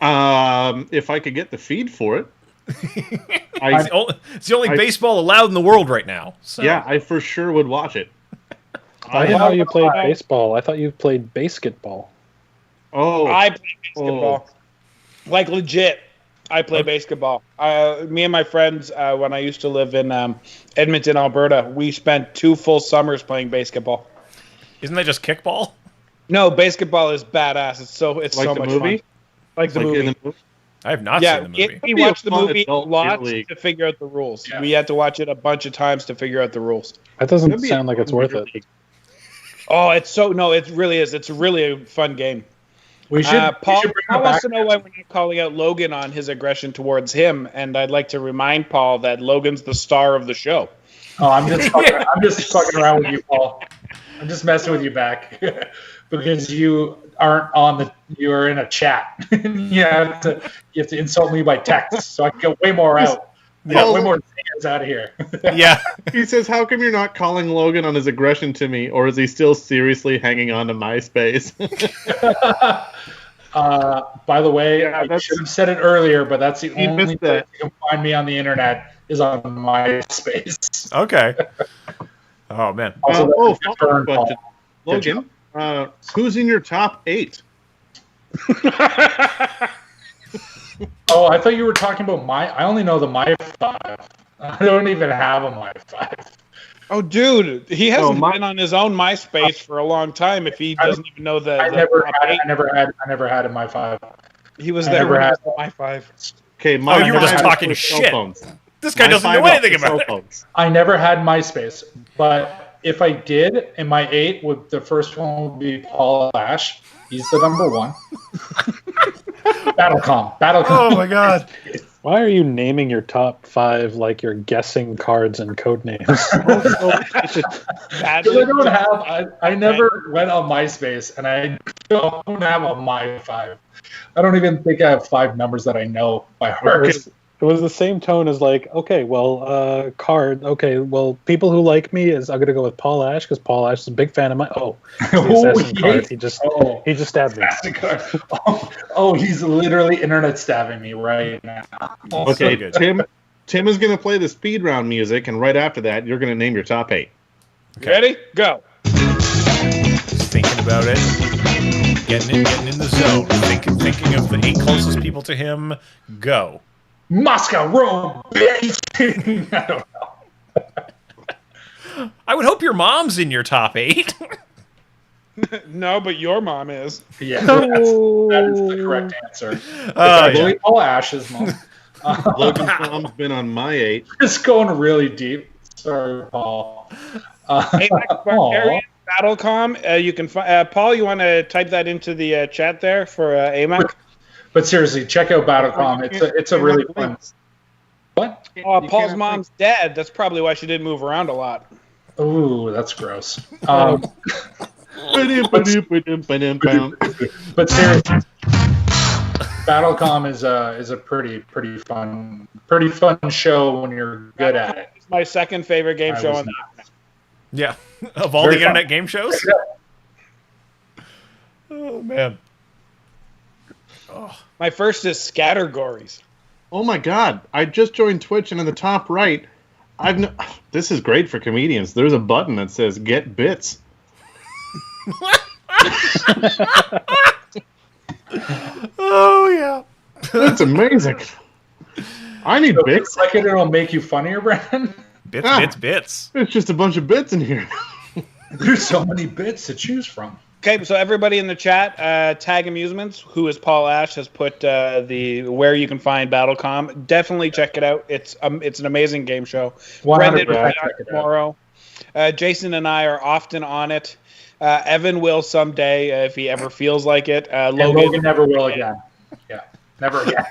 If I could get the feed for it. It's the only baseball allowed in the world right now. So. Yeah, I for sure would watch it. I didn't know you played baseball. I thought you played basketball. Oh, I play basketball. Like legit. I play basketball. Me and my friends, when I used to live in Edmonton, Alberta, we spent 2 full summers playing basketball. Isn't that just kickball? No, basketball is badass. It's so like so the much movie? fun. Like the movie. in the movie? I have not Yeah, seen the movie. we That'd be a watched the fun movie adult lots beer league. to figure out the rules. Yeah. We had to watch it a bunch of times to figure out the rules. That doesn't That'd be sound a like it's fun worth beer it. league. Oh, it really is. It's really a fun game. We should, Paul bring Paul him wants back. to know why we're not calling out Logan on his aggression towards him, and I'd like to remind Paul that Logan's the star of the show. Oh, I'm just fucking around with you, Paul. I'm just messing with you back because you aren't you're in a chat. you have to insult me by text, so I can get way more out. Yeah, way more fans out of here. Yeah. He says, "How come you're not calling Logan on his aggression to me, or is he still seriously hanging on to MySpace?" By the way, Yeah, I should have said it earlier, but that's the He only missed place that. you can find me on the internet is on MySpace. Okay. Oh man. Also, Oh, that's a follow-up burn question. Good Logan, who's in your top 8? Oh, I thought you were talking about I only know the My 5. I don't even have a My 5. Oh, dude, he hasn't my- been on his own MySpace for a long time. If he doesn't even know I the never top had. 8, I never had a My 5. he was I there never when he had- was the My 5. Okay, Oh, you were just 5 talking was cell shit. phones. This guy My doesn't 5 know anything was cell about it. phones. I never had MySpace, but if I did, in my 8, the first one would be Paul Ash. He's the number 1. Battlecom. Oh my god. Why are you naming your top 5 like you're guessing cards and code names? Because I don't have. I never went on MySpace, and I don't have a My 5. I don't even think I have 5 numbers that I know by heart. It was the same tone as like, okay, well, card. Okay, well, people who like me is I'm gonna go with Paul Ash because Paul Ash is a big fan of my. Oh, the assassin card. He just stabbed me. Oh, he's literally internet stabbing me right now. Okay, good. Tim is going to play the speed round music, and right after that, you're going to name your top 8. Okay. Ready? Go. Just thinking about it. getting in the zone. Thinking of the 8 closest people to him. Go. Moscow, Rome, Beijing. I don't know. I would hope your mom's in your top 8. No, but your mom is. Yeah, that is the correct answer. I believe Paul Ash's mom. Logan's mom's been on my 8. It's going really deep. Sorry, Paul. Hey, Barbarian Battlecom. You can Paul. You want to type that into the chat there for AMAC? But seriously, check out Battlecom. It's a really fun. What? Oh, Paul's mom's dead. That's probably why she didn't move around a lot. Ooh, that's gross. But seriously, Battlecom is a pretty fun show when you're good at it. It's my second favorite game show on the internet. Yeah, of all the internet game shows. Oh man. Oh. My first is Scattergories. Oh my god! I just joined Twitch, and in the top right, this is great for comedians. There's a button that says "Get Bits." Oh yeah, that's amazing. I need bits. Like it'll make you funnier, Brandon. Bits. It's just a bunch of bits in here. There's so many bits to choose from. Okay, so everybody in the chat, Tag Amusements, who is Paul Ash, has put the where you can find Battlecom. Definitely check it out. It's an amazing game show. Brendan will be on tomorrow. Jason and I are often on it. Evan will someday if he ever feels like it. Logan never will again. Yeah, never again.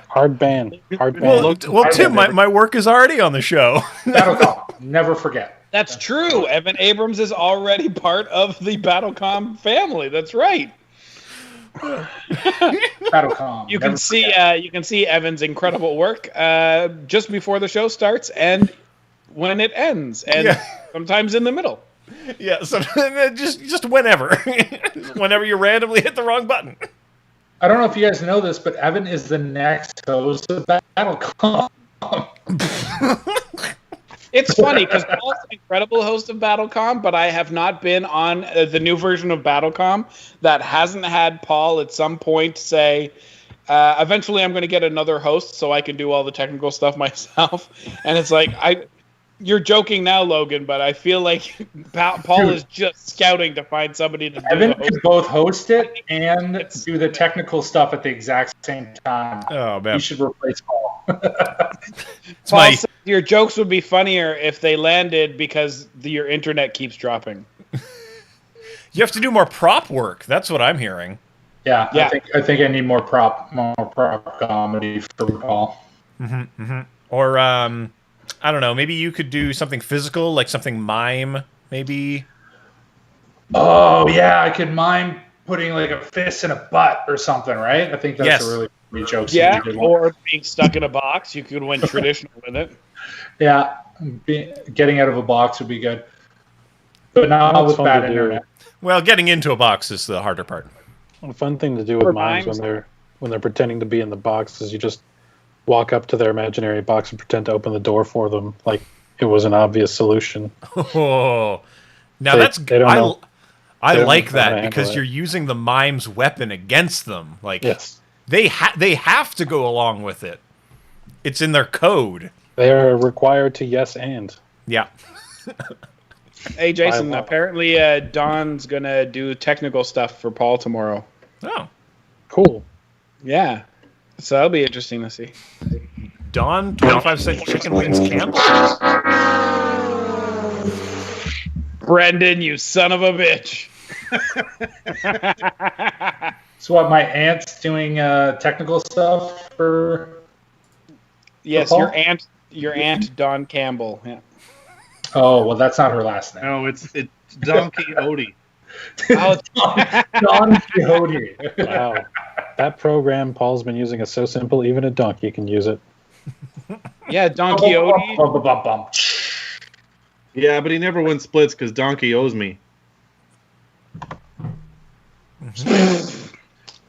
Hard ban. Well, Tim, my work is already on the show. Battlecom, never forget. That's true. Evan Abrams is already part of the Battlecom family. That's right. Battlecom. You can see Evan's incredible work just before the show starts and when it ends, and sometimes in the middle. Yeah, so just whenever, whenever you randomly hit the wrong button. I don't know if you guys know this, but Evan is the next host of Battlecom. It's funny because Paul's an incredible host of Battlecom, but I have not been on the new version of Battlecom that hasn't had Paul at some point say, eventually I'm going to get another host so I can do all the technical stuff myself. And it's like, you're joking now, Logan, but I feel like Paul is just scouting to find somebody to do Evan the host. can both host it and do the technical stuff at the exact same time. Oh, man. You should replace Paul. Paul said your jokes would be funnier if they landed because your internet keeps dropping. You have to do more prop work. That's what I'm hearing. Yeah. I think I need more prop comedy for Paul. Mm-hmm, mm-hmm. Or I don't know. Maybe you could do something physical, like something mime. Maybe. Oh yeah, I could mime putting like a fist in a butt or something, right? I think that's a really funny joke. Yeah, or being stuck in a box. You could win traditional with it. Yeah, getting out of a box would be good. But not with bad internet. Well, getting into a box is the harder part. A fun thing to do with mimes when they're pretending to be in the box is you just walk up to their imaginary box and pretend to open the door for them, like it was an obvious solution. Oh, now I like that because you're using the mime's weapon against them. Like, yes, they have to go along with it. It's in their code. They are required to yes and. Yeah. Hey, Jason, apparently Don's going to do technical stuff for Paul tomorrow. Oh. Cool. Yeah. So that'll be interesting to see. Don, 25-cent chicken wings Campbell. Brendan, you son of a bitch. So what, my aunt's doing technical stuff for... Yes, for your aunt Don Campbell. Yeah. Oh, well, that's not her last name. No, it's Don Quixote. Don Quixote. Wow. That program Paul's been using is so simple, even a donkey can use it. Yeah, Don Quixote. Yeah, but he never wins splits because Donkey owes me.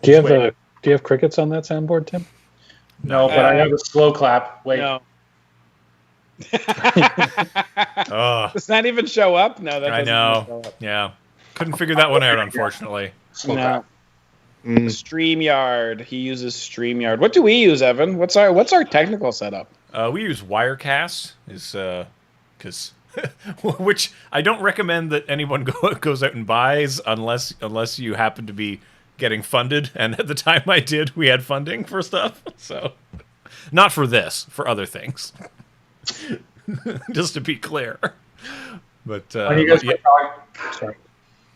Do you have crickets on that soundboard, Tim? No, but I have a slow clap. Wait. No. Does that even show up? No, that I doesn't know. even show up. Yeah. Couldn't figure that one out, unfortunately. Slow No. clap. StreamYard. He uses StreamYard. What do we use, Evan? What's our technical setup? We use Wirecast, because which I don't recommend that anyone goes out and buys unless you happen to be getting funded. And at the time I did, we had funding for stuff. So not for this, for other things. Just to be clear. But When you guys were talking, sorry.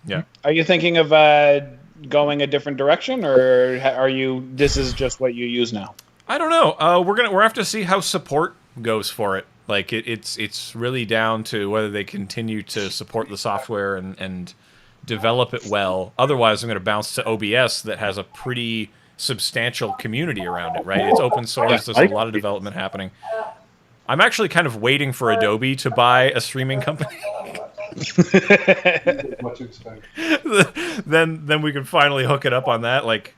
yeah. Are you thinking of going a different direction, or are you? This is just what you use now. I don't know. We're have to see how support goes for it. Like it's really down to whether they continue to support the software and develop it well. Otherwise, I'm going to bounce to OBS that has a pretty substantial community around it. Right? It's open source. There's a lot of development happening. I'm actually kind of waiting for Adobe to buy a streaming company. What to expect. then we can finally hook it up on that. Like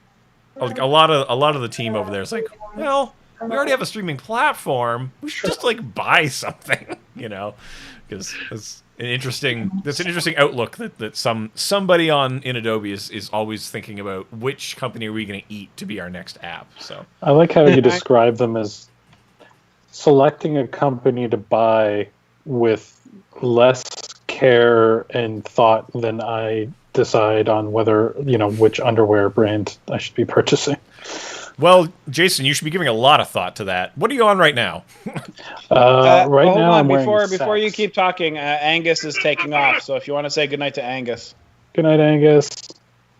a lot of the team over there is like, well, we already have a streaming platform. We should just like buy something, because it's an interesting outlook that somebody in Adobe is always thinking about which company are we going to eat to be our next app. So I like how you describe them as selecting a company to buy with less care and thought than I decide on whether, which underwear brand I should be purchasing. Well, Jason, you should be giving a lot of thought to that. What are you on right now? Right hold now, on, I'm wearing before you Saks. keep talking, Angus is taking off. So if you want to say goodnight to Angus. Good night, Angus.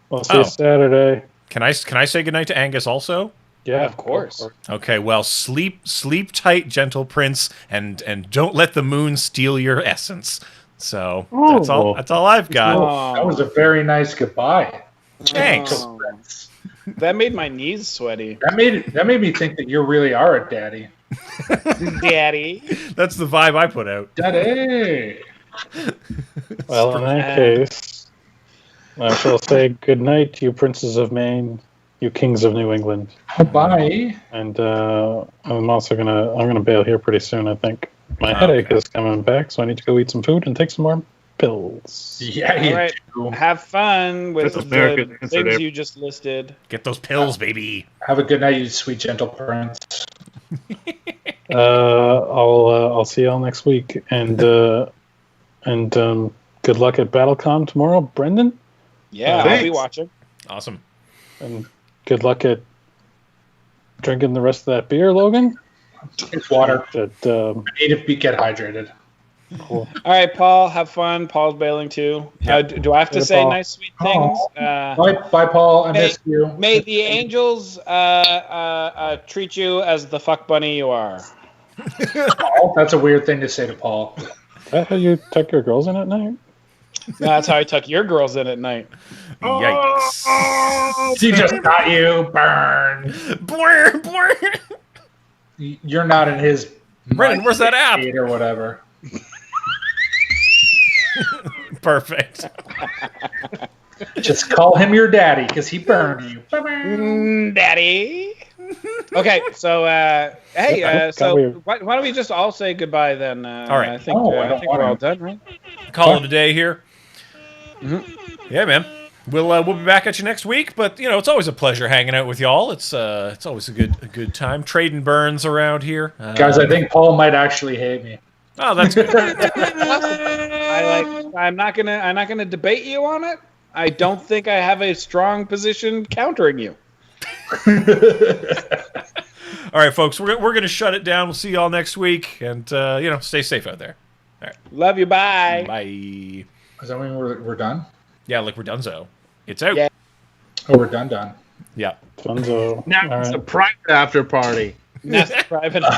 We'll see Oh. you Saturday. Can I say goodnight to Angus also? Yeah, Of course. Okay, well, sleep tight, gentle prince, and don't let the moon steal your essence. So that's all I've got. That was a very nice goodbye. Thanks. Oh. That made my knees sweaty. That made me think that you really are a daddy. Daddy. That's the vibe I put out. Daddy. Well, in that case, I shall say good night, you princes of Maine, you kings of New England. Bye. And I'm also gonna bail here pretty soon. I think my headache is coming back, so I need to go eat some food and take some more pills. Yeah, you All right. do. Have fun with That's American the answer things there. you just listed. Get those pills, baby. Have a good night, you sweet gentle prince. I'll see y'all next week, and good luck at BattleCon tomorrow, Brendan, Yeah, I'll be Thanks. watching. Awesome. and good luck at drinking the rest of that beer, Logan. It's water. That I need to get hydrated. cool. All right, Paul, have fun. Paul's bailing too. Do I have to Later, say Paul. nice, sweet things? Bye, Paul. I miss you. May the angels treat you as the fuck bunny you are. Paul? That's a weird thing to say to Paul. Is that how you tuck your girls in at night? That's how I tuck your girls in at night. Yikes. He just got you. Burn. Blur, blur. You're not in his. Brendan, where's that app? Or whatever. Perfect. Just call him your daddy because he burned you. Daddy. Okay, so hey, so weird. why don't we just all say goodbye then? All right. I think, I don't we're all want done, right? Call it a day here. Yeah, man. We'll be back at you next week, but it's always a pleasure hanging out with y'all. It's always a good time. Trading burns around here. Guys, I think Paul might actually hate me. Oh, that's good. I'm not gonna debate you on it. I don't think I have a strong position countering you. All right, folks, we're gonna shut it down. We'll see y'all next week, and stay safe out there. All right, Love you. Bye. bye. Does that mean we're done? Yeah, like we're donezo. It's out. Yeah. Oh, we're done. Yeah. Funzo. Now All it's right. a private after party. That's private. Now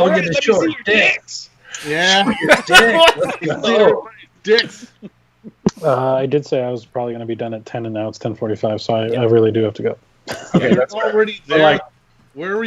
we're Alright, getting let me short see your dick. dicks. Yeah. Dick. Let's go. Dicks. I did say I was probably going to be done at 10, and now it's 10:45, so I really do have to go. Okay, that's Already fair. there. Like, Where were you?